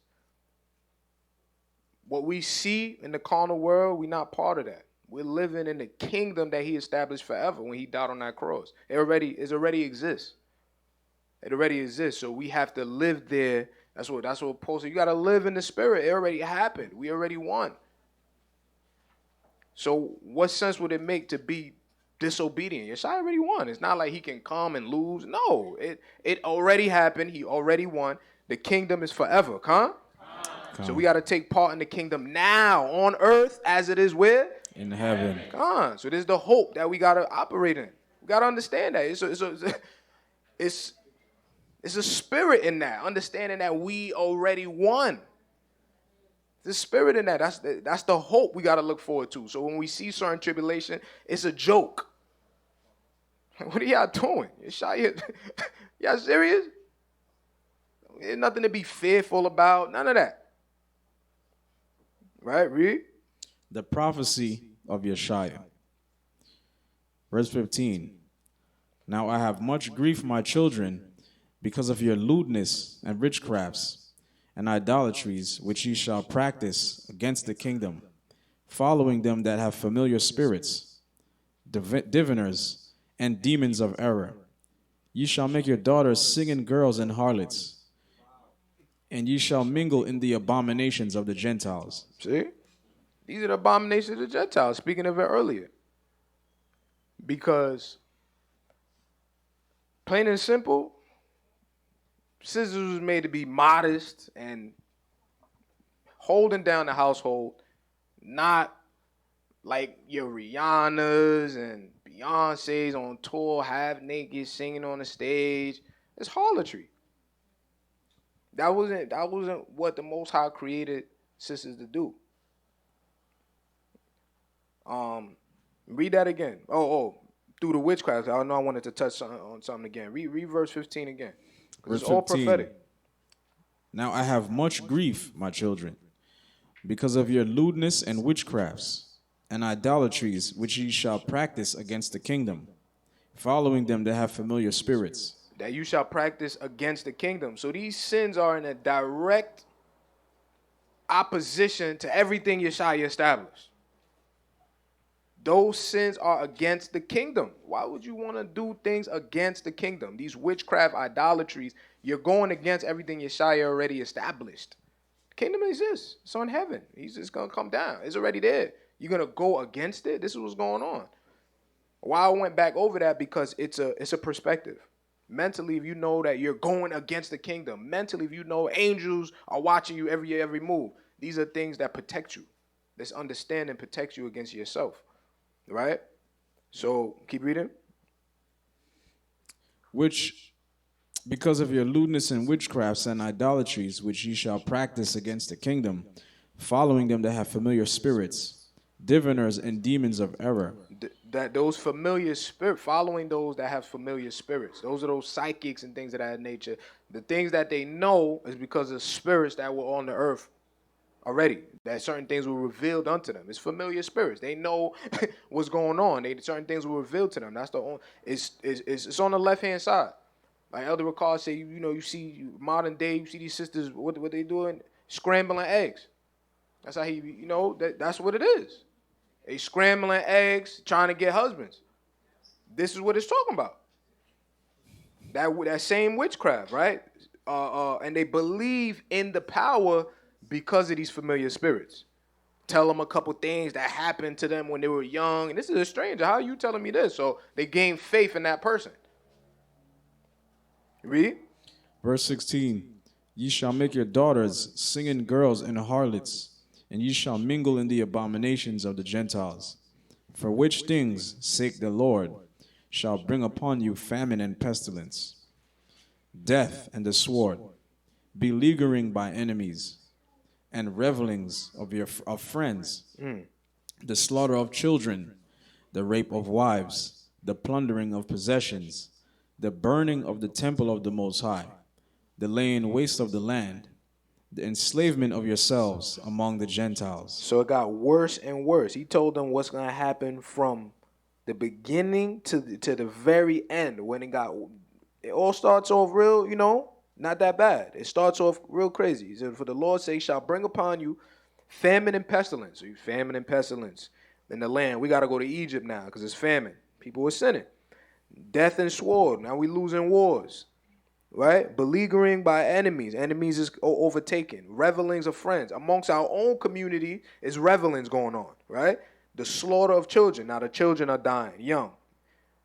What we see in the carnal world, we're not part of that. We're living in the kingdom that he established forever when he died on that cross. It already exists. It already exists. So we have to live there. That's what Paul said. You got to live in the spirit. It already happened. We already won. So what sense would it make to be disobedient? Yeshua already won. It's not like he can come and lose. No, it already happened. He already won. The kingdom is forever. So we got to take part in the kingdom now on earth as it is where? In heaven. So this is the hope that we got to operate in. We got to understand that. It's a spirit in that, understanding that we already won. The spirit in that. That's the hope we got to look forward to. So when we see certain tribulation, it's a joke. What are y'all doing? Y'all serious? There's nothing to be fearful about. None of that. Right, read. The prophecy of Yeshua. Verse 15. Now I have much grief, my children, because of your lewdness and witchcrafts and idolatries, which ye shall practice against the kingdom, following them that have familiar spirits, diviners, and demons of error. Ye shall make your daughters singing girls and harlots, and ye shall mingle in the abominations of the Gentiles. See? These are the abominations of the Gentiles, speaking of it earlier. Because, plain and simple, sisters was made to be modest and holding down the household, not like your Rihannas and Beyoncé's on tour, half naked, singing on the stage. It's harlotry. That wasn't what the Most High created sisters to do. Read that again. Through the witchcraft. I know I wanted to touch on something again. Read verse 15 again. Verse it's all 15. prophetic. Now I have much grief, my children, because of your lewdness and witchcrafts and idolatries, which ye shall practice against the kingdom, following them that have familiar spirits. That you shall practice against the kingdom. So these sins are in a direct opposition to everything Yeshua established. Those sins are against the kingdom. Why would you want to do things against the kingdom? These witchcraft idolatries, you're going against everything Yeshua already established. The kingdom exists. It's on heaven. He's just going to come down. It's already there. You're going to go against it? This is what's going on. Why I went back over that, because it's a perspective. Mentally, if you know that you're going against the kingdom. Mentally, if you know angels are watching you every move. These are things that protect you. This understanding protects you against yourself. Right? So, keep reading. Which, because of your lewdness and witchcrafts and idolatries, which ye shall practice against the kingdom, following them that have familiar spirits, diviners and demons of error. That those familiar spirits, following those that have familiar spirits. Those are those psychics and things of that nature. The things that they know is because of spirits that were on the earth already. That certain things were revealed unto them. It's familiar spirits. They know what's going on. Certain things were revealed to them. That's the only. It's on the left hand side. Like Elder Rawchaa said, you see modern day. You see these sisters. What they doing? Scrambling eggs. That's how that's what it is. They scrambling eggs, trying to get husbands. This is what it's talking about. That same witchcraft, right? And they believe in the power because of these familiar spirits. Tell them a couple things that happened to them when they were young. And this is a stranger. How are you telling me this? So they gain faith in that person. Read. Verse 16. Ye shall make your daughters singing girls and harlots, and ye shall mingle in the abominations of the Gentiles. For which things sake the Lord shall bring upon you famine and pestilence, death and the sword, beleaguering by enemies, and revelings of friends, the slaughter of children, the rape of wives, the plundering of possessions, the burning of the temple of the Most High, the laying waste of the land, the enslavement of yourselves among the Gentiles. So it got worse and worse. He told them what's going to happen from the beginning to the very end. When it all starts off real, not that bad. It starts off real crazy. He said, for the Lord's sake shall bring upon you famine and pestilence. So famine and pestilence in the land. We got to go to Egypt now because it's famine. People were sinning. Death and sword. Now we losing wars. Right? Beleaguering by enemies. Enemies is overtaken. Revelings of friends. Amongst our own community is revelings going on. Right? The slaughter of children. Now the children are dying young.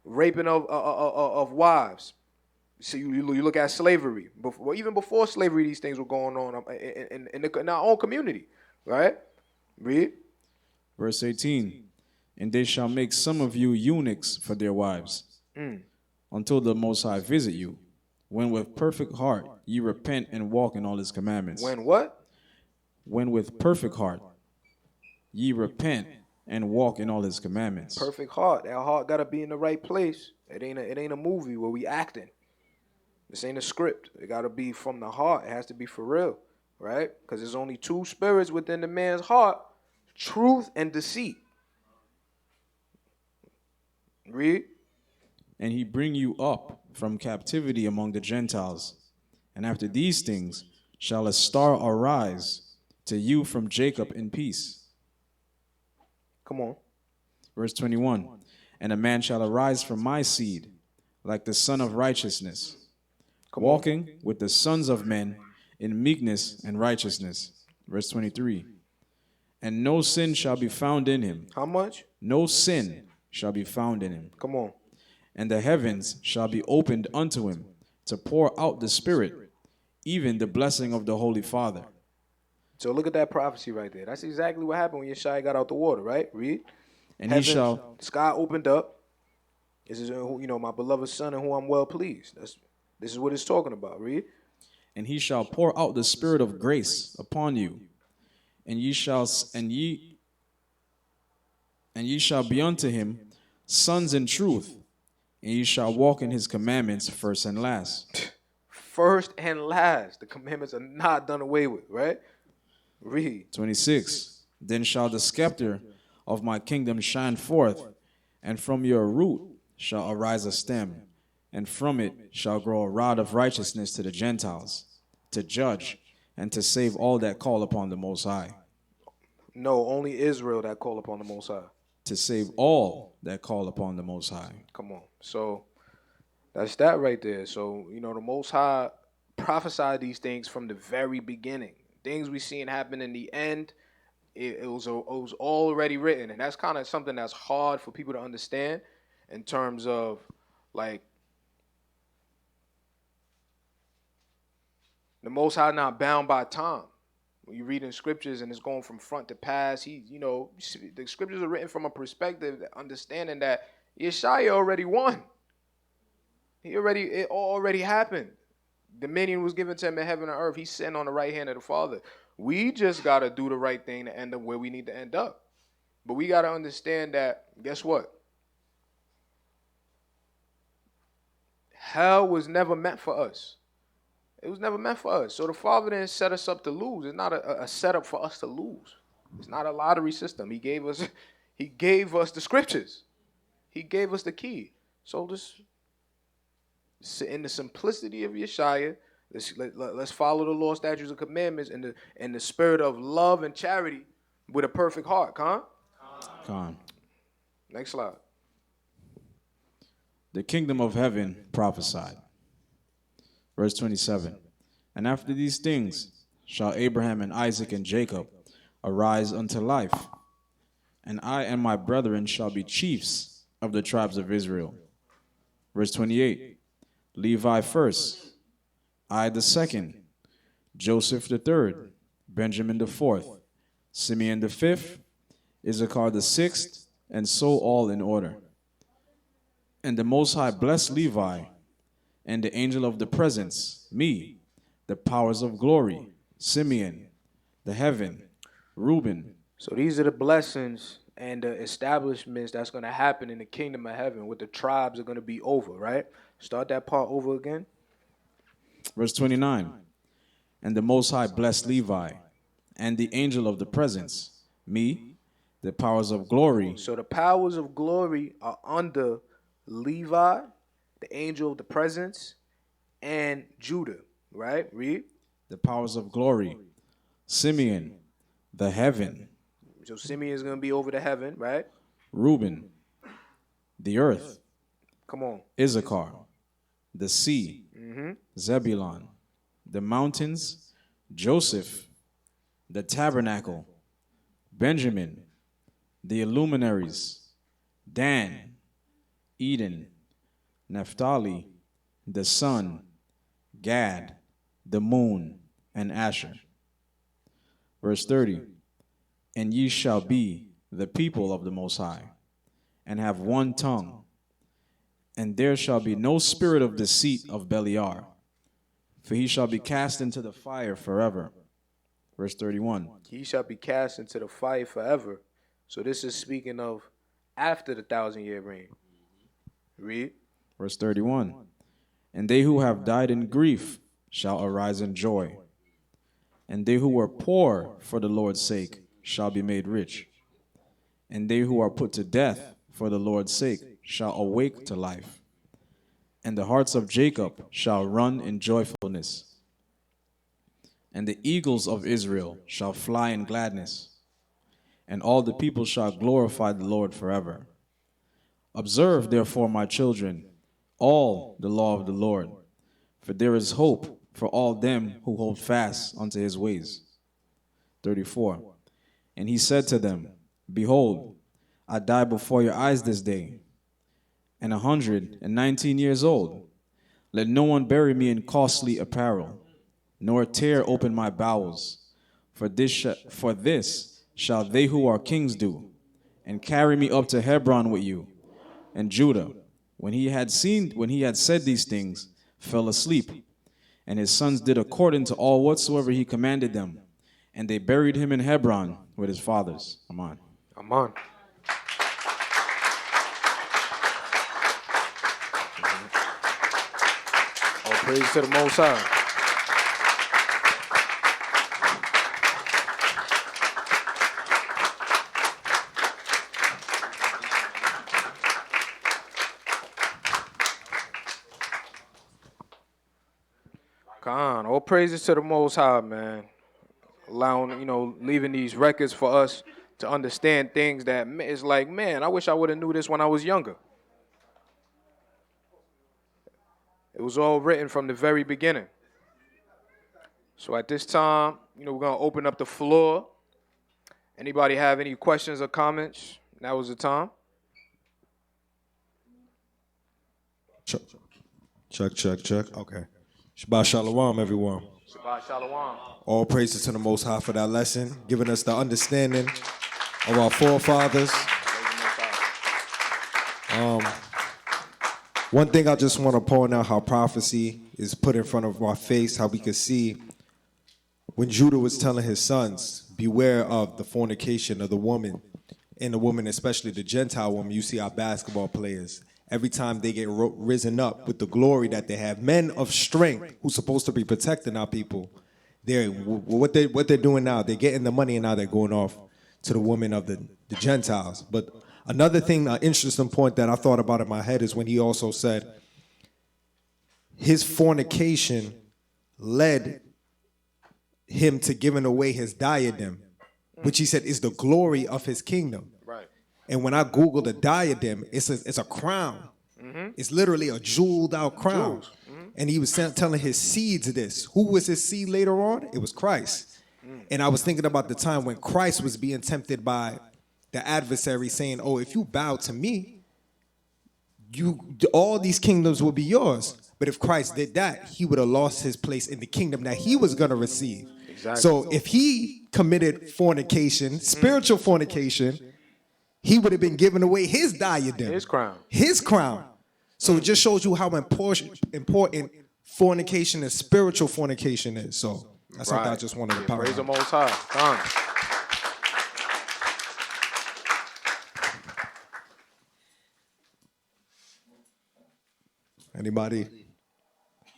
Raping of wives. So you look at slavery. Even before slavery, these things were going on in our own community. Right? Read. Verse 18. And they shall make some of you eunuchs for their wives, until the Most High visit you, when with perfect heart ye repent and walk in all his commandments. When what? When with perfect heart ye repent and walk in all his commandments. Perfect heart. That heart got to be in the right place. It ain't a movie where we acting. This ain't a script. It got to be from the heart. It has to be for real, right? Because there's only two spirits within the man's heart, truth and deceit. Read. And he bring you up from captivity among the Gentiles. And after these things shall a star arise to you from Jacob in peace. Come on. Verse 21. And a man shall arise from my seed, like the Son of Righteousness, walking with the sons of men in meekness and righteousness. Verse 23. And no sin shall be found in him. How much? No sin shall be found in him. Come on. And the heavens shall be opened unto him to pour out the Spirit, even the blessing of the Holy Father. So look at that prophecy right there. That's exactly what happened when Yeshua got out the water, right? Read. And heavens, he shall. The sky opened up. This is my beloved Son in whom I'm well pleased. This is what it's talking about. Read. And he shall pour out the Spirit of grace upon you, and ye shall be unto him sons in truth, and ye shall walk in his commandments first and last. First and last. The commandments are not done away with, right? Read. 26. Then shall the scepter of my kingdom shine forth, and from your root shall arise a stem, and from it shall grow a rod of righteousness to the Gentiles, to judge and to save all that call upon the Most High. No, only Israel that call upon the Most High. To save all that call upon the Most High. Come on. So that's that right there. So, the Most High prophesied these things from the very beginning. Things we seen happen in the end, it was already written. And that's kind of something that's hard for people to understand in terms of, like, the Most High not bound by time. When you read in scriptures and it's going from front to past, the scriptures are written from a perspective, understanding that Yeshua already won. It already happened. Dominion was given to him in heaven and earth. He's sitting on the right hand of the Father. We just got to do the right thing to end up where we need to end up. But we got to understand that, guess what? Hell was never meant for us. It was never meant for us. So the Father didn't set us up to lose. It's not a setup for us to lose. It's not a lottery system. He gave us the scriptures. He gave us the key. So just in the simplicity of Yeshua, let's follow the law, statutes, and commandments in the spirit of love and charity with a perfect heart. Con. Next slide. The kingdom of heaven prophesied. Verse 27. And after these things shall Abraham and Isaac and Jacob arise unto life, and I and my brethren shall be chiefs of the tribes of Israel. Verse 28. Levi first, I the second, Joseph the third, Benjamin the fourth, Simeon the fifth, Issachar the sixth, and so all in order. And the Most High blessed Levi, and the angel of the presence, me, the powers of glory, Simeon, the heaven, Reuben. So these are the blessings and the establishments that's going to happen in the kingdom of heaven, what the tribes are going to be over, right? Start that part over again. Verse 29. And the Most High blessed Levi, and the angel of the presence, me, the powers of glory. So the powers of glory are under Levi, the angel of the presence, and Judah, right? Read. The powers of glory, Simeon, the heaven. So Simeon is going to be over the heaven, right? Reuben, the earth. Come on. Issachar, the sea. Zebulon, the mountains. Joseph, the tabernacle. Benjamin, the luminaries. Dan, Eden. Naphtali, the sun. Gad, the moon, and Asher. Verse 30, and ye shall be the people of the Most High, and have one tongue, and there shall be no spirit of deceit of Beliar, for he shall be cast into the fire forever. Verse 31. He shall be cast into the fire forever. So this is speaking of after the 1,000-year reign. Read. Verse 31. And they who have died in grief shall arise in joy, and they who were poor for the Lord's sake shall be made rich, and they who are put to death for the Lord's sake shall awake to life, and the hearts of Jacob shall run in joyfulness, and the eagles of Israel shall fly in gladness, and all the people shall glorify the Lord forever. Observe, therefore, my children, all the law of the Lord, for there is hope for all them who hold fast unto his ways. 34. And he said to them, behold, I die before your eyes this day, and 119 years old. Let no one bury me in costly apparel, nor tear open my bowels. For this shall they who are kings do, and carry me up to Hebron with you. And Judah, when he had said these things, fell asleep. And his sons did according to all whatsoever he commanded them. And they buried him in Hebron with his fathers. Amen. Amen. All praise to the Most High. Khan, all praises to the Most High, man. Allowing, leaving these records for us to understand things that it's like, man, I wish I would have knew this when I was younger. It was all written from the very beginning. So at this time, we're going to open up the floor. Anybody have any questions or comments? That was the time. Check. Okay. Shabbat Shalom, everyone. Shabbat Shalom. All praises to the Most High for that lesson, giving us the understanding of our forefathers. One thing I just want to point out, how prophecy is put in front of our face, how we could see when Judah was telling his sons, beware of the fornication of the woman, and the woman, especially the Gentile woman. You see our basketball players, every time they get risen up with the glory that they have, men of strength who's supposed to be protecting our people, what they're doing now, they're getting the money and now they're going off to the women of the Gentiles. But another thing, an interesting point that I thought about in my head is when he also said his fornication led him to giving away his diadem, which he said is the glory of his kingdom. Right. And when I Googled a diadem, it's a crown. It's literally a jeweled out crown. And he was telling his seeds this. Who was his seed later on? It was Christ. And I was thinking about the time when Christ was being tempted by the adversary saying, oh, if you bow to me, all these kingdoms will be yours. But if Christ did that, he would have lost his place in the kingdom that he was going to receive. Exactly. So if he committed fornication, spiritual fornication, he would have been giving away his diadem. His crown. So it just shows you how important fornication and spiritual fornication is. So that's something I just wanted to power. Praise the Most High. Done. Anybody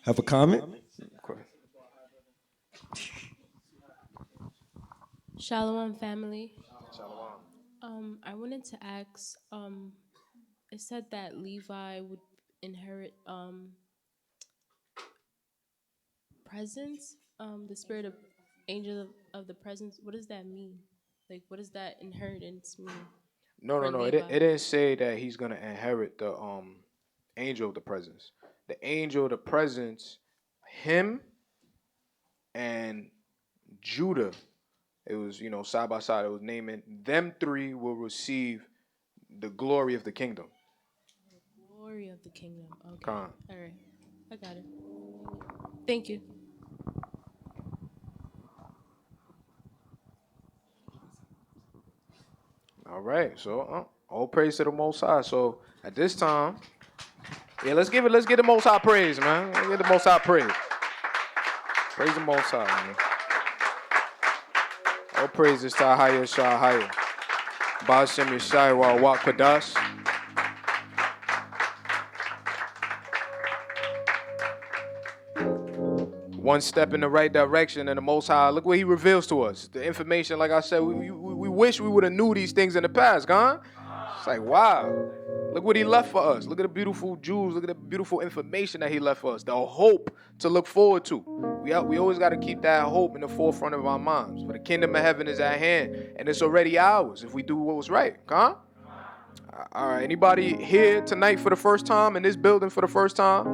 have a comment? Shalom, family. Shalom. I wanted to ask. It said that Levi would inherit presence. The spirit of angel of the presence. What does that mean? Like, what does that inheritance mean for No. Levi? It didn't say that he's gonna inherit the angel of the presence. The angel of the presence, him and Judah. It was side by side. It was naming them three will receive the glory of the kingdom. Glory of the kingdom. Okay. Con. All right. I got it. Thank you. All right. So all praise to the Most High. So at this time, let's get the Most High praise, man. Let's get the Most High praise. Praise the Most High, man. All praises to Ahaya Shahaya. Ba'ashem Yeshai wa Wak Kwadash. One step in the right direction, and the Most High, look what He reveals to us. The information, like I said, we wish we would have knew these things in the past, huh? It's like, wow. Look what He left for us. Look at the beautiful jewels. Look at the beautiful information that He left for us. The hope to look forward to. We always got to keep that hope in the forefront of our minds. For the kingdom of heaven is at hand, and it's already ours if we do what was right, huh? All right, anybody here tonight for the first time, in this building for the first time?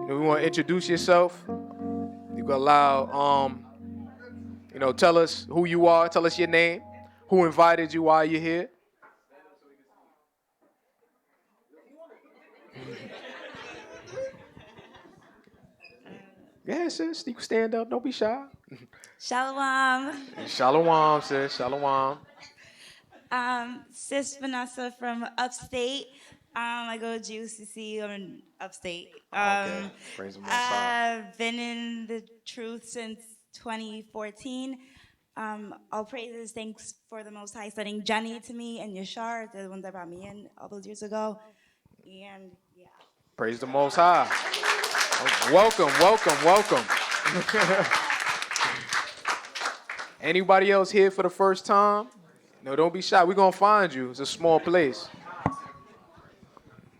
We want to introduce yourself. You can allow, tell us who you are, tell us your name, who invited you, why you're here. Yeah, sis, you can stand up, don't be shy. Shalom. Shalom, sis, shalom. Sis Vanessa from upstate. I go to G.O.C.C. I'm in upstate. Okay, praise the Most High. I've been in the truth since 2014. All praises, thanks for the Most High sending Jenny to me and Yashar, the ones that brought me in all those years ago. And yeah. Praise the Most High. Welcome. Anybody else here for the first time? No, don't be shy. We're going to find you. It's a small place.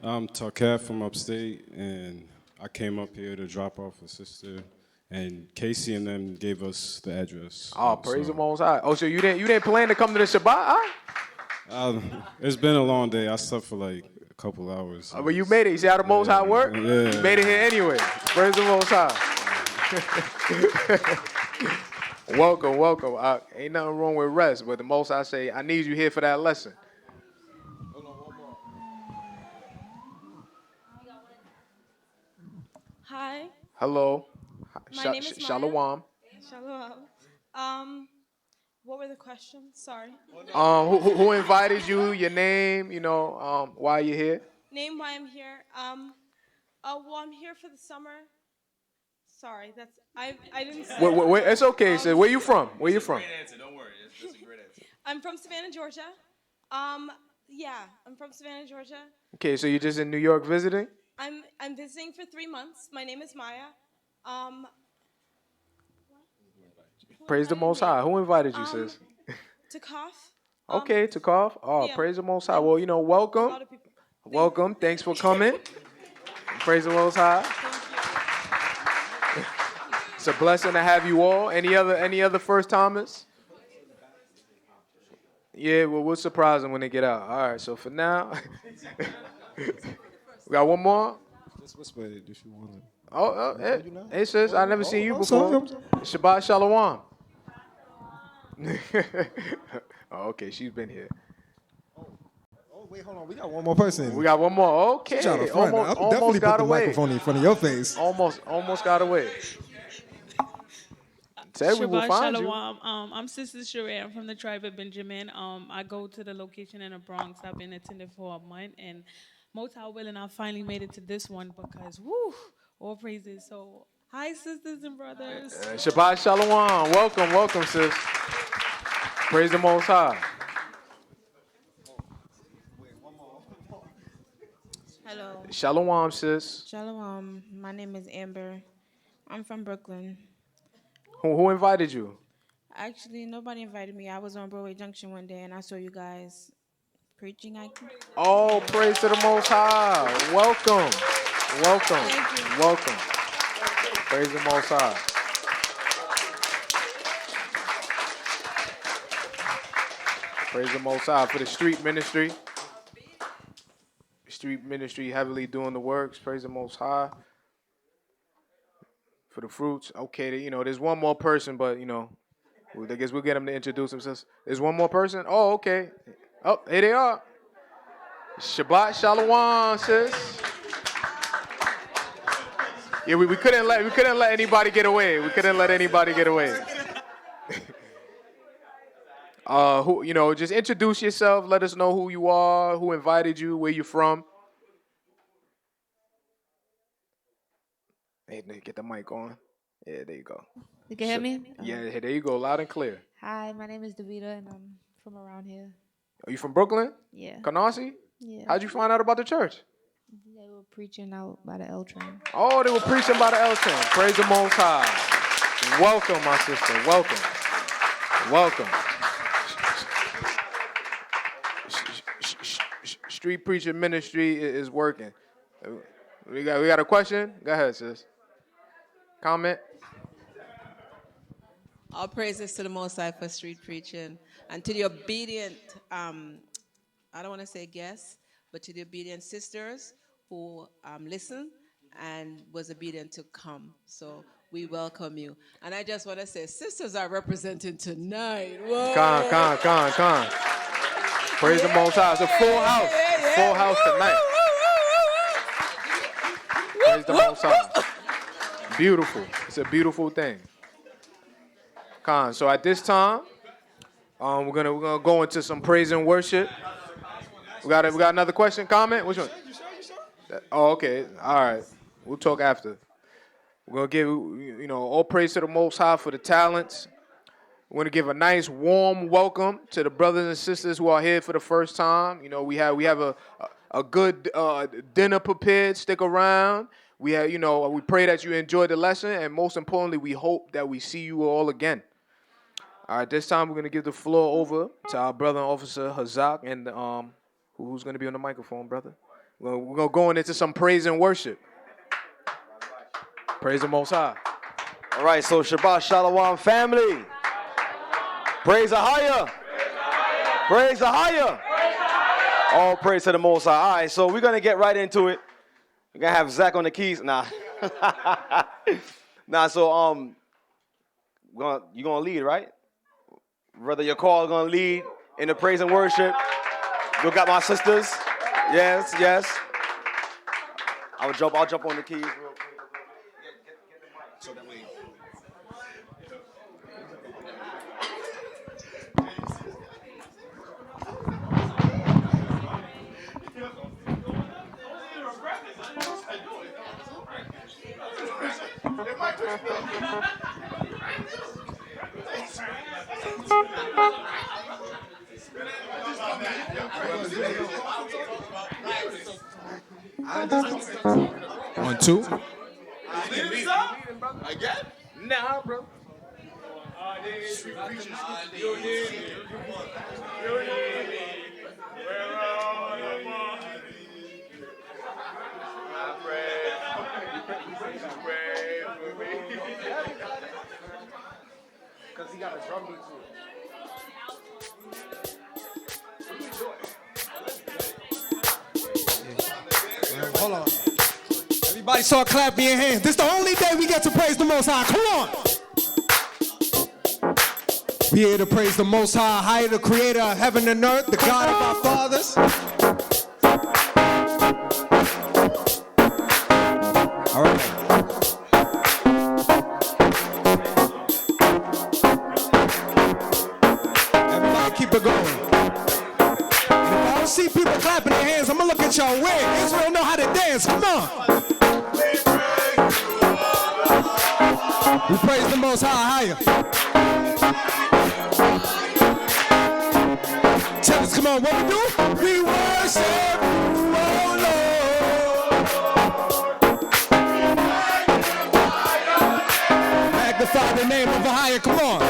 I'm Tarkat from upstate, and I came up here to drop off a sister, and Casey and them gave us the address. Oh, praise the Most High. Oh, so you didn't plan to come to the Shabbat? Huh? It's been a long day. I slept for like a couple hours. But you made it. You see how the Most High work? Yeah. You made it here anyway. Praise the Most High. Welcome. Ain't nothing wrong with rest, but the Most High say, I need you here for that lesson. Hi. Hello. My name is Maya. Shalom. Shalom. What were the questions? Sorry. Who invited you? Your name? Why you here? Name why I'm here. Well, I'm here for the summer. Sorry, I didn't say. Wait, it's okay. So where you from? Great answer. Don't worry. That's a great answer. I'm from Savannah, Georgia. Yeah, I'm from Savannah, Georgia. Okay, so you're just in New York visiting? I'm visiting for 3 months. My name is Maya. Praise the Most High. Who invited you, sis? To cough. Okay, to cough. Oh, yeah. Praise the Most High. Well, welcome. Welcome. Thanks for coming. Praise the Most High. It's a blessing to have you all. Any other first timers? Yeah, well, we'll surprise them when they get out. All right, so for now, we got one more. Just whisper it if you want to. Hey, sis, I never seen you before. Shabbat Shalom. Okay, she's been here. Oh, wait, hold on. We got one more person. We got one more. Okay. Almost got away. Microphone in front of your face. Almost got away. Said we will find Shalom. I'm Sister Sheree. I'm from the tribe of Benjamin. I go to the location in the Bronx. I've been attending for a month, and most high willing, I finally made it to this one because, all praises. So, hi, sisters and brothers. Shabbat Shalom. Welcome, sis. Praise the Most High. Hello. Shalom, sis. Shalom. My name is Amber. I'm from Brooklyn. Who invited you? Actually, nobody invited me. I was on Broadway Junction one day and I saw you guys preaching. Oh, praise to the Most High. Welcome. Welcome. Praise the Most High. Praise the Most High for the street ministry. Street ministry heavily doing the works. Praise the Most High. For the fruits. Okay, there's one more person, but, I guess we'll get them to introduce themselves. There's one more person? Oh, okay. Oh, here they are. Shabbat Shalom, sis. Yeah, we couldn't let anybody get away. Just introduce yourself. Let us know who you are, who invited you, where you're from. Hey, get the mic on. Yeah, there you go. You can hear me? Yeah, there you go, loud and clear. Hi, my name is Davida, and I'm from around here. Are you from Brooklyn? Yeah. Canarsie? Yeah. How'd you find out about the church? They were preaching out by the L train. Oh, they were preaching by the L train. Praise the Most High. Welcome, my sister. Welcome. Street preaching ministry is working. We got a question? Go ahead, sis. Comment? All praises to the Most High for street preaching and to the obedient, I don't want to say guests, but to the obedient sisters who listened and was obedient to come. So we welcome you. And I just want to say, sisters are representing tonight. Whoa. Con. Praise the Most High. It's a full house. Full house tonight. Praise the Most High. Beautiful. It's a beautiful thing. Con. So at this time, we're gonna go into some praise and worship. We got another question, comment? Which one? Oh, okay. All right. We'll talk after. We're gonna give all praise to the Most High for the talents. We're gonna give a nice warm welcome to the brothers and sisters who are here for the first time. We have a good dinner prepared. Stick around. We pray that you enjoyed the lesson, and most importantly, we hope that we see you all again. All right, this time we're gonna give the floor over to our brother and officer Hazak, and who's gonna be on the microphone, brother. We're gonna go into some praise and worship. Praise the Most High. All right, so Shabbat Shalom, family. Praise the higher. Praise the higher. All praise to the Most High. All right, so we're gonna get right into it. We're gonna have Zach on the keys. Nah. So you're gonna lead, right? Brother, your call is gonna lead in the praise and worship. You got my sisters. Yes. I'll jump on the keys real quick. So that way. One, two. Again? Nah, bro. Because he got a drum beat to it. Hold on. Everybody start clapping your hands. This is the only day we get to praise the Most High. Come on. We here to praise the Most High, the creator of heaven and earth, the God of our fathers. All right. Everybody keep it going. And if I don't see people clapping their hands, I'm going to look at y'all weird. Israel know how to dance. Come on. We praise the Most High higher. Tell us, come on, what we do? We worship you, oh Lord. Magnify the name of the higher, come on.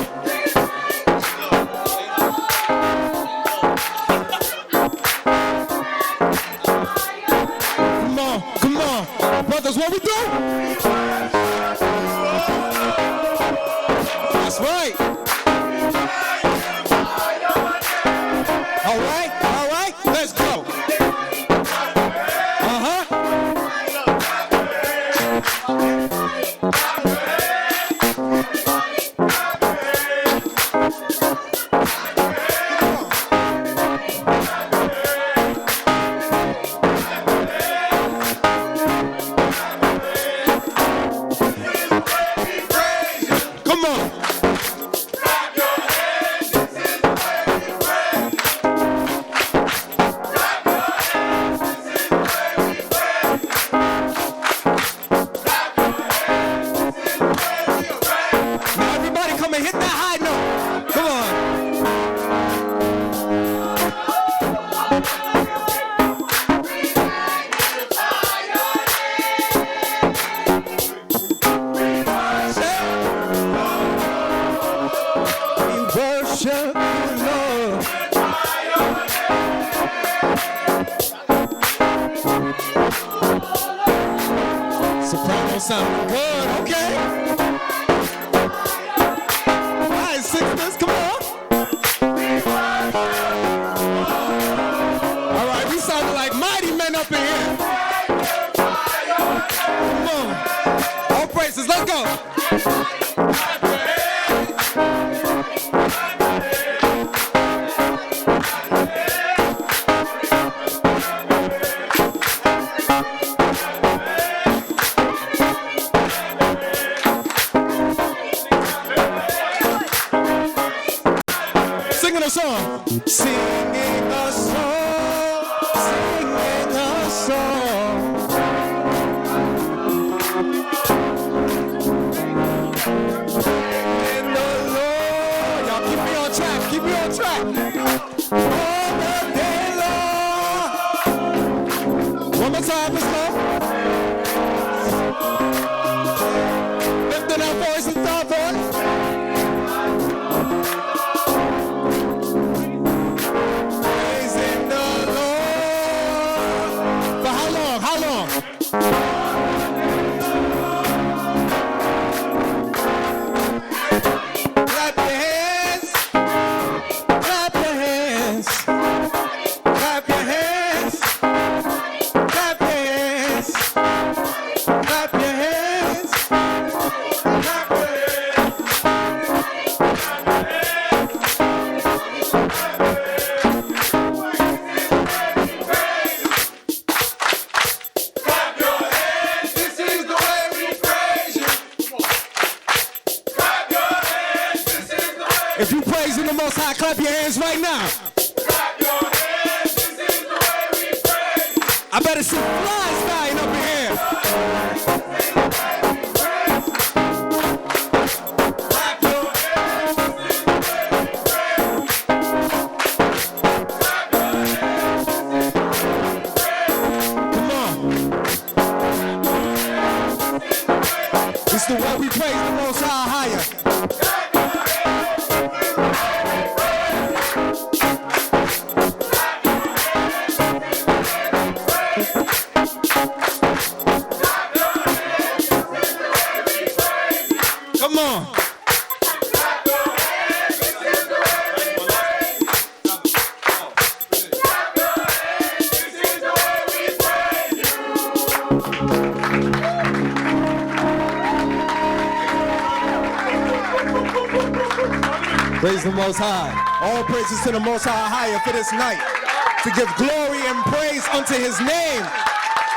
Soprano sounding good, okay. All right, sisters, come on. All right, we sounding like mighty men up in here. Come on. All praises, let's go. Singing a song. Singing a song. Singing a song. In the Lord. Y'all keep me on track. Keep me on track. All the day long. One more time, let's go. Lifting our voice and our voice. If you praising the Most High, clap your hands right now. Clap your hands, this is the way we praise. I better see flies flying up in here. Clap your hands, this is the way we praise. Clap your hands, this is the way we praise. Come on. It's the way we praise the Most High higher. Come on. Praise the Most High. All praises to the Most High higher for this night. To give glory and praise unto his name.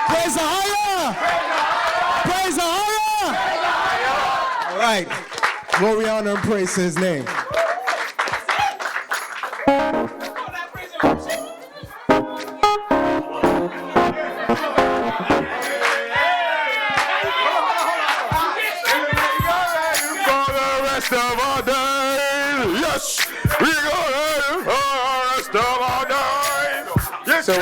Praise the higher. Praise the higher. All right. Glory, honor, and praise to his name. So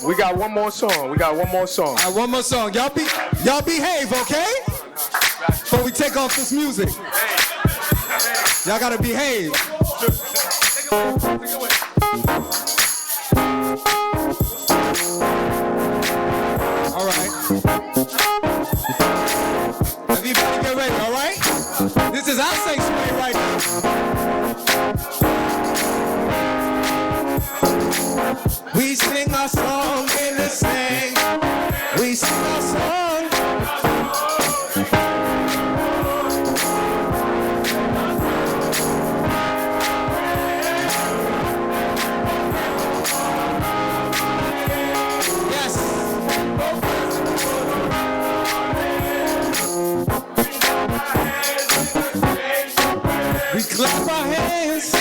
we got one more song. We got one more song. All right, one more song. Y'all behave, okay? Before we take off this music. Y'all gotta behave. All right. Everybody get ready, all right? This is our sanctuary right now. We sing our song in the sing. We sing our song. Yes. We clap our hands.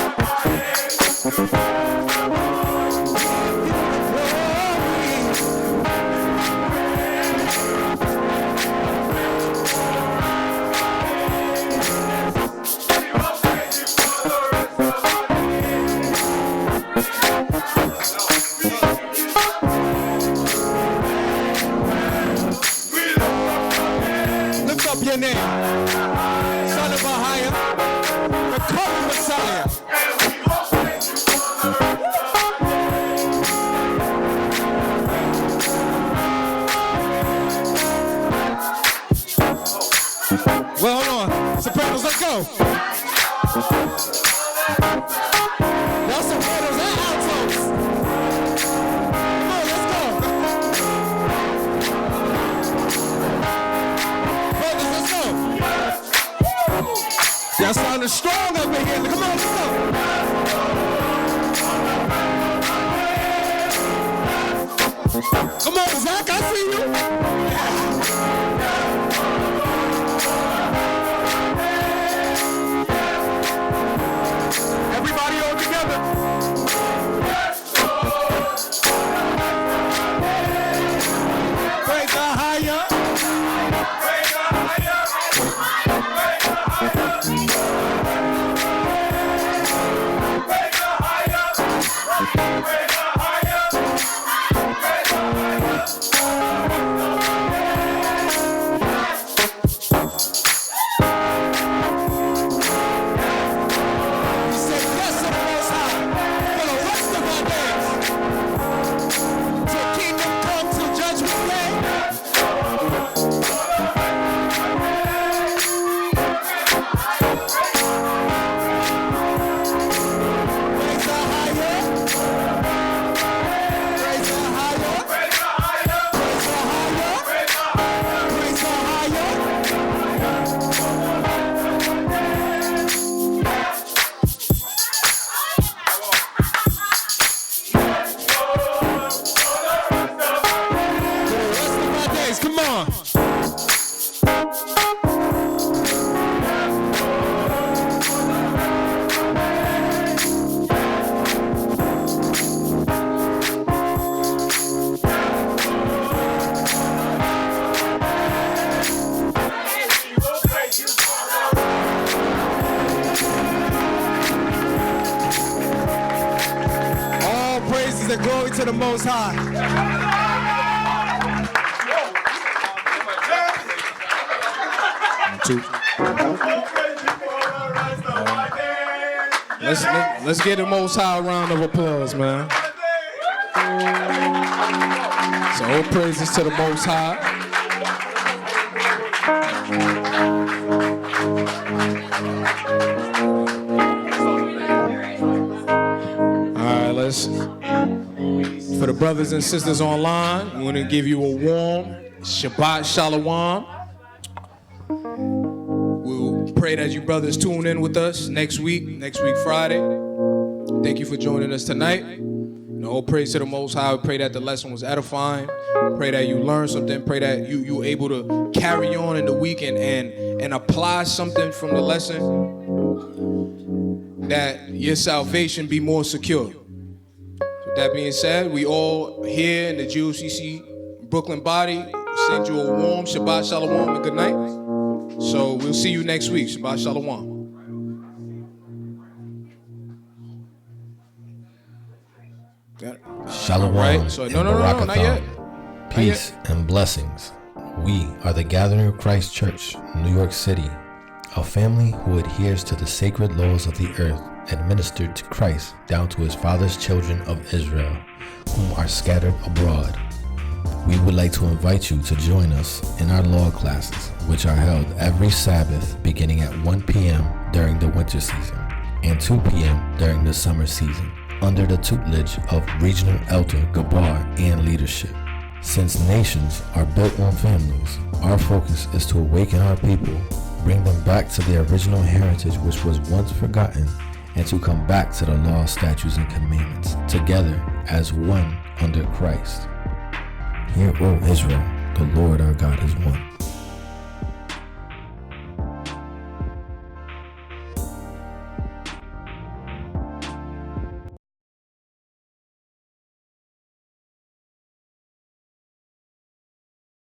Lift up your name, Son of Ahia, the coming Messiah. Y'all sopranos and altos. Come on, let's go. Brothers, let's go. Y'all sounding strong up in here. Come on, let's go. Come on, Zach, I see you. Everybody all together. Praise the higher. Praise the higher. and glory to the Most High. Let's get the Most High a round of applause, man. So all praises to the Most High. All right, for the brothers and sisters online, we want to give you a warm Shabbat Shalom. We'll pray that you brothers tune in with us next week Friday. Thank you for joining us tonight. And all praise to the Most High. We pray that the lesson was edifying. Pray that you learned something. Pray that you were able to carry on in the week and apply something from the lesson, that your salvation be more secure. With that being said, we all here in the G.O.C.C. Brooklyn body send you a warm Shabbat Shalom and good night. So we'll see you next week. Shabbat Shalom. Shalom. Right? So no, not yet. Peace and blessings. We are the Gathering of Christ Church, New York City, a family who adheres to the sacred laws of the earth administered to Christ down to his father's children of Israel, whom are scattered abroad. We would like to invite you to join us in our law classes, which are held every Sabbath beginning at 1 p.m. during the winter season and 2 p.m. during the summer season, under the tutelage of Regional Elder Gabar and leadership. Since nations are built on families, our focus is to awaken our people, bring them back to their original heritage which was once forgotten, and to come back to the law, statutes, and commandments, together as one under Christ. Hear, O Israel, the Lord our God is one.